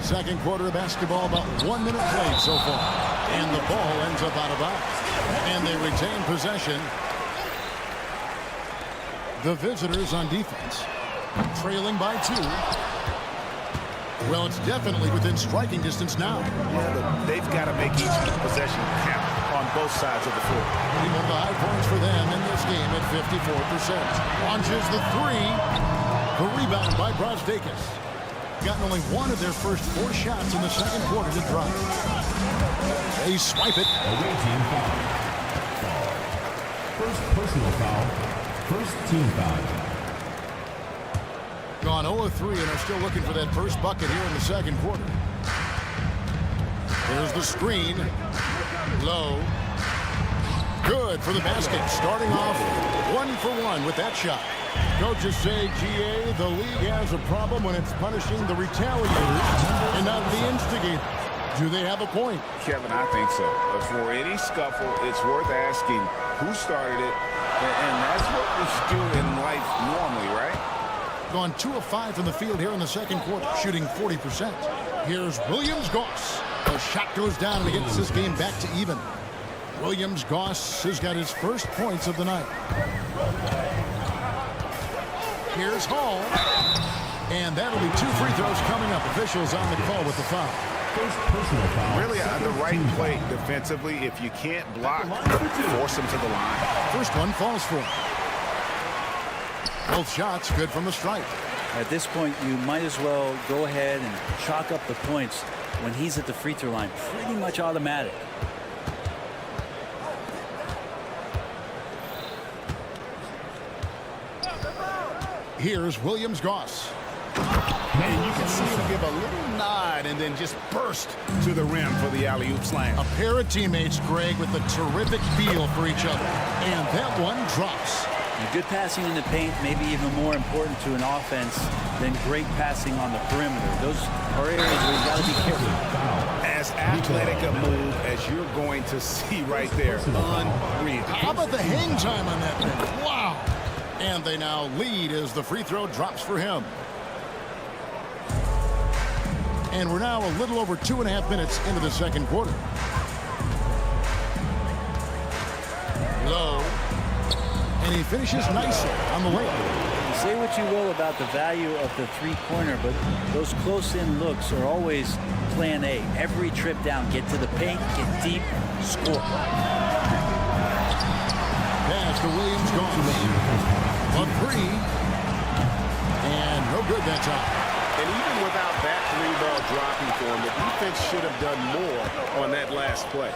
Second quarter of basketball, about 1 minute played so far. And the ball ends up out of bounds. And they retain possession. The visitors on defense, trailing by 2. Well, it's definitely within striking distance now. Yeah, they've got to make each possession count on both sides of the floor. One of the high points for them in this game at 54%. Launches the 3. The rebound by Brasdakis. Gotten only one of their first 4 shots in the second quarter to drop. They swipe it. Away team foul. First personal foul. First team foul. Gone 0 of 3 and are still looking for that first bucket here in the second quarter. There's the screen. Low. Good for the basket. Starting off 1 for 1 with that shot. Coaches say, GA, the league has a problem when it's punishing the retaliators and not the instigator. Do they have a point? Kevin, I think so. For any scuffle, it's worth asking who started it, and that's what we do in life normally, right? Gone 2 of 5 from the field here in the second quarter, shooting 40%. Here's Williams-Goss. The shot goes down and he gets this game back to even. Williams-Goss has got his first points of the night. Here's Hall. And that'll be 2 free throws coming up. Officials on the call with the foul. First personal foul. Really on the right play defensively. If you can't block, force them to the line. First one falls for him. Both shots good from the stripe. At this point, you might as well go ahead and chalk up the points when he's at the free throw line. Pretty much automatic. Here's Williams-Goss. And you can see him give a little nod and then just burst to the rim for the alley-oop slam. A pair of teammates, Greg, with a terrific feel for each other. And that one drops. And good passing in the paint may be even more important to an offense than great passing on the perimeter. Those are areas where you got to be careful. As athletic a move as as you're going to see right there. Unreal. How about the hang time on that thing? Wow. And they now lead as the free throw drops for him. And we're now a little over 2.5 minutes into the second quarter. Low. And he finishes nicely on the layup. Say what you will about the value of the three-pointer, but those close-in looks are always plan A. Every trip down, get to the paint, get deep, score. Pass to Williams, gone. On three. And no good that time. And even without that three-ball dropping for him, the defense should have done more on that last play.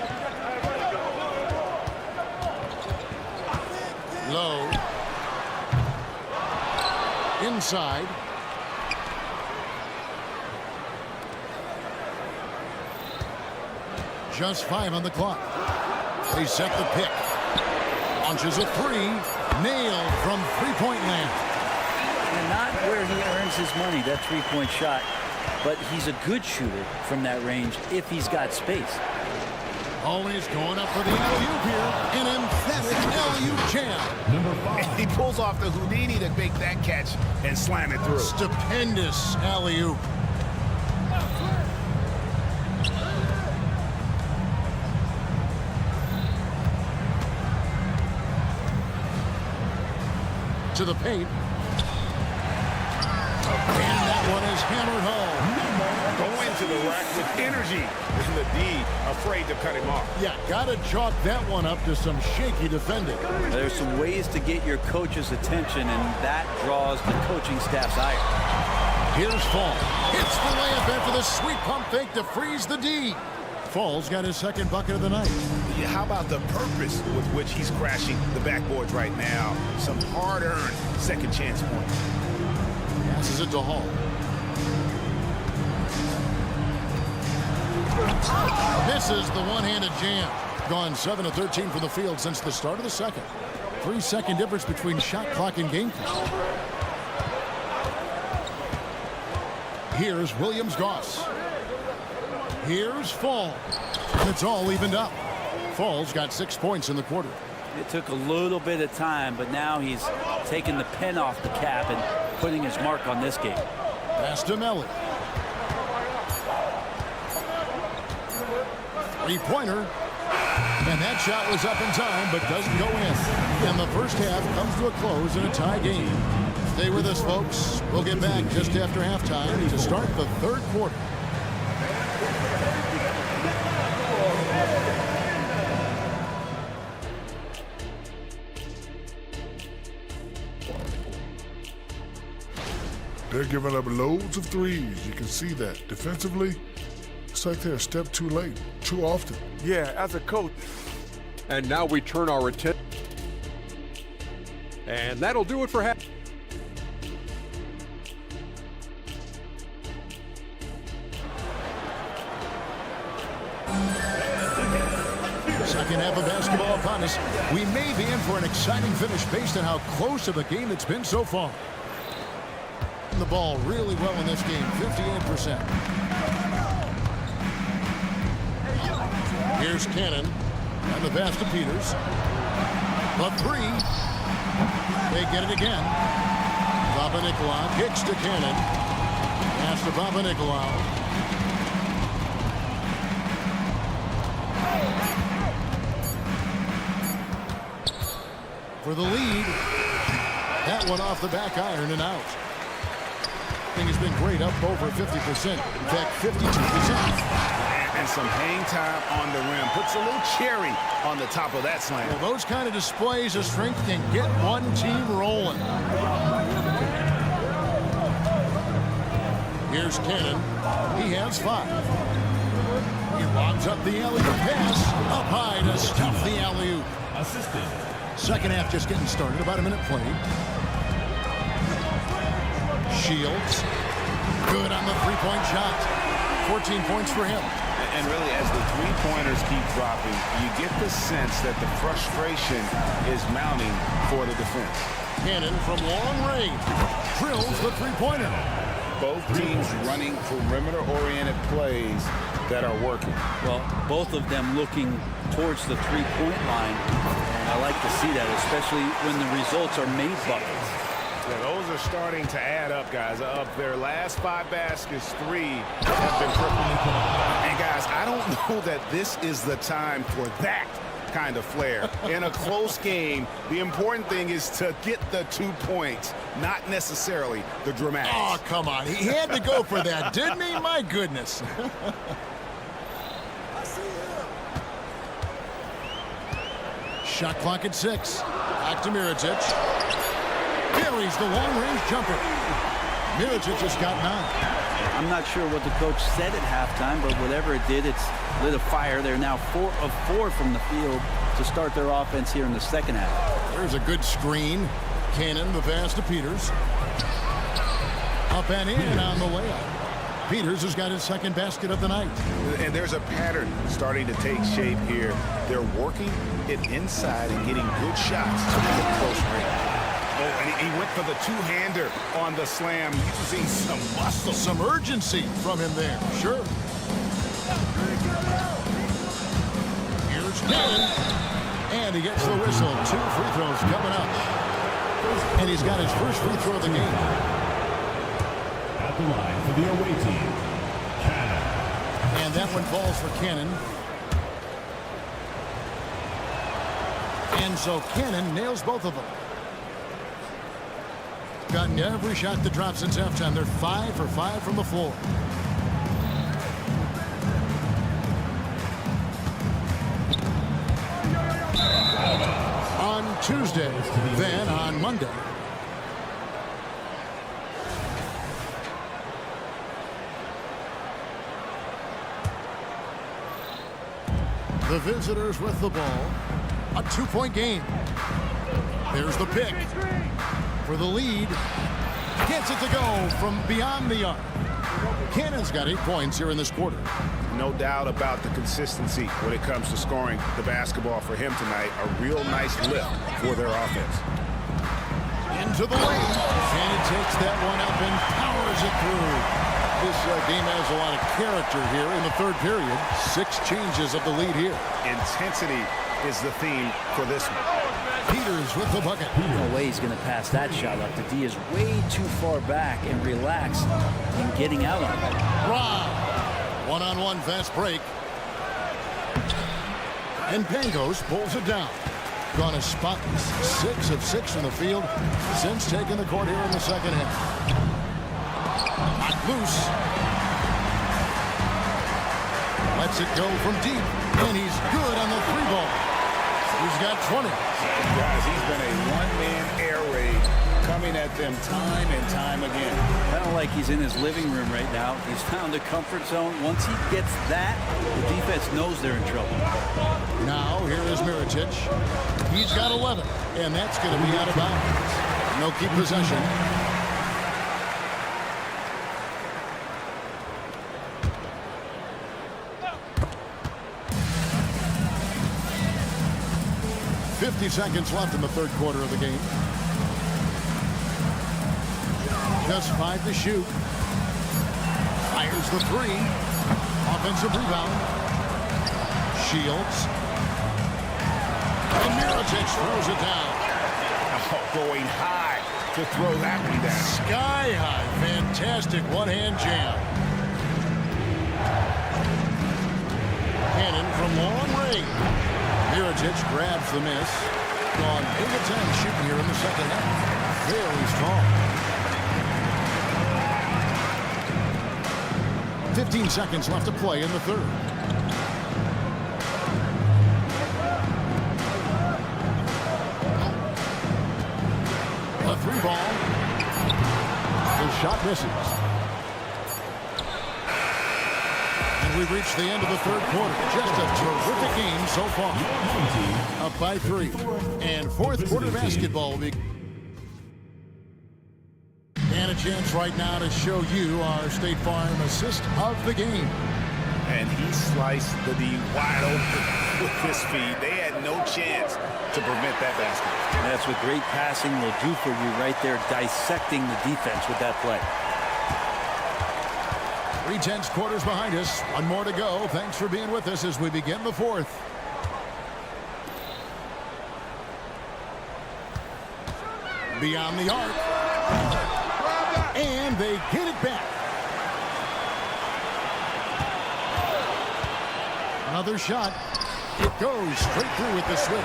Low. Inside. Just 5 on the clock. They set the pick. Launches a three. Nailed from three-point land. And not where he earns his money, that three-point shot, but he's a good shooter from that range if he's got space. Always going up for the alley-oop here. An emphatic alley-oop jam. Number 5. He pulls off the Houdini to make that catch and slam it through. Stupendous alley-oop. To the paint. And that one is hammered home. Go into the rack with energy. Isn't the D afraid to cut him off? Yeah, gotta chalk that one up to some shaky defending. There's some ways to get your coach's attention, and that draws the coaching staff's ire. Here's Fall. Hits the layup after the sweet pump fake to freeze the D. Fall's got his second bucket of the night. Yeah, how about the purpose with which he's crashing the backboards right now? Some hard-earned second chance points. Passes it to Hall. Misses the one-handed jam. Gone 7 of 13 from the field since the start of the second. 3-second difference between shot clock and game clock. Here's Williams-Goss. Here's Fall. It's all evened up. Fall's got 6 points in the quarter. It took a little bit of time, but now he's taking the pen off the cap and putting his mark on this game. Pass to Melly. Three-pointer. And that shot was up in time, but doesn't go in. And the first half comes to a close in a tie game. Stay with us, folks. We'll get back just after halftime to start the third quarter. They're giving up loads of threes. You can see that. Defensively, it's like they're a step too late, too often. Yeah, as a coach. And now we turn our attention. And that'll do it for half. Second half of basketball upon us. We may be in for an exciting finish based on how close of a game it's been so far. The ball really well in this game, 58%. Here's Cannon, and the pass to Peters. A three. They get it again. Papa Nicolau kicks to Cannon. Pass to Papa Nicolau. For the lead. That one off the back iron and out. Thing has been great, up over 50%. In fact, 52%. And some hang time on the rim. Puts a little cherry on the top of that slam. Well, those kind of displays of strength can get one team rolling. Here's Cannon. He has 5. He lobs up the alley-oop pass. Up high to stuff the alley-oop. Assistant. Second half just getting started. About a minute played. Shields. Good on the three-point shot. 14 points for him. And really, as the three-pointers keep dropping, you get the sense that the frustration is mounting for the defense. Cannon from long range. Drills the three-pointer. Both teams running perimeter-oriented plays that are working. Well, both of them looking towards the three-point line. And I like to see that, especially when the results are made buckets. Yeah, those are starting to add up, guys. Of their last 5 baskets, 3 have been triple. And, guys, I don't know that this is the time for that kind of flair. In a close game, the important thing is to get the 2 points, not necessarily the dramatics. Oh, come on. He had to go for that, didn't he? My goodness. Shot clock at 6. Back to Mirotic. Buries the long-range jumper. Mirotic just got 9. I'm not sure what the coach said at halftime, but whatever it did, it's lit a fire. They're now 4 of 4 from the field to start their offense here in the second half. There's a good screen. Cannon, the pass to Peters. Up and in on the layup. Peters has got his second basket of the night. And there's a pattern starting to take shape here. They're working it inside and getting good shots to the close range. Oh, and he went for the two-hander on the slam, using some muscle. Some urgency from him there. Sure. Here's Cannon. And he gets the whistle. 2 free throws coming up. And he's got his first free throw of the game. At the line for the away team, Cannon. And that one falls for Cannon. And so Cannon nails both of them. Gotten every shot that dropped since halftime. They're 5 for 5 from the floor. On Tuesday, then on Monday. The visitors with the ball. A 2-point game. There's the pick. For the lead. Gets it to go from beyond the arc. Cannon's got 8 points here in this quarter. No doubt about the consistency when it comes to scoring the basketball for him tonight. A real nice lift for their offense. Into the lane. And he takes that one up and powers it through. This game has a lot of character here in the third period. 6 changes of the lead here. Intensity is the theme for this one. Peters with the bucket. No way he's going to pass that shot up. The D is way too far back and relaxed in getting out on it. Rob. One-on-one fast break. And Pangos pulls it down. Gone a spotless 6 of 6 from the field since taking the court here in the second half. Loose. Lets it go from deep. And he's good on the 3-ball. He's got 20. Guys, he's been a one-man air raid coming at them time and time again. Kind of like he's in his living room right now. He's found a comfort zone. Once he gets that, the defense knows they're in trouble. Now, here is Mirotic. He's got 11, and that's going to be out of bounds. No keep possession. Seconds left in the third quarter of the game. Just 5 to shoot. Fires the 3. Offensive rebound. Shields. And Mirotic throws it down. Oh, going high to throw that one down. Sky high. Fantastic one-hand jam. Cannon from long range. Mirotic grabs the miss. Gone 8 of 10 shooting here in the second half. Very strong. 15 seconds left to play in the third. A 3-ball. The shot misses. We've reached the end of the third quarter. Just a terrific game so far. Up by 3. And fourth quarter basketball will be. And a chance right now to show you our State Farm assist of the game. And he sliced the D wide open with his feet. They had no chance to prevent that basket. And that's what great passing will do for you right there, dissecting the defense with that play. 3/10 quarters behind us. One more to go. Thanks for being with us as we begin the fourth. Beyond the arc. And they get it back. Another shot. It goes straight through with the switch.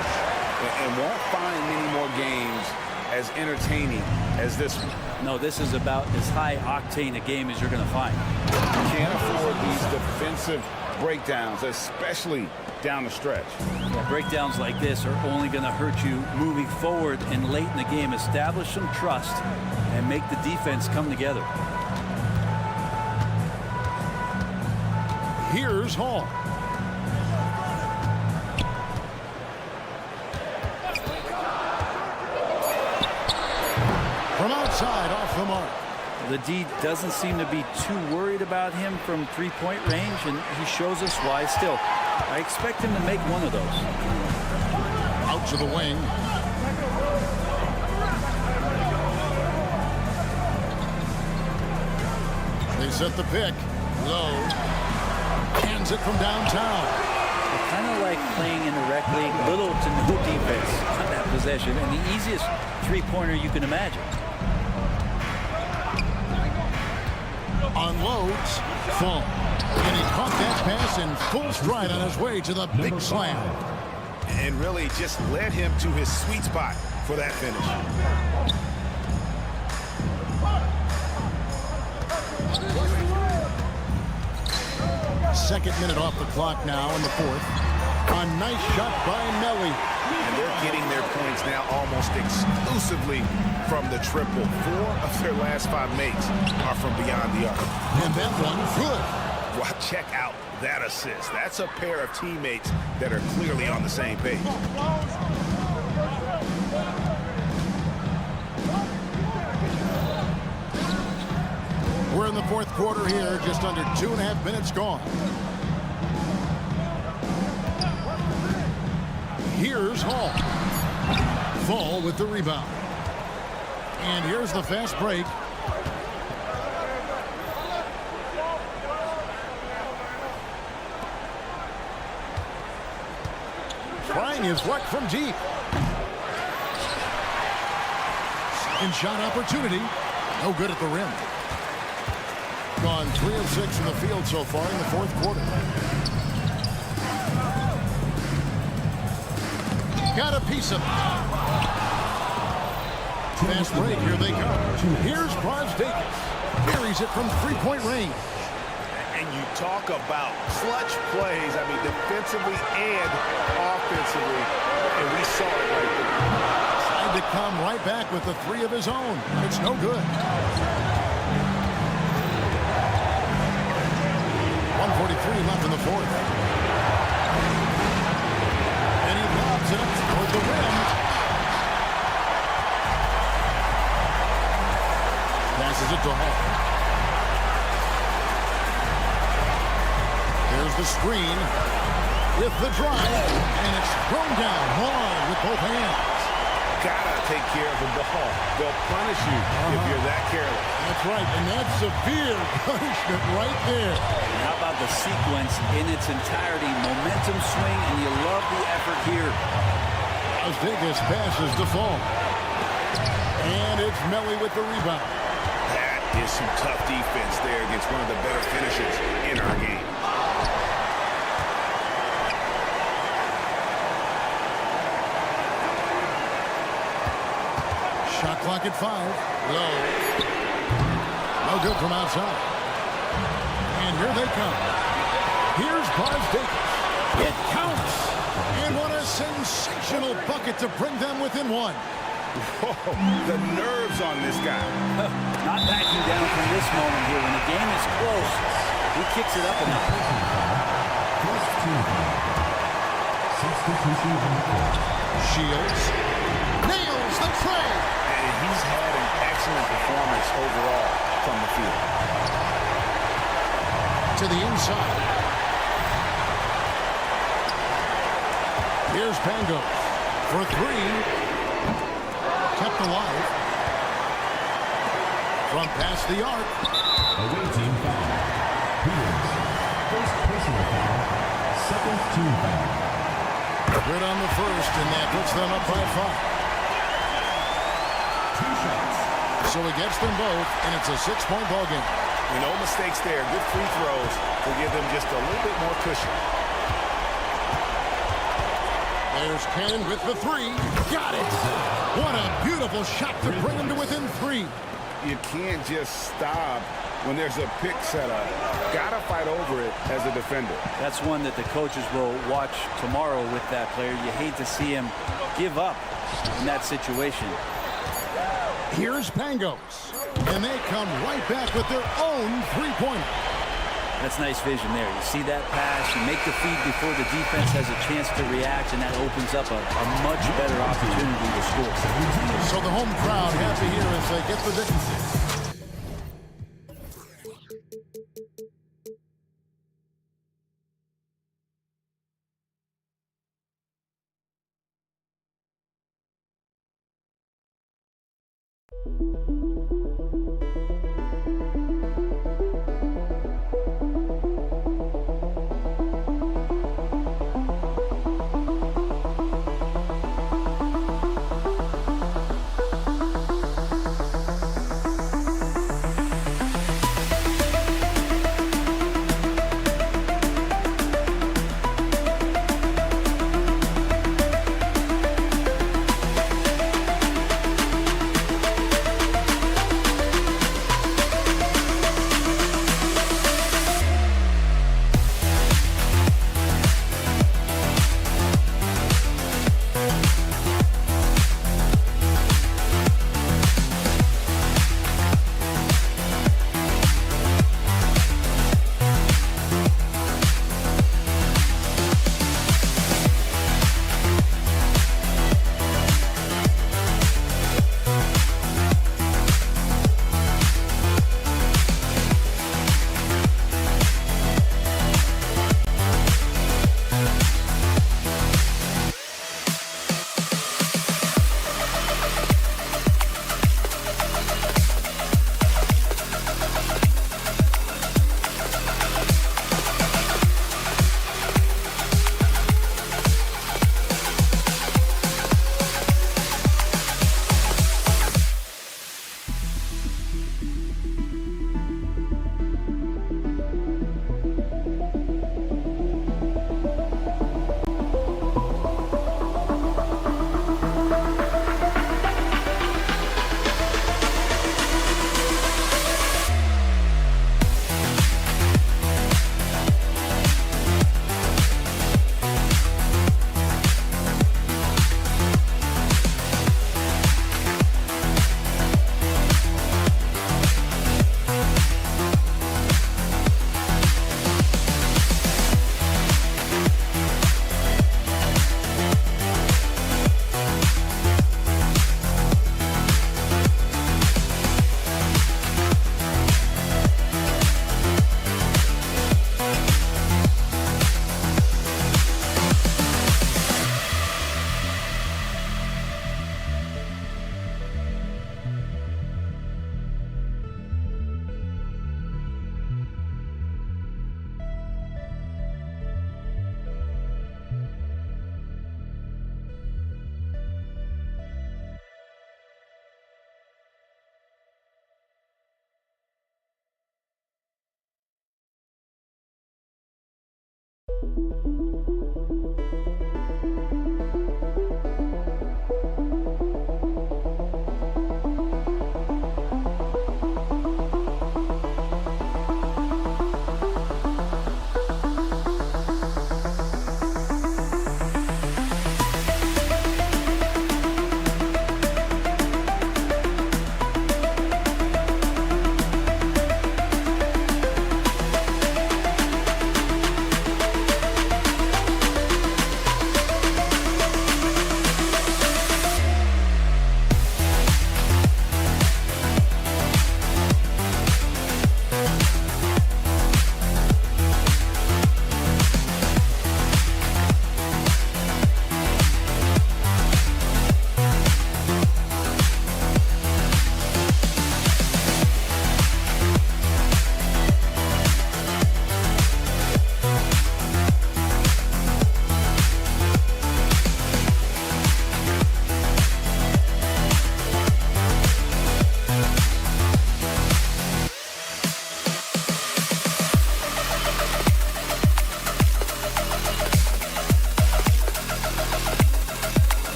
And won't find many more games as entertaining as this one. No, this is about as high octane a game as you're going to find. You can't afford these defensive breakdowns, especially down the stretch. Yeah, breakdowns like this are only going to hurt you moving forward and late in the game. Establish some trust and make the defense come together. Here's Hall. From outside, off the mark. The D doesn't seem to be too worried about him from three-point range, and he shows us why. Still, I expect him to make one of those. Out to the wing. They set the pick. Low. Hands it from downtown. Kind of like playing in the rec league, little to no defense on that possession, and the easiest three-pointer you can imagine. Unloads. Full. And he caught that pass in full stride on his way to the big slam. And really just led him to his sweet spot for that finish. Second minute off the clock now in the fourth. A nice shot by Melly. And they're getting their points now almost exclusively from the triple. 4 of their last 5 makes are from beyond the arc. And that one good. Well, check out that assist. That's a pair of teammates that are clearly on the same page. We're in the fourth quarter here, just under 2.5 minutes gone. Here's Hall. Fall with the rebound. And here's the fast break. Trying his luck from deep. Second shot opportunity. No good at the rim. Gone 3 of 6 in the field so far in the fourth quarter. Got a piece of it. Fast break, here they come. Here's Brosdakis. Carries it from three-point range. And you talk about clutch plays, I mean, defensively and offensively, and we saw it right there. Tried to come right back with the 3 of his own. It's no good. 1:43 left in the fourth. And he lobs it up toward the rim. Passes it to Hall. There's the screen with the drive, and it's thrown down hard with both hands. Gotta take care of the ball. They'll punish you if you're that careless. That's right, and that's severe punishment right there. And how about the sequence in its entirety? Momentum swing, and you love the effort here. Brosdakis passes to Fall. And it's Melly with the rebound. That is some tough defense there against one of the better finishers in our game. Shot clock at 5. Low. No good from outside. And here they come. Here's Brosdakis. It counts. And what a sensational bucket to bring them within 1. Whoa, the nerves on this guy. Not backing down from this moment here. When the game is close, he kicks it up enough. Shields. Nails the tray. And he's had an excellent performance overall from the field. To the inside. Here's Pango for 3. Kept alive. From past the arc. Away team foul. team foul. Good on the first, and that puts them up by 5. 2 shots. So he gets them both, and it's a 6-point ball game. No mistakes there. Good free throws to give them just a little bit more cushion. There's Ken with the 3. Got it! What a beautiful shot to bring him to within 3. You can't just stop when there's a pick set up. Gotta fight over it as a defender. That's one that the coaches will watch tomorrow with that player. You hate to see him give up in that situation. Here's Pangos, and they come right back with their own 3-pointer. That's nice vision there. You see that pass, you make the feed before the defense has a chance to react, and that opens up a much better opportunity to score. So the home crowd happy here as they get the victory.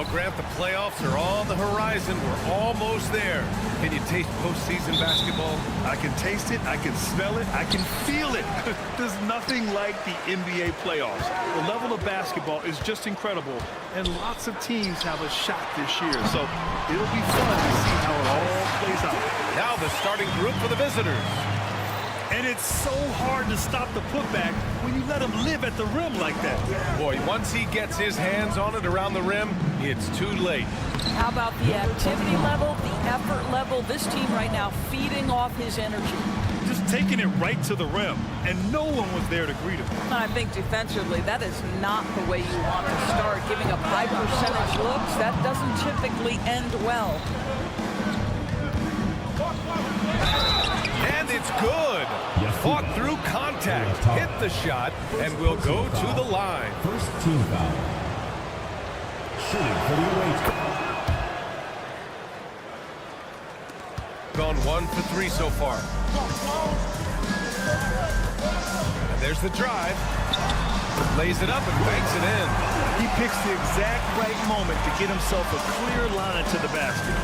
Well, Grant, the playoffs are on the horizon. We're almost there. Can you taste postseason basketball? I can taste it, I can smell it, I can feel it. There's nothing like the NBA playoffs. The level of basketball is just incredible, and lots of teams have a shot this year. So it'll be fun to see how it all plays out. Now the starting group for the visitors. And it's so hard to stop the putback when you let him live at the rim like that. Boy, once he gets his hands on it around the rim, it's too late. How about the activity level, the effort level? This team right now feeding off his energy. Just taking it right to the rim, and no one was there to greet him. I think defensively, that is not the way you want to start. Giving up high percentage looks, that doesn't typically end well. And it's good. Fought through contact, hit the shot, and will go to the line. First team foul. Shooting for the away team. Gone 1 for 3 so far. And there's the drive. Lays it up and banks it in. He picks the exact right moment to get himself a clear line to the basket.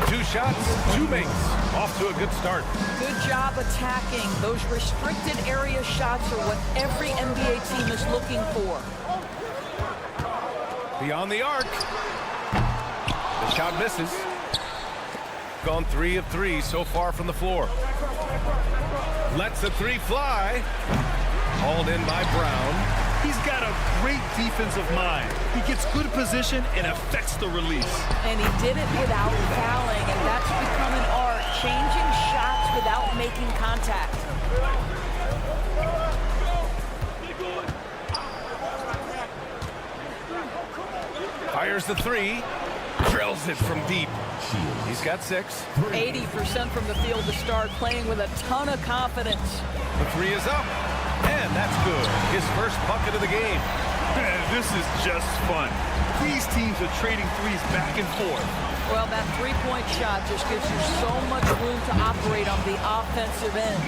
2 shots, 2 makes. Off to a good start. Good job attacking. Those restricted area shots are what every NBA team is looking for. Beyond the arc. The shot misses. Gone 3 of 3 so far from the floor. Lets the 3 fly. Hauled in by Brown. He's got a great defensive mind. He gets good position and affects the release. And he did it without fouling, and that's become an art. Changing shots without making contact. Fires the 3. Drills it from deep. He's got 6. 80% from the field to start, playing with a ton of confidence. The 3 is up. And that's good. His first bucket of the game. Man, this is just fun. These teams are trading threes back and forth. Well, that three-point shot just gives you so much room to operate on the offensive end.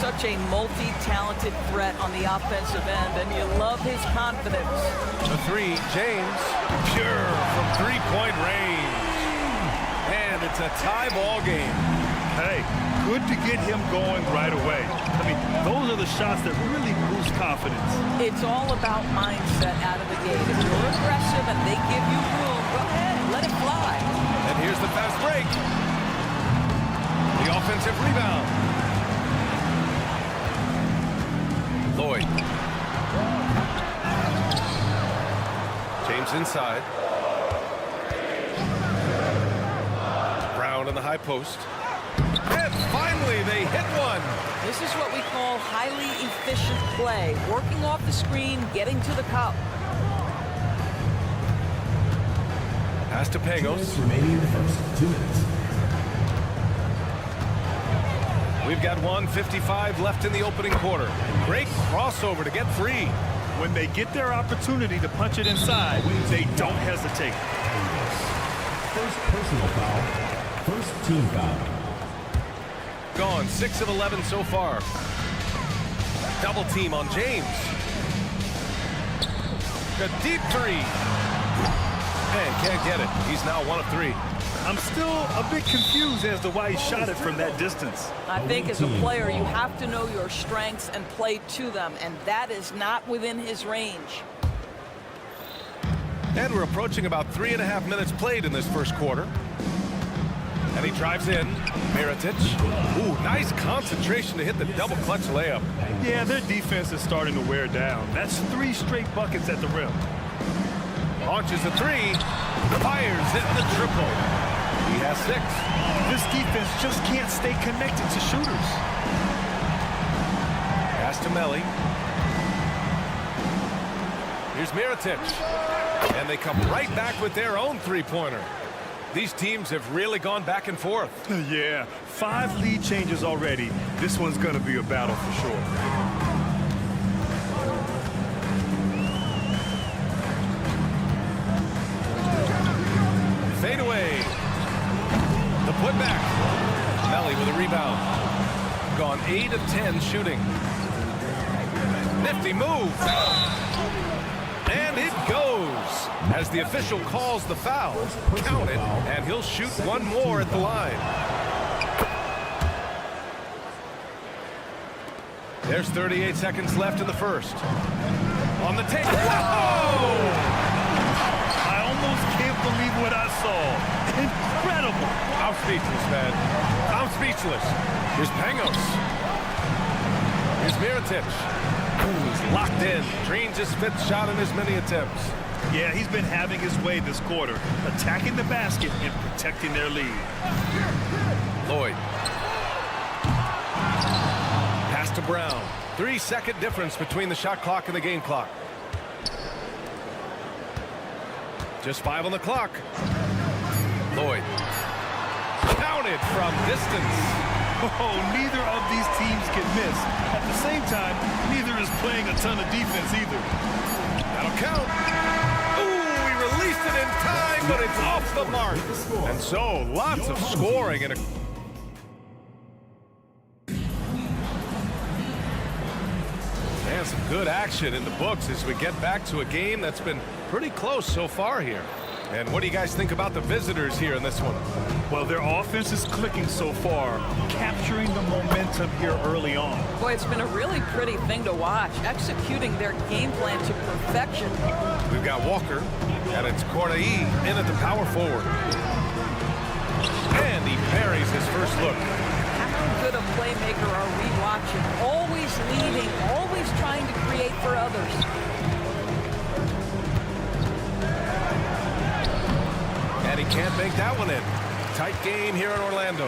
Such a multi-talented threat on the offensive end, and you love his confidence. The 3, James, pure from three-point range. And it's a tie ball game. Hey, good to get him going right away. I mean, those are the shots that really boost confidence. It's all about mindset out of the gate. If you're aggressive and they give you room, go ahead, let it fly. And here's the fast break. The offensive rebound. Lloyd. James inside. Brown in the high post. And finally, they hit one. This is what we call highly efficient play. Working off the screen, getting to the cup. Pass to Pagos. Remaining in the first 2 minutes. We've got 1:55 left in the opening quarter. Great crossover to get free. When they get their opportunity to punch it inside, they don't hesitate. First personal foul. First team foul. Gone 6 of 11 so far. Double team on James. The deep 3. And can't get it. He's now 1 of 3. I'm still a bit confused as to why he shot it from that distance. I think as a player, you have to know your strengths and play to them, and that is not within his range. And we're approaching about 3.5 minutes played in this first quarter. And he drives in. Mirotic. Ooh, nice concentration to hit the double clutch layup. Yeah, their defense is starting to wear down. That's 3 straight buckets at the rim. Launches a 3. Fires it the triple. He has 6. This defense just can't stay connected to shooters. Pass to Melly. Here's Mirotic. And they come right back with their own three-pointer. These teams have really gone back and forth. Yeah, 5 lead changes already. This one's going to be a battle for sure. Fade away. The putback. Melly with a rebound. Gone 8 of 10 shooting. Nifty move. And it goes. As the official calls the foul, count it, and he'll shoot one more at the line. There's 38 seconds left in the first. On the take. Whoa! I almost can't believe what I saw. incredible. I'm speechless, man. I'm speechless. Here's Pangos. Here's Mirotic. He's locked in. Drains his 5th shot in as many attempts. Yeah, he's been having his way this quarter, attacking the basket and protecting their lead. Lloyd. Pass to Brown. 3-second difference between the shot clock and the game clock. Just 5 on the clock. Lloyd. Counted from distance. Oh, neither of these teams can miss. At the same time, neither is playing a ton of defense either. That'll count. Ooh, he released it in time, but it's off the mark. And so, lots of scoring in a... And some good action in the books as we get back to a game that's been pretty close so far here. And what do you guys think about the visitors here in this one? Well, their offense is clicking so far, capturing the momentum here early on. Boy, it's been a really pretty thing to watch, executing their game plan to perfection. We've got Walker, and it's Cornei in at the power forward. And he parries his first look. How good a playmaker are we watching? Always leading, always trying to create for others. And he can't make that one in. Tight game here in Orlando.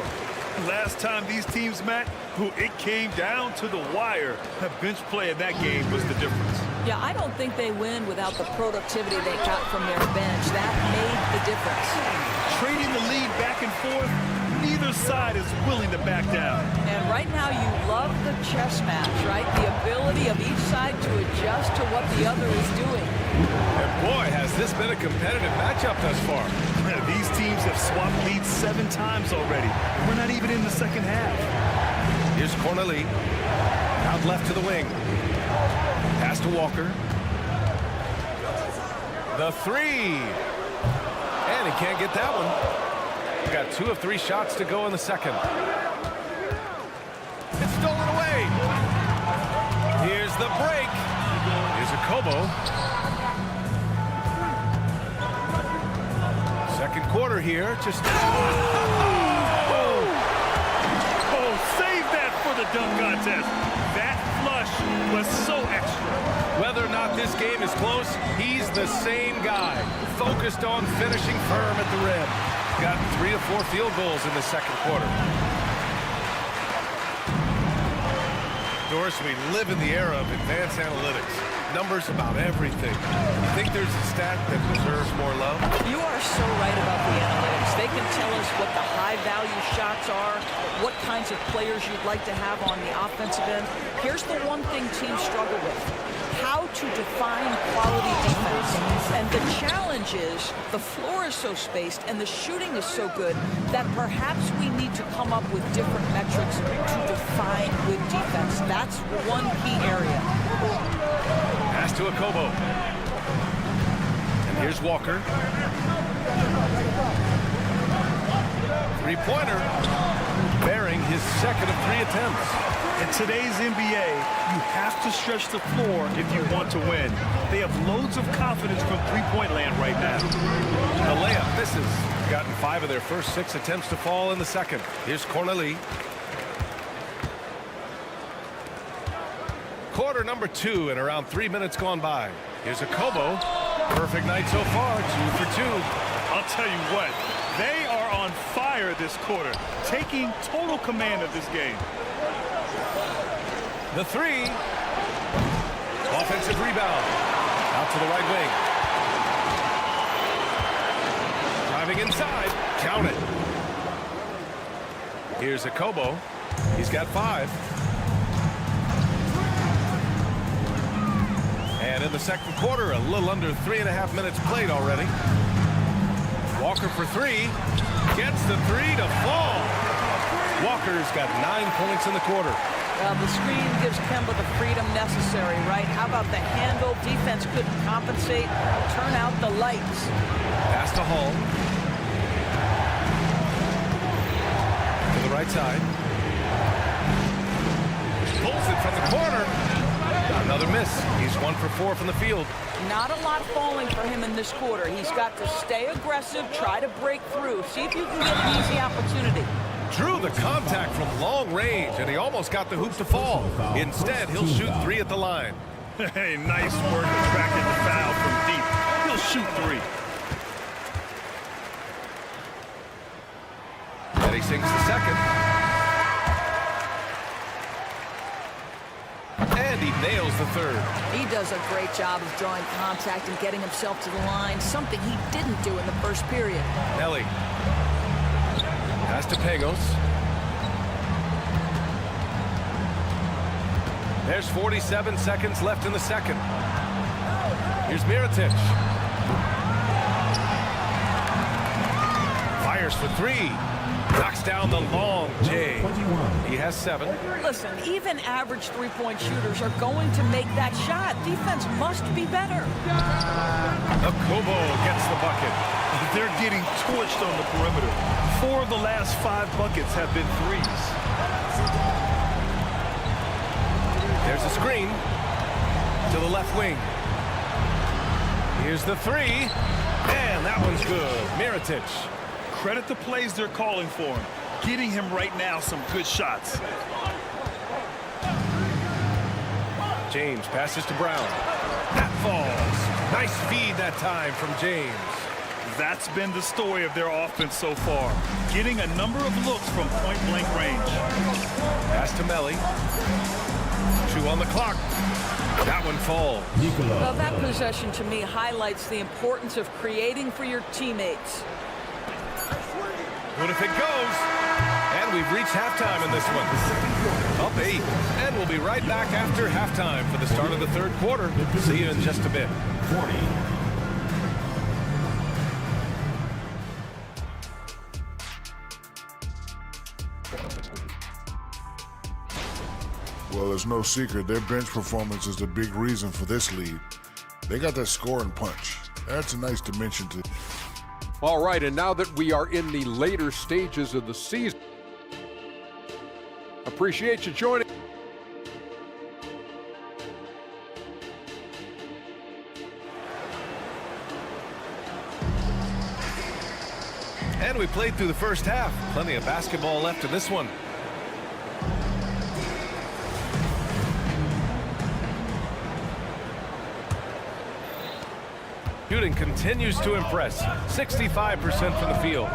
Last time these teams met, it came down to the wire. The bench play in that game was the difference. Yeah, I don't think they win without the productivity they got from their bench. That made the difference. Trading the lead back and forth, neither side is willing to back down. And right now you love the chess match, right? The ability of each side to adjust to what the other is doing. And boy, has this been a competitive matchup thus far. These teams have swapped leads 7 times already. We're not even in the second half. Here's Corneli. Out left to the wing. Pass to Walker. The 3. And he can't get that one. We've got 2 of 3 shots to go in the second. It's stolen away. Here's the break. Here's a Kobo. Second quarter here. Just... Oh, save that for the dunk contest. That flush was so extra. Whether or not this game is close, he's the same guy. Focused on finishing firm at the rim. Got 3 to 4 field goals in the second quarter. Doris, we live in the era of advanced analytics. Numbers about everything. You think there's a stat that deserves more love? You are so right about the analytics. They can tell us what the high-value shots are, what kinds of players you'd like to have on the offensive end. Here's the one thing teams struggle with: how to define quality defense. And the challenge is the floor is so spaced and the shooting is so good that perhaps we need to come up with different metrics to define good defense. That's one key area. Pass to Akobo. And here's Walker. 3-pointer. Bearing his second of 3 attempts. In today's NBA, you have to stretch the floor if you want to win. They have loads of confidence from three-point land right now. The layup misses. Gotten 5 of their first 6 attempts to fall in the second. Here's Corneli. Quarter number 2 and around 3 minutes gone by. Here's a Kobo. Perfect night so far, 2 for 2. I'll tell you what, they are on fire this quarter, taking total command of this game. The 3. Offensive rebound. Out to the right wing. Driving inside. Count it. Here's a Kobo. He's got 5. And in the second quarter, a little under 3.5 minutes played already. Walker for 3. Gets the 3 to fall. Walker's got 9 points in the quarter. The screen gives Kemba the freedom necessary, right? How about the handle? Defense couldn't compensate. Turn out the lights. Pass to Hall. To the right side. Pulls it from the corner. Another miss. He's 1 for 4 from the field. Not a lot falling for him in this quarter. He's got to stay aggressive, try to break through, see if you can get an easy opportunity. Drew the contact from long range, and he almost got the hoop to fall. Instead, he'll shoot 3 at the line. Hey, nice work attracting the foul from deep. He'll shoot 3. And he sinks the second. And he nails the third. He does a great job of drawing contact and getting himself to the line, something he didn't do in the first period. Nelly. Pass to Pagos. There's 47 seconds left in the second. Here's Mirotic. Fires for 3. Knocks down the long J. He has 7. Listen, even average three-point shooters are going to make that shot. Defense must be better. Okobo gets the bucket. They're getting torched on the perimeter. 4 of the last 5 buckets have been 3s. There's a screen to the left wing. Here's the 3. And that one's good. Mirotic. Credit the plays they're calling for him. Getting him right now some good shots. James passes to Brown. That falls. Nice feed that time from James. That's been the story of their offense so far. Getting a number of looks from point-blank range. Pass to Melly. 2 on the clock. That one falls. Well, that possession to me highlights the importance of creating for your teammates. What if it goes? And we've reached halftime in this one. Up 8. And we'll be right back after halftime for the start of the third quarter. See you in just a bit. 40. Well, there's no secret. Their bench performance is the big reason for this lead. They got that scoring punch. That's a nice dimension to. All right, and now that we are in the later stages of the season, appreciate you joining. And we played through the first half. Plenty of basketball left in this one. Shooting continues to impress. 65% from the field.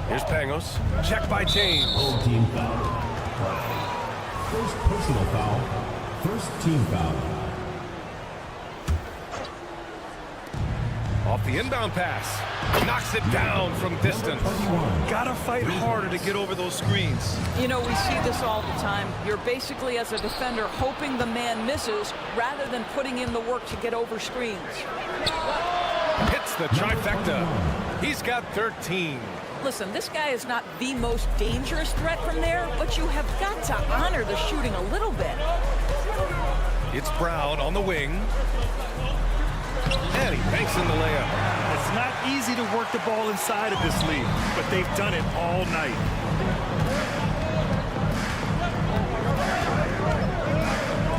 Here's Pangos. Check by James. Team foul. First personal foul. First team foul. Off the inbound pass. Knocks it down from distance. Gotta fight harder to get over those screens. You know, we see this all the time. You're basically, as a defender, hoping the man misses rather than putting in the work to get over screens. Hits the trifecta. He's got 13. Listen, this guy is not the most dangerous threat from there, but you have got to honor the shooting a little bit. It's Brown on the wing. And he banks in the layup. It's not easy to work the ball inside of this league, but they've done it all night.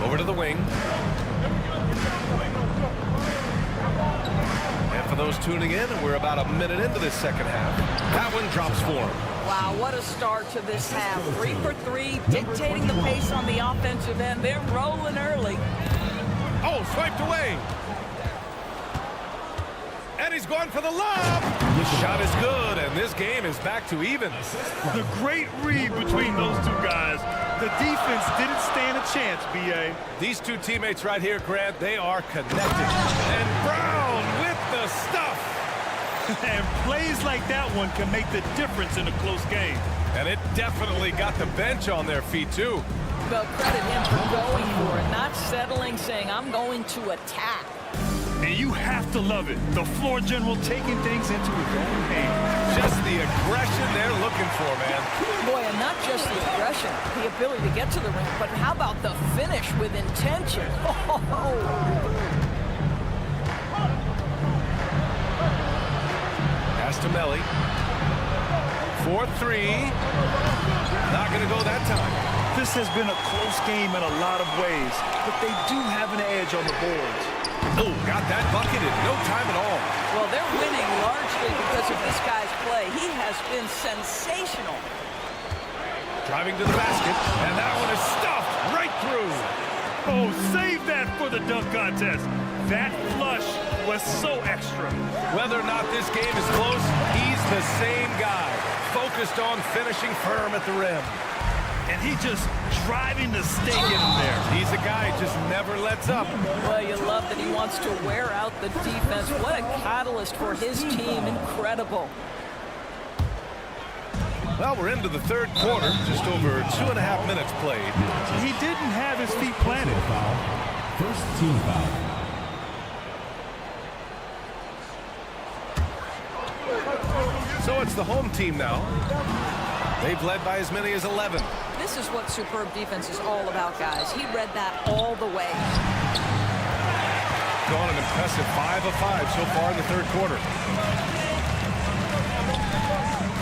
Over to the wing. And for those tuning in, we're about a minute into this second half. That one drops for him. Wow, what a start to this half. 3 for 3, dictating the pace on the offensive end. They're rolling early. Oh, swiped away. And he's going for the lob. The shot is good, and this game is back to even. The great read between those two guys. The defense didn't stand a chance, B.A. These two teammates right here, Grant, they are connected. And Brown with the stuff. And plays like that one can make the difference in a close game. And it definitely got the bench on their feet, too. Well, credit him for going for it, not settling, saying, I'm going to attack. And you have to love it. The floor general taking things into his own hands. Just the aggression they're looking for, man. Boy, and not just the aggression, the ability to get to the rim, but how about the finish with intention? Pass to Melly. 4-3. Not going to go that time. This has been a close game in a lot of ways, but they do have an edge on the boards. Oh, got that bucket in no time at all. Well, they're winning largely because of this guy's play. He has been sensational. Driving to the basket, and that one is stuffed right through. Oh, save that for the dunk contest. That flush was so extra. Whether or not this game is close, he's the same guy, focused on finishing firm at the rim. And he just driving the stake in him there. He's a guy who just never lets up. Well, you love that he wants to wear out the defense. What a catalyst for his team. Incredible. Well, we're into the third quarter, just over 2.5 minutes played. He didn't have his feet planted. First team foul. So it's the home team now. They've led by as many as 11. This is what superb defense is all about, guys. He read that all the way. Gone an impressive 5 of 5 so far in the third quarter.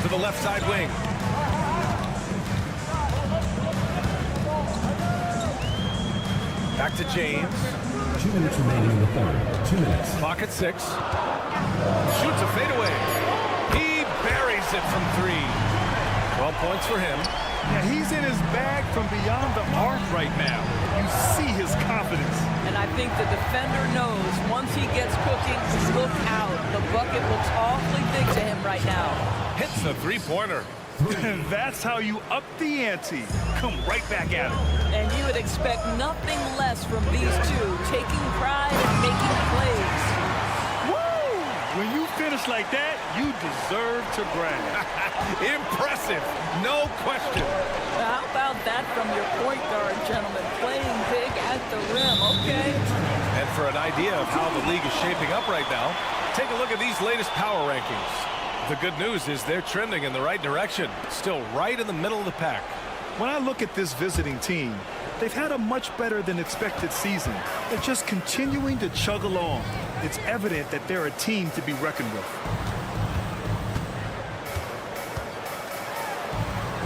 To the left side wing. Back to James. 2 minutes remaining in the third. 2 minutes. Clock at 6. Shoots a fadeaway. He buries it from 3. 12 points for him. Yeah, he's in his bag from beyond the arc right now. You see his confidence. And I think the defender knows once he gets cooking, look out. The bucket looks awfully big to him right now. Hits the three-pointer. And that's how you up the ante. Come right back at him. And you would expect nothing less from these two, taking pride and making plays. Woo! When you finish like that, you deserve to brag. Impressive, no question. How about that from your point guard, gentlemen? Playing big at the rim, okay? And for an idea of how the league is shaping up right now, take a look at these latest power rankings. The good news is they're trending in the right direction, still right in the middle of the pack. When I look at this visiting team, they've had a much better than expected season. They're just continuing to chug along. It's evident that they're a team to be reckoned with.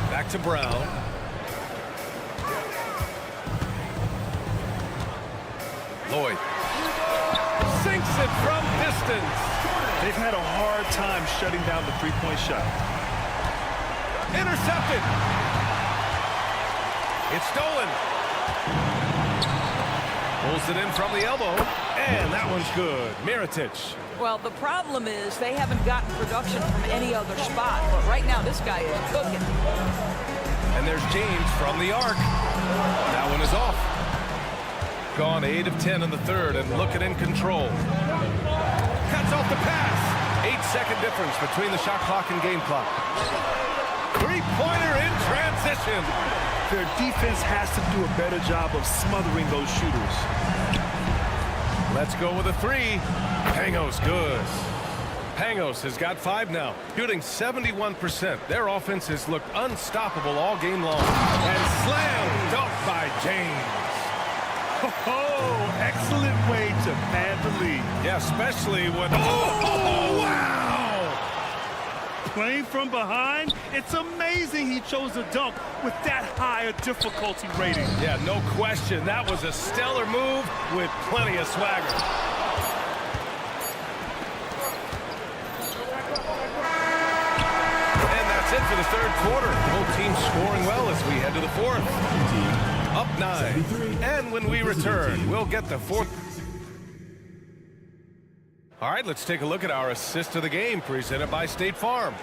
Back to Brown. Lloyd. Sinks it from distance. They've had a hard time shutting down the three-point shot. Intercepted. It's stolen. Pulls it in from the elbow. And that one's good. Mirotic. Well, the problem is they haven't gotten production from any other spot. But right now, this guy is cooking. And there's James from the arc. That one is off. Gone 8 of 10 in the third and looking in control. Cuts off the pass. 8-second difference between the shot clock and game clock. Three-pointer in transition. Their defense has to do a better job of smothering those shooters. Let's go with a 3. Pangos good. Pangos has got 5 now, shooting 71%. Their offense has looked unstoppable all game long. And slam dunk by James. Oh, excellent way to pad the lead. Yeah, especially when... Oh, wow! Playing from behind, it's amazing he chose a dunk with that high a difficulty rating. Yeah, no question. That was a stellar move with plenty of swagger. And that's it for the third quarter. Both teams scoring well as we head to the fourth. Up 9. And when we return, we'll get the fourth. All right, let's take a look at our assist of the game presented by State Farm.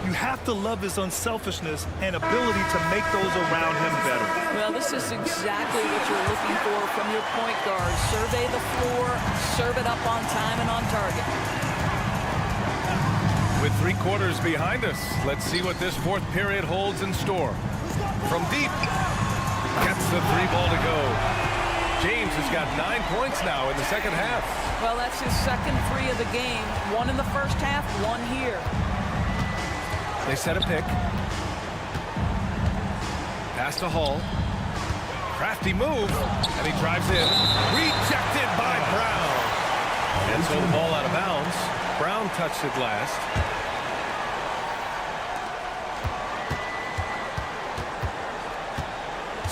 You have to love his unselfishness and ability to make those around him better. Well, this is exactly what you're looking for from your point guard. Survey the floor, serve it up on time and on target. With 3 quarters behind us, let's see what this fourth period holds in store. From deep, gets the 3 ball to go. James has got 9 points now in the second half. Well, that's his second 3 of the game. 1 in the first half, 1 here. They set a pick. Pass to Hall. Crafty move, and he drives in. Rejected by Brown. And so the ball out of bounds. Brown touched it last.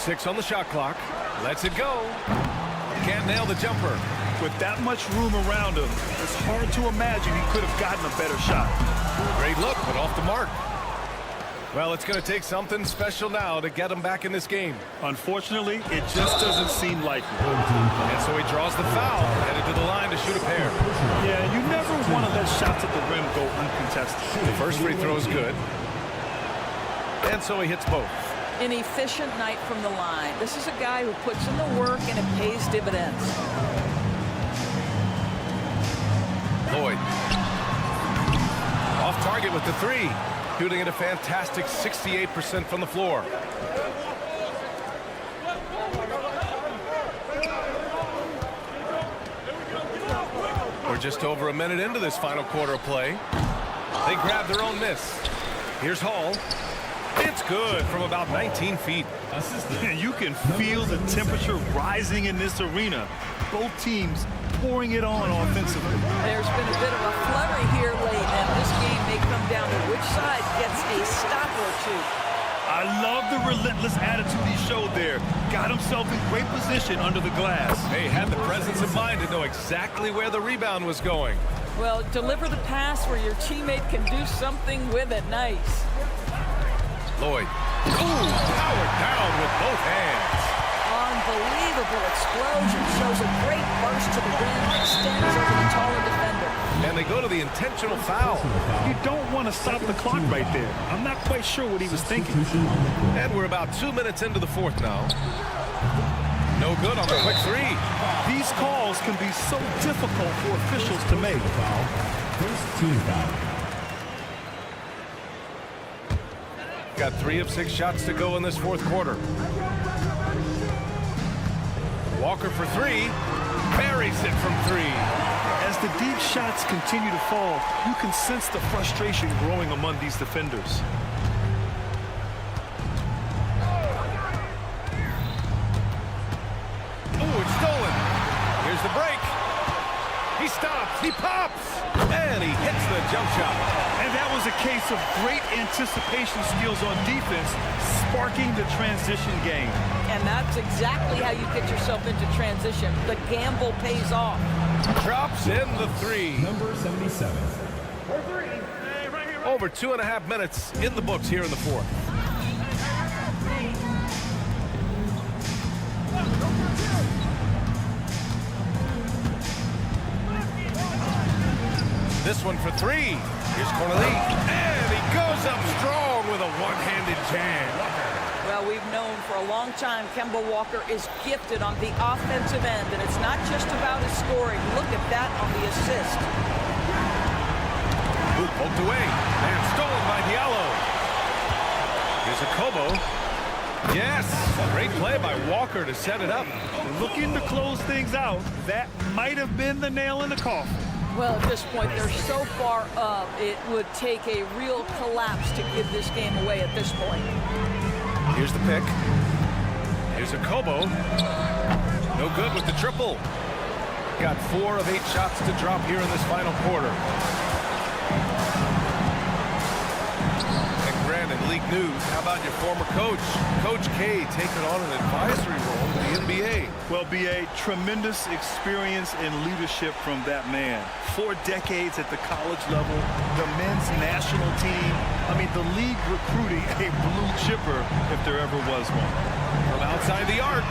6 on the shot clock. Lets it go. Can't nail the jumper. With that much room around him, it's hard to imagine he could have gotten a better shot. Great look, but off the mark. Well, it's going to take something special now to get him back in this game. Unfortunately, it just doesn't seem likely. And so he draws the foul, headed to the line to shoot a pair. Yeah, you never want to let shots at the rim go uncontested. The first free throw is good. And so he hits both. An efficient night from the line. This is a guy who puts in the work and it pays dividends. Lloyd. Off target with the 3. Shooting at a fantastic 68% from the floor. We're just over a minute into this final quarter of play. They grab their own miss. Here's Hall. It's good from about 19 feet. You can feel the temperature rising in this arena. Both teams pouring it on offensively. There's been a bit of a flurry here late, and this game may come down to which side gets a stop or two. I love the relentless attitude he showed there. Got himself in great position under the glass. They had the presence of mind to know exactly where the rebound was going. Well, deliver the pass where your teammate can do something with it. Nice. Lloyd. Ooh, powered down with both hands. Unbelievable explosion. Shows a great burst to the rim. Extends over the taller defender. And they go to the intentional foul. You don't want to stop the clock right there. I'm not quite sure what he was thinking. And we're about 2 minutes into the fourth now. No good on the quick 3. These calls can be so difficult for officials to make. First team foul. Got 3 of 6 shots to go in this fourth quarter. Walker for 3. Buries it from 3. As the deep shots continue to fall, you can sense the frustration growing among these defenders. Oh, it's stolen. Here's the break. He stops. He pops. And he hits the jump shot. And that was a case of great anticipation skills on defense, sparking the transition game. And that's exactly how you get yourself into transition. The gamble pays off. Drops in the 3. Number 77. Over 2.5 minutes in the books here in the fourth. This one for 3. Here's Corneli. And he goes up strong with a one-handed jam. Well, we've known for a long time Kemba Walker is gifted on the offensive end, and it's not just about his scoring. Look at that on the assist. Ooh, poked away. And stolen by Diallo. Here's a Kobo. Yes, great play by Walker to set it up. Looking to close things out, that might have been the nail in the coffin. Well, at this point, they're so far up, it would take a real collapse to give this game away at this point. Here's the pick. Here's a Kobo. No good with the triple. Got 4 of 8 shots to drop here in this final quarter. And granted, league news, how about your former coach? Coach K taking on an advisory role in the NBA. Well, B.A., tremendous experience and leadership from that man. 4 decades at the college level, the men's national team. I mean, the league recruiting a blue chipper if there ever was one. From outside the arc,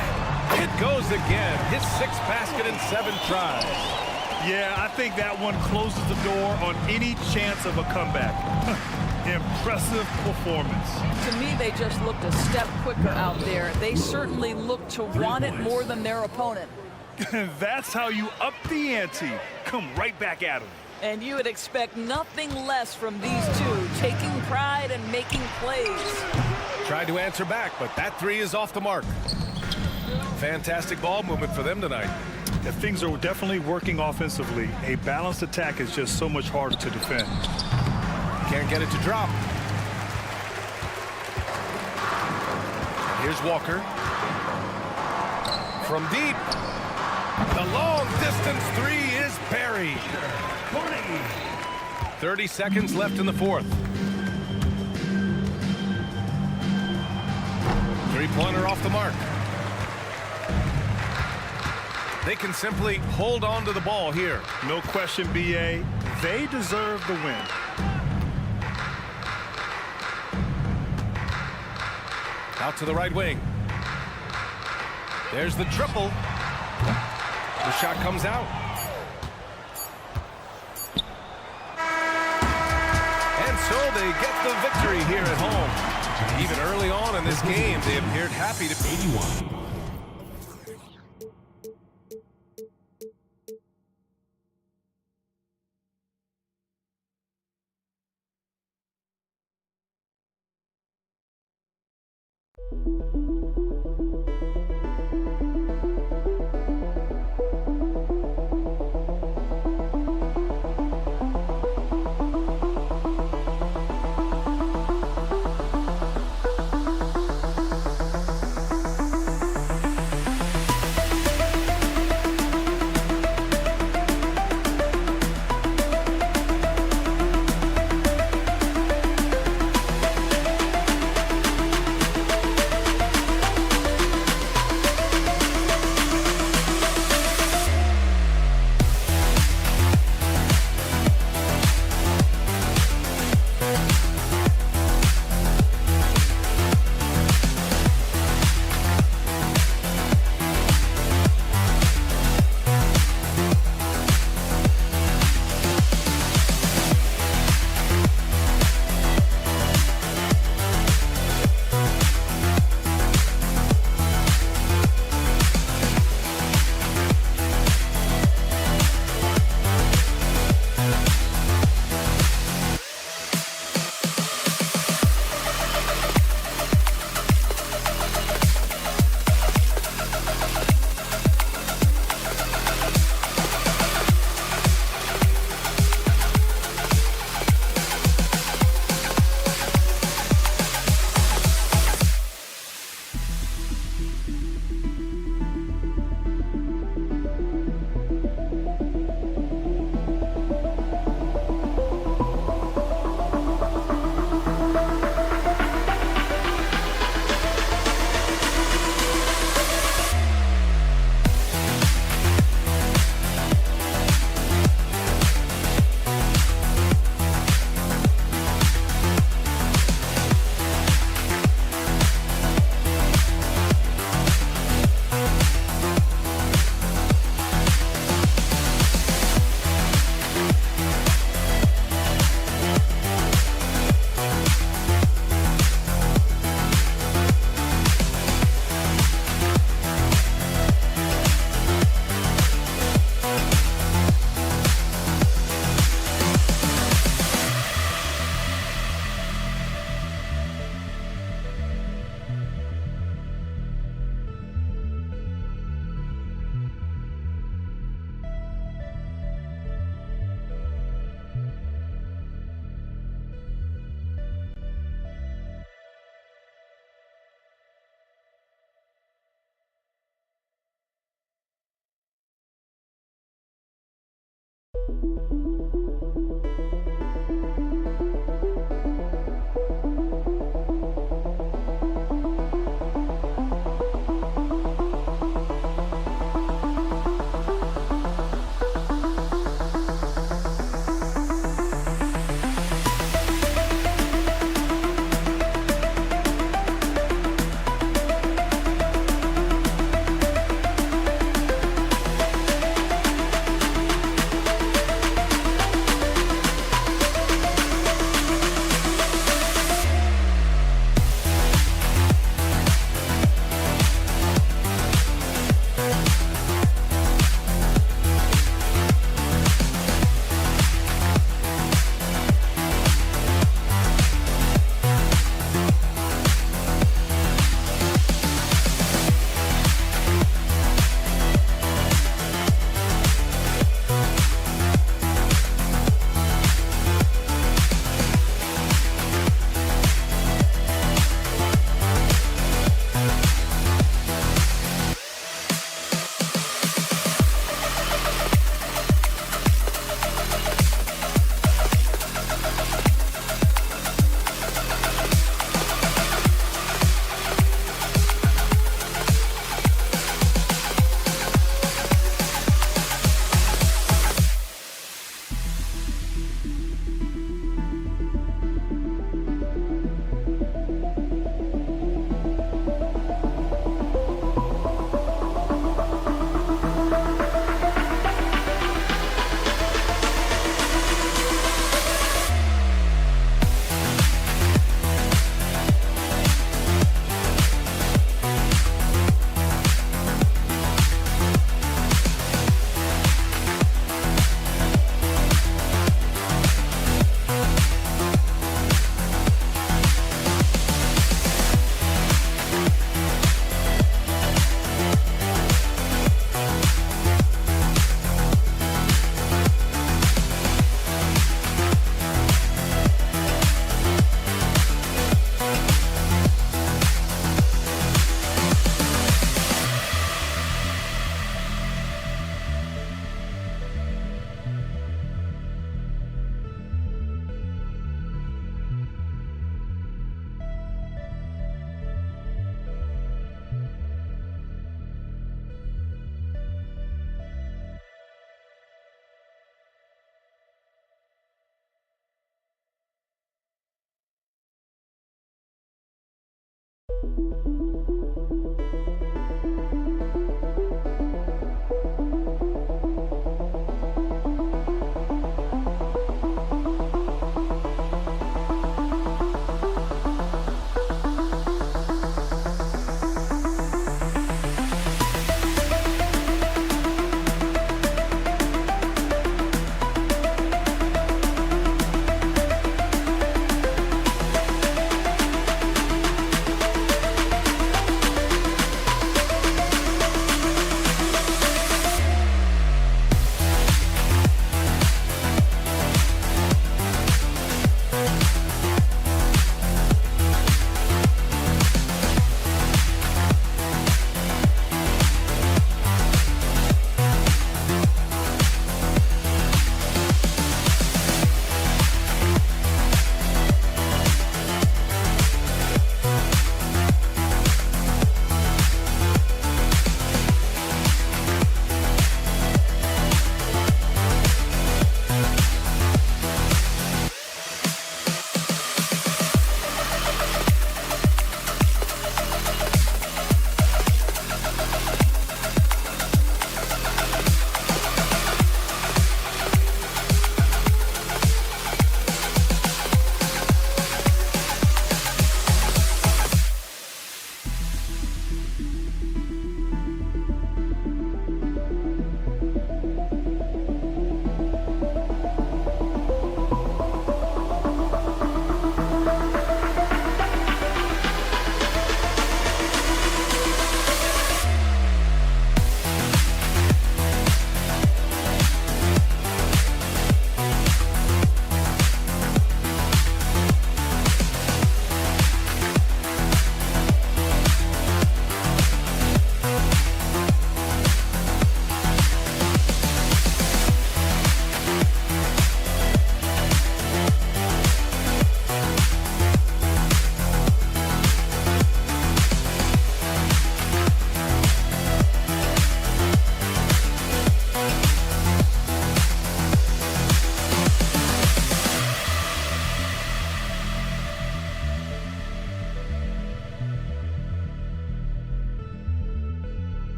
it goes again. His 6th basket in 7 tries. Yeah, I think that one closes the door on any chance of a comeback. Impressive performance. To me, they just looked a step quicker out there. They certainly looked to want it more than their opponent. That's how you up the ante. Come right back at them. And you would expect nothing less from these two, taking pride and making plays. Tried to answer back, but that 3 is off the mark. Fantastic ball movement for them tonight. If things are definitely working offensively, a balanced attack is just so much harder to defend. Can't get it to drop. Here's Walker. From deep. The long distance 3 is buried. 30 seconds left in the fourth. 3 Three-pointer off the mark. They can simply hold on to the ball here. No question, B.A. They deserve the win. Out to the right wing. There's the triple. The shot comes out. And so they get the victory here at home. Even early on in this game, they appeared happy to 81.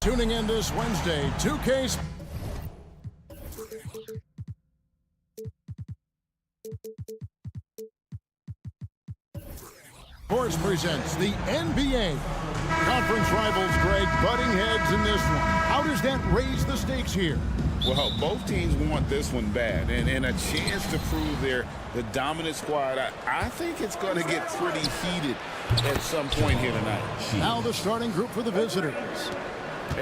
Tuning in this Wednesday, 2K Sports presents the NBA. Conference rivals, Greg, butting heads in this one. How does that raise the stakes here? Well, both teams want this one bad, and a chance to prove they're the dominant squad. I think it's going to get pretty heated at some point here tonight. Now the starting group for the visitors.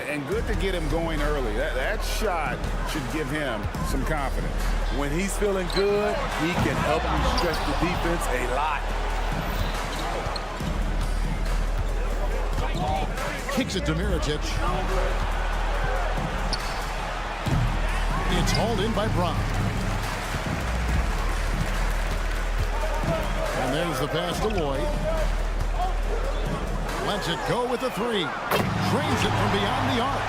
And good to get him going early. That shot should give him some confidence. When he's feeling good, he can help you stretch the defense a lot. Kicks it to Mirotic. It's hauled in by Brown. And there's the pass to Lloyd. Lets it go with the three. Drains it from beyond the arc.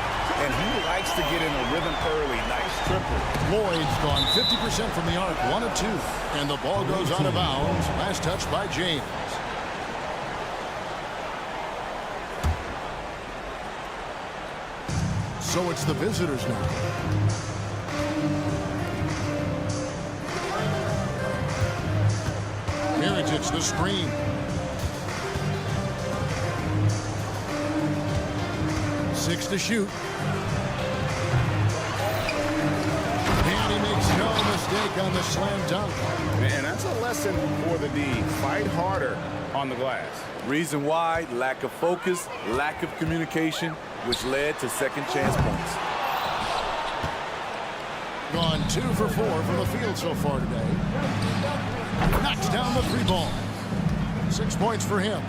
And he likes to get in a rhythm early. Nice triple. Lloyd's gone 50% from the arc, 1 of 2. And the ball goes out of bounds. Last touch by James. So it's the visitors now. Mirotic, the screen. Six to shoot. And he makes no mistake on the slam dunk. Man, that's a lesson for the D. Fight harder on the glass. Reason why, lack of focus, lack of communication, which led to second chance points. Gone 2 for 4 from the field so far today. Knocks down the 3 ball. 6 points for him.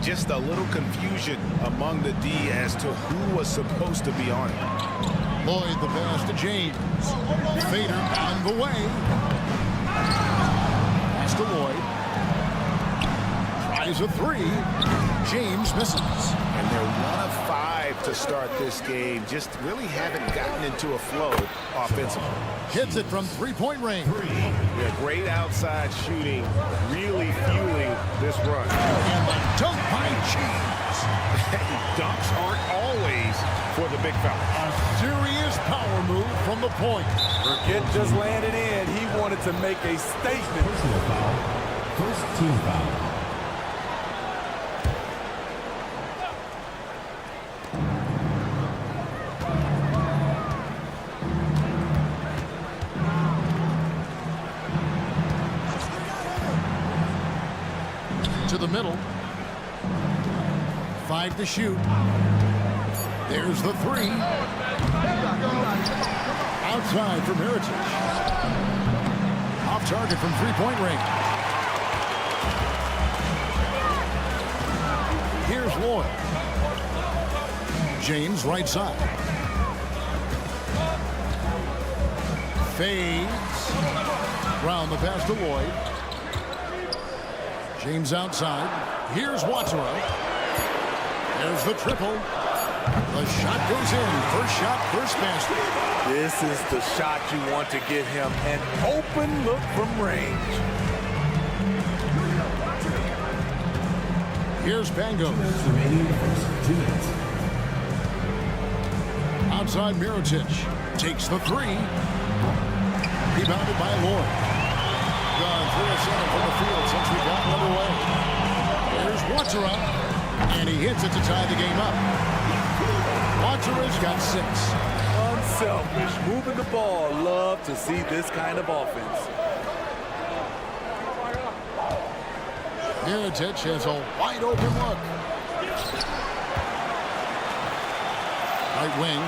Just a little confusion among the D as to who was supposed to be on it. Lloyd the pass to James. Fader on the way. Pass to Lloyd. Tries a 3. James misses. And they're 1 of 5 to start this game. Just really haven't gotten into a flow offensively. Hits it from 3-point range. Yeah, great outside shooting, really fueling this run. And the dunk by James. Dunks aren't always for the big fella. A serious power move from the point. Burkett just landed in. He wanted to make a statement. Personal foul. First team foul. To the middle. 5 to shoot. There's the 3. Outside for Mirotic. Off target from 3-point range. Here's Lloyd. James right side. Fades. Round the pass to Lloyd. James outside. Here's Watsura. There's the triple. The shot goes in. First shot, first basket. This is the shot you want to get him. An open look from range. Here's Bango. Remaining first 2 minutes. Outside Mirotic. Takes the 3. Rebounded by Lloyd. Gone 3 of 7 from the field since we got underway. There's Watsura. And he hits it to tie the game up. Watsura's got 6. Unselfish. Moving the ball. Love to see this kind of offense. Mirotic has a wide open look. Right wing.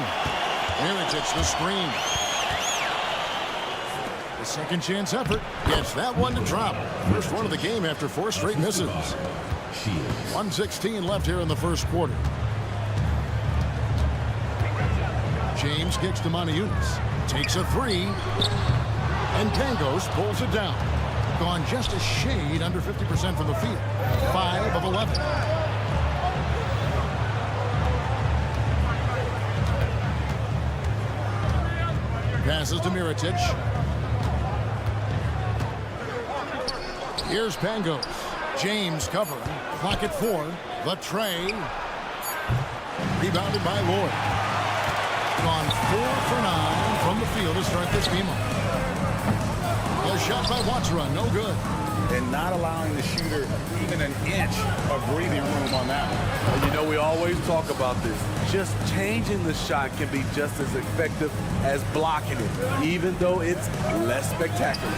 Mirotic the screen. The second chance effort. Gets that one to drop. First one of the game after 4 straight misses. 1:16 left here in the first quarter. James kicks to Moniunas. Takes a 3. And Pangos pulls it down. Gone just a shade under 50% from the field. 5 of 11. Passes to Mirotic. Here's Pangos. James covering. Clock at 4. The tray. Rebounded by Lloyd. Gone 4 for 9 from the field to start this game off. A shot by Watsura, no good. And not allowing the shooter even an inch of breathing room on that one. And you know, we always talk about this. Just changing the shot can be just as effective as blocking it, even though it's less spectacular.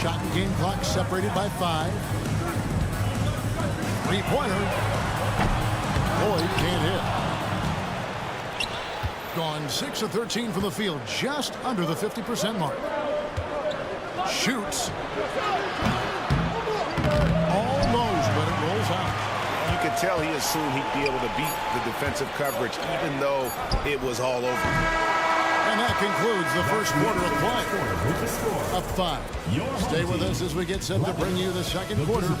Shot and game clock separated by 5. 3-pointer. Lloyd can't hit. Gone 6 of 13 from the field, just under the 50% mark. Shoots. Almost, but it rolls out. You can tell he assumed he'd be able to beat the defensive coverage, even though it was all over. And that concludes the first quarter of play. Up 5. Stay with us as we get set to bring you the second quarter.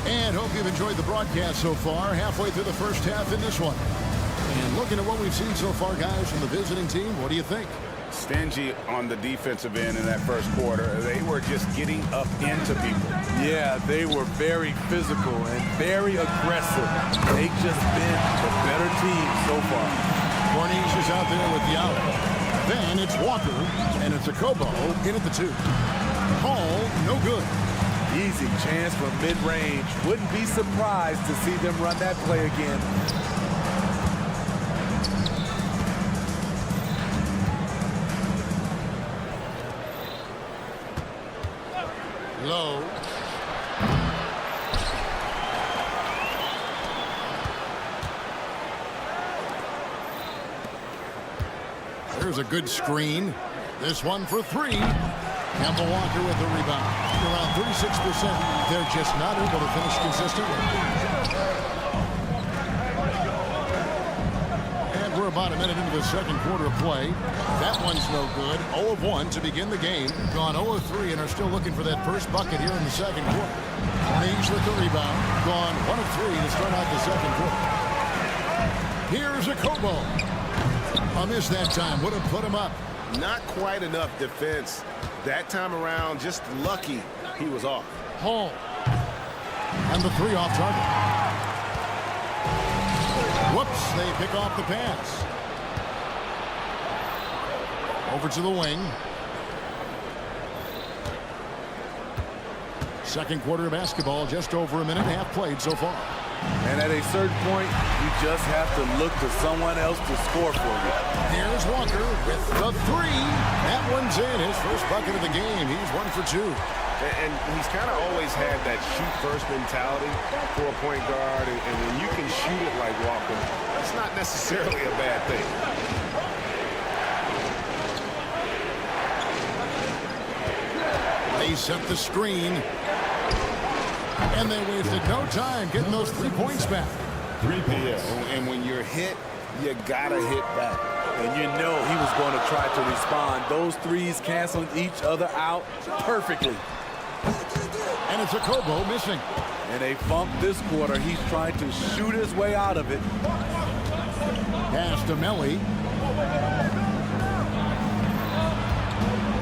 And hope you've enjoyed the broadcast so far. Halfway through the first half in this one. And looking at what we've seen so far, guys, from the visiting team, what do you think? Stingy on the defensive end in that first quarter. They were just getting up into people. Yeah, they were very physical and very aggressive. They've just been the better team so far. Cornish is out there with the out. Then it's Walker, and it's a Kobo in at the 2. Hall, no good. Easy chance from mid-range. Wouldn't be surprised to see them run that play again. Low. There's a good screen. This one for 3. Kemba Walker with the rebound. Around 36%. They're just not able to finish consistently. And we're about a minute into the second quarter of play. That one's no good. 0 of 1 to begin the game. Gone 0 of 3 and are still looking for that first bucket here in the second quarter. Cornish with the rebound. Gone 1 of 3 to start out the second quarter. Here's a Kobo. A miss that time. Would have put him up. Not quite enough defense. That time around, just lucky he was off. Hall. And the 3 off target. Whoops, they pick off the pass. Over to the wing. Second quarter of basketball, just over a minute and a half played so far. And at a certain point, you just have to look to someone else to score for you. Here's Walker with the 3. That one's in. His first bucket of the game. He's 1 for 2. And he's kind of always had that shoot-first mentality for a point guard. And when you can shoot it like Walker, that's not necessarily a bad thing. They set the screen. And they wasted no time getting those 3 points back. 3 points. Yeah, and when you're hit, you gotta hit back. And you know he was going to try to respond. Those threes canceling each other out perfectly. And it's a Kobo missing. And a fump this quarter. He's trying to shoot his way out of it. Pass to Melly.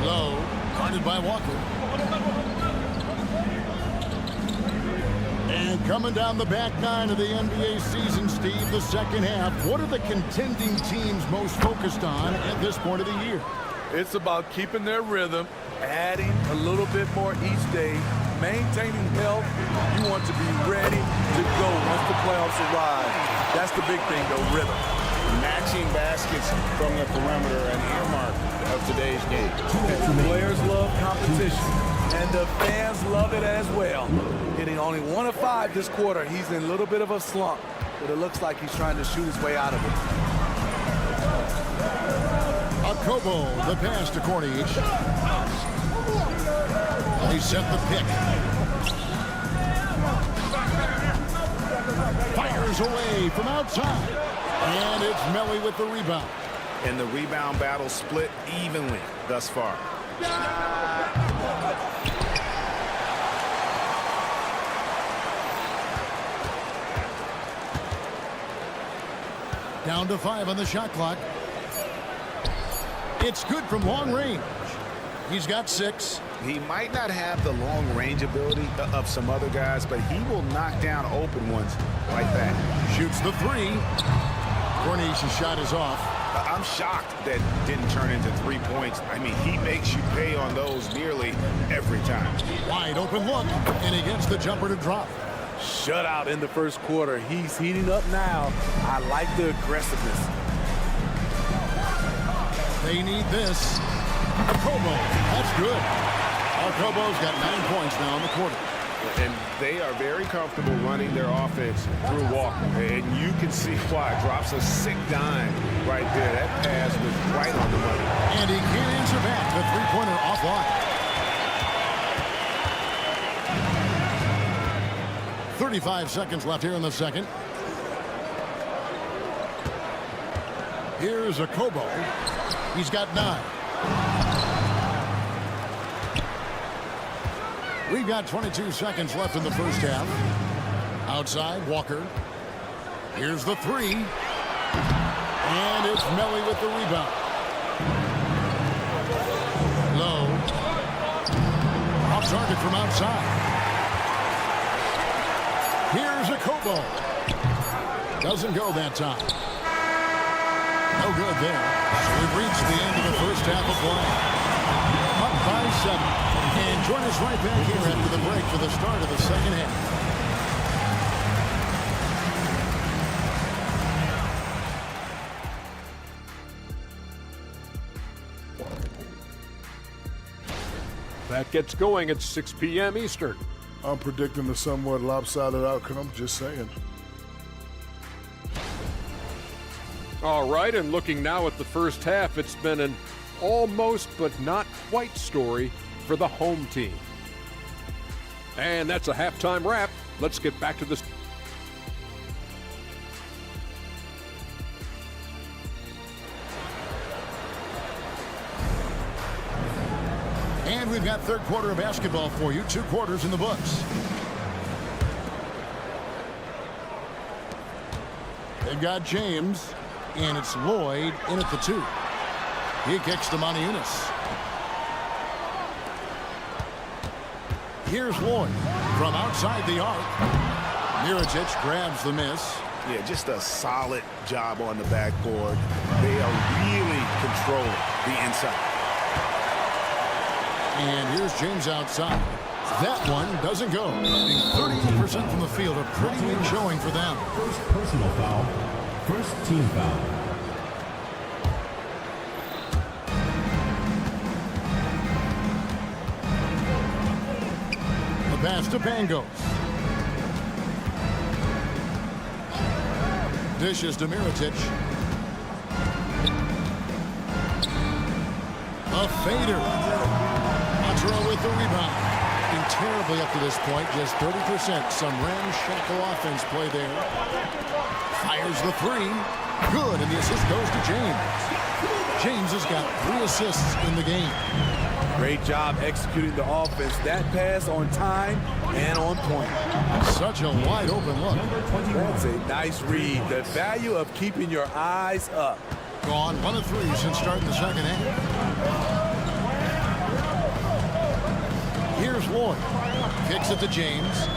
Low, guarded by Walker. And coming down the back 9 of the NBA season, Steve, the second half. What are the contending teams most focused on at this point of the year? It's about keeping their rhythm, adding a little bit more each day, maintaining health. You want to be ready to go once the playoffs arrive. That's the big thing, though, rhythm. Matching baskets from the perimeter, an earmark of today's game. The players love competition, and the fans love it as well. Hitting only 1 of 5 this quarter. He's in a little bit of a slump, but it looks like he's trying to shoot his way out of it. A Kobo, the pass to Cornish. They set the pick. Fires away from outside. And it's Melly with the rebound. And the rebound battle split evenly thus far. Down to 5 on the shot clock. It's good from long range. He's got 6. He might not have the long range ability of some other guys, but he will knock down open ones like that. Shoots the 3. Cornish's shot is off. I'm shocked that didn't turn into 3 points. I mean, he makes you pay on those nearly every time. Wide open look, and he gets the jumper to drop. Shutout in the first quarter. He's heating up now. I like the aggressiveness. They need this. A Kobo. That's good. Kobo's got 9 points now in the quarter. And they are very comfortable running their offense through Walker. And you can see why. Drops a sick dime right there. That pass was right on the money. And he can't answer back. The three-pointer offline. 35 seconds left here in the second. Here's a Kobo. He's got 9. We've got 22 seconds left in the first half. Outside, Walker. Here's the 3. And it's Melly with the rebound. Low. Off target from outside. Here's a Kobo. Doesn't go that time. No good there. So we've reached the end of the first half of play. Up by 7. And join us right back here after the break for the start of the second half. That gets going at 6 p.m. Eastern. I'm predicting a somewhat lopsided outcome, just saying. All right, and looking now at the first half, it's been an almost but not quite story for the home team. And that's a halftime wrap. Let's get back to this. And we've got third quarter of basketball for you. 2 quarters in the books. They've got James, and it's Lloyd in at the 2. He kicks to Moniunas. Here's Lloyd from outside the arc. Mirotic grabs the miss. Yeah, just a solid job on the backboard. They are really controlling the inside. And here's James outside. That one doesn't go. 38% from the field, a pretty good showing for them. First personal foul. First team foul. The pass to Pangos. Dishes to Mirotic. A fader. Otro with the rebound. Been terribly up to this point, just 30%. Some ramshackle offense play there. Fires the 3. Good, and the assist goes to James. James has got 3 assists in the game. Great job executing the offense. That pass on time and on point. Such a wide open look. That's a nice read. The value of keeping your eyes up. Gone 1 of 3 since starting the second half. Here's Lloyd. Kicks it to James.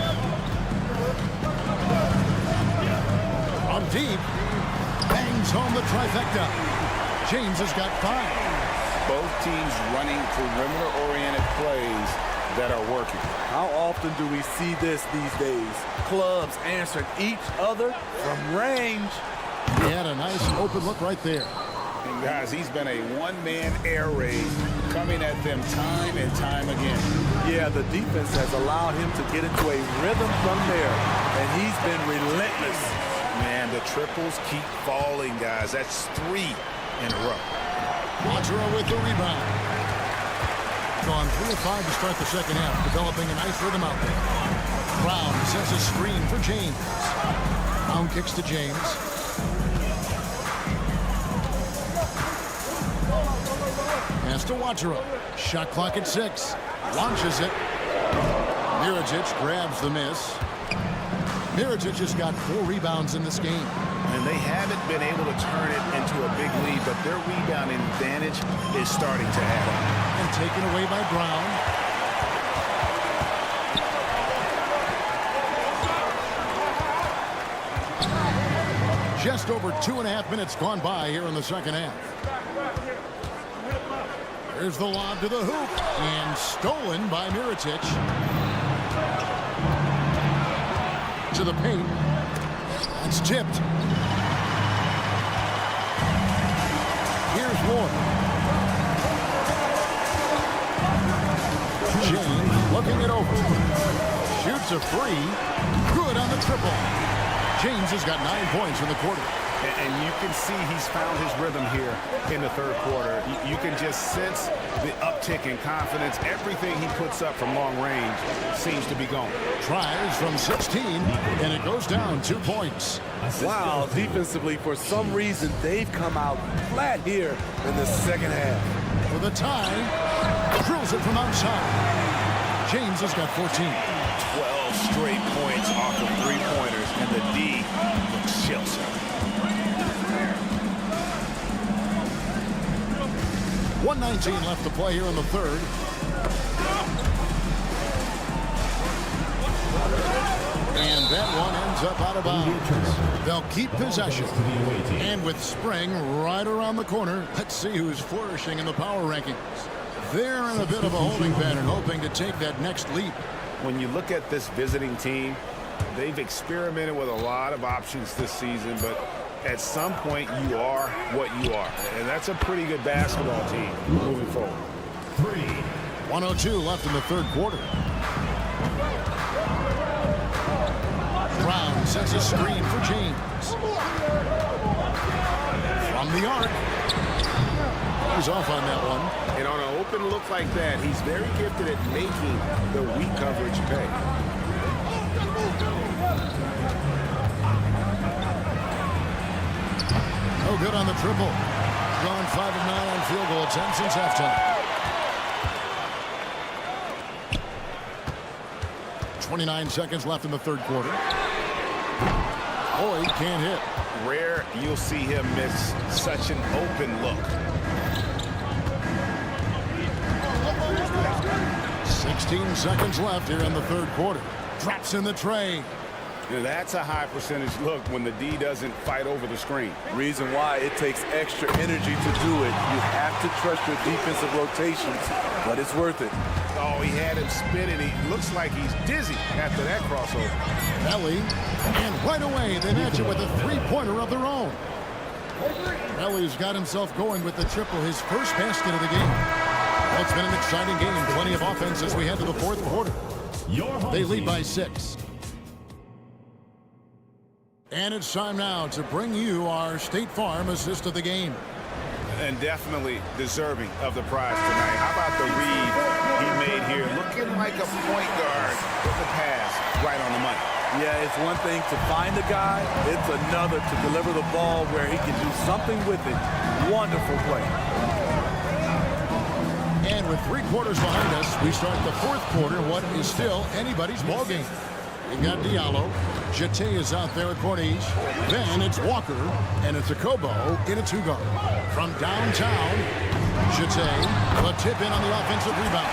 From deep. Bangs home the trifecta. James has got 5. Both teams running perimeter-oriented plays that are working. How often do we see this these days? Clubs answering each other from range. He had a nice open look right there. And guys, he's been a one-man air raid coming at them time and time again. Yeah, the defense has allowed him to get into a rhythm from there, and he's been relentless. Man, the triples keep falling, guys. That's 3 in a row. Otro with the rebound. Gone 3 of 5 to start the second half, developing a nice rhythm out there. Brown sends a screen for James. Brown kicks to James. Pass to Otro. Shot clock at 6. Launches it. Mirotic grabs the miss. Mirotic has got 4 rebounds in this game. And they haven't been able to turn it into a big lead, but their rebounding advantage is starting to add up. And taken away by Brown. Just over 2.5 minutes gone by here in the second half. There's the lob to the hoop. And stolen by Mirotic. To the paint. It's tipped. Here's Lloyd. James looking it over. Shoots a free. Good on the triple. James has got 9 points in the quarter. And you can see he's found his rhythm here in the third quarter. You can just sense the uptick in confidence. Everything he puts up from long range seems to be going. Tries from 16, and it goes down 2 points. Wow, defensively, for some reason, they've come out flat here in the second half. For the tie, drills it from outside. James has got 14. 12 straight points off of three-pointers, and the D looks shell-shocked. 1:19 left to play here in the third. And that one ends up out of bounds. They'll keep possession. And with spring right around the corner, let's see who's flourishing in the power rankings. They're in a bit of a holding pattern, hoping to take that next leap. When you look at this visiting team, they've experimented with a lot of options this season, but at some point you are what you are. And that's a pretty good basketball team moving forward. 1:02 left in the third quarter. Brown sets a screen for James. From the arc. He's off on that one. And on an open look like that, he's very gifted at making the weak coverage pay. No good on the triple. Gone 5 of 9 on field goal attempts since halftime. 29 seconds left in the third quarter. Boyd can't hit. Rare you'll see him miss such an open look. 16 seconds left here in the third quarter. Drops in the tray. Now that's a high percentage look when the D doesn't fight over the screen. Reason why it takes extra energy to do it. You have to trust your defensive rotations, but it's worth it. Oh, he had him spinning. He looks like he's dizzy after that crossover. Belly, and right away they match it with a three-pointer of their own. Belly's got himself going with the triple, his first basket of the game. Well, it's been an exciting game, plenty of offense as we head to the fourth quarter. They lead by 6. And it's time now to bring you our State Farm assist of the game. And definitely deserving of the prize tonight. How about the read he made here? Looking like a point guard with the pass right on the money. Yeah, it's one thing to find a guy. It's another to deliver the ball where he can do something with it. Wonderful play. And with 3 quarters behind us, we start the fourth quarter, what is still anybody's ballgame. We've got Diallo. Jete is out there at Corniche. Then it's Walker, and it's a Kobo in a 2-guard. From downtown, Jete, the tip in on the offensive rebound.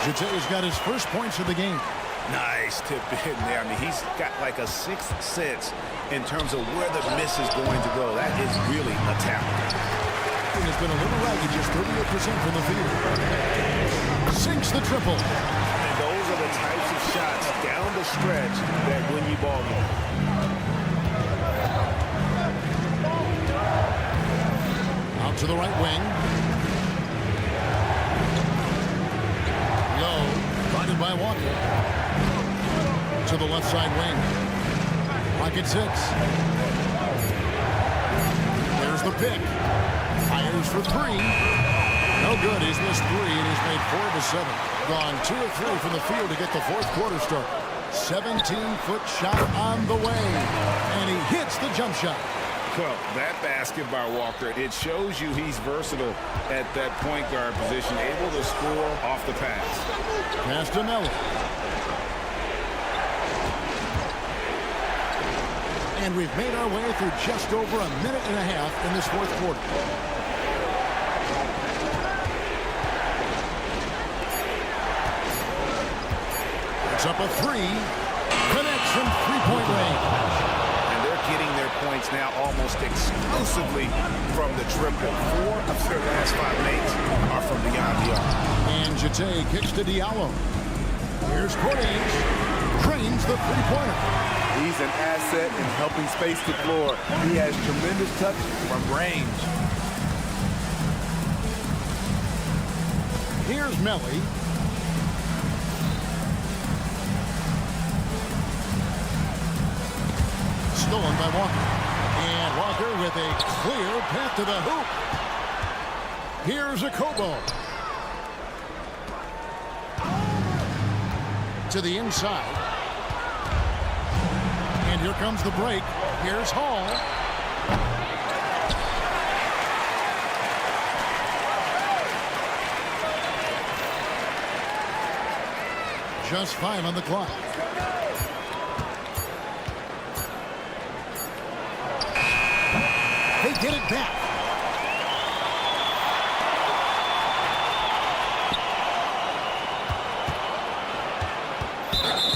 Jete has got his first points of the game. Nice tip in there. I mean, he's got like a sixth sense in terms of where the miss is going to go. That is really a talent. Has been a little ragged, just 38% from the field. Sinks the triple. And those are the types of shots down the stretch that win you ball game. Out to the right wing. Low, guarded by Walker. To the left side wing. Pocket 6. There's the pick. Fires for 3. No good. He's missed 3, and he's made 4 of 7. Gone 2 of 3 from the field to get the fourth quarter start. 17-foot shot on the way, and he hits the jump shot. Well, that basket by Walker, it shows you he's versatile at that point guard position, able to score off the pass. Pass to Mello. And we've made our way through just over a minute and a half in this fourth quarter. It's up a 3. Connects from three-point range. And they're getting their points now almost exclusively from the triple. 4 of their last 5 makes are from beyond the arc. And Jete kicks to Diallo. Here's Corniche. Drains the three-pointer. He's an asset in helping space the floor. He has tremendous touch from range. Here's Melly. Stolen by Walker. And And Walker with a clear path to the hoop. Here's a Kobo. To the inside. And here comes the break. Here's Hall. Just 5 on the clock. They get it back.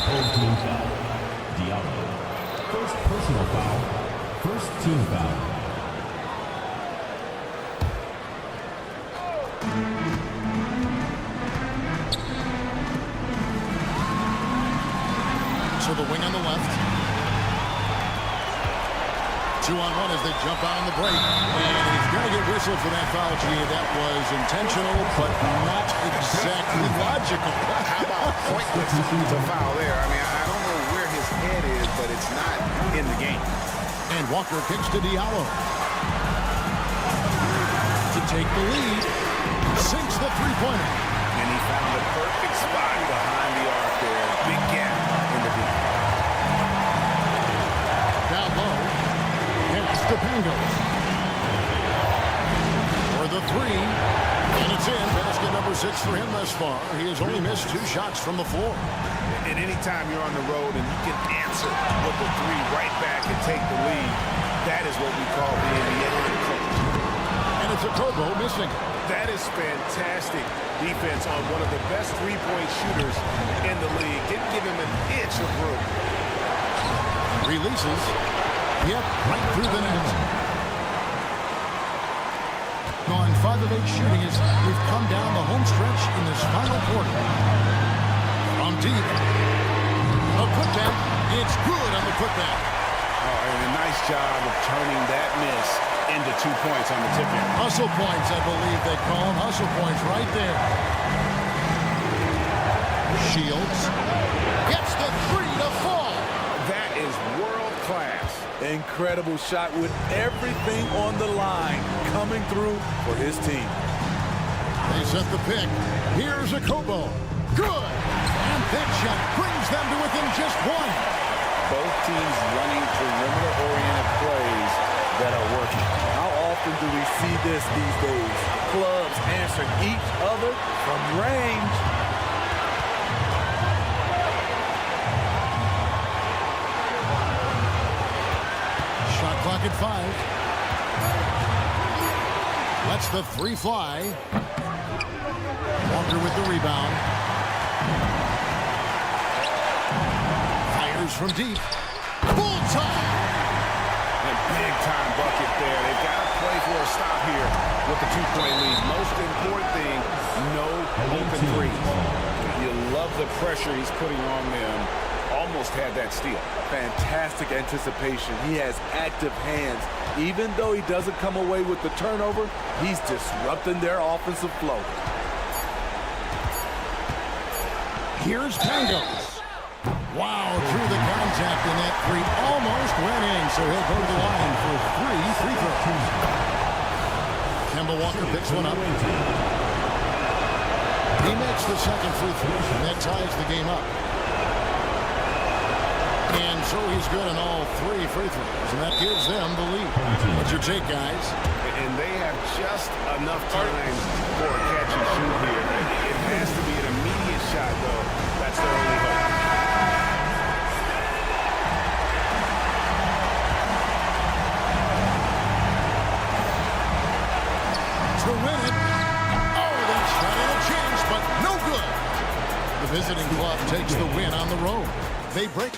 Home team foul. Diallo. First personal foul. First team foul. So the wing on the left. 2-on-1 as they jump out on the break. And he's going to get whistled for that foul, G. That was intentional, but not exactly logical. How about pointless to foul there? I mean, I don't know where his head is, but it's not in the game. And Walker kicks to Diallo. To take the lead. Sinks the three-pointer. And he found the perfect spot behind the arc there. Big gap in the deep. Down low. Stepangos for the three, and it's in. Basket number 6 for him thus far. He has only missed 2 shots from the floor. And anytime you're on the road and you can answer with the three right back and take the lead, that is what we call being the end coach. And it's a Kobo missing. That is fantastic defense on one of the best three-point shooters in the league. Didn't give him an inch of room. Releases. Yep, right through the net. Gone 5 of 8 shooting as we've come down the home stretch in this final quarter. From deep. A putback. It's good on the putback. Oh, and a nice job of turning that miss into 2 points on the tip-in. Hustle points, I believe they call them. Hustle points right there. Shields. Gets the 3 to fall. That is world class. Incredible shot with everything on the line coming through for his team. They set the pick. Here's a Kobo. Good. And that shot brings them to within just 1. Both teams running perimeter-oriented plays that are working. How often do we see this these days? Clubs answering each other from range. Shot clock at 5. Lets the 3 fly. Walker with the rebound. Fires from deep. Bullseye! And big-time bucket there. They've got to play for a stop here with the 2-point lead. Most important thing, no open threes. You love the pressure he's putting on them. Almost had that steal. Fantastic anticipation. He has active hands. Even though he doesn't come away with the turnover, he's disrupting their offensive flow. Here's Pangos. Wow, through the contact, and that 3 almost went in, so he'll go to the line for 3 free throws. Kemba Walker picks one up. He makes the second free throw, and that ties the game up. And so he's good on all 3 free throws, and that gives them the lead. What's your take, guys? And they have just enough time for a catch and shoot here. It has to be an immediate shot, though. That's their only hope. To win it. Oh, that shot had a chance, but no good. The visiting club takes the win on the road. They break.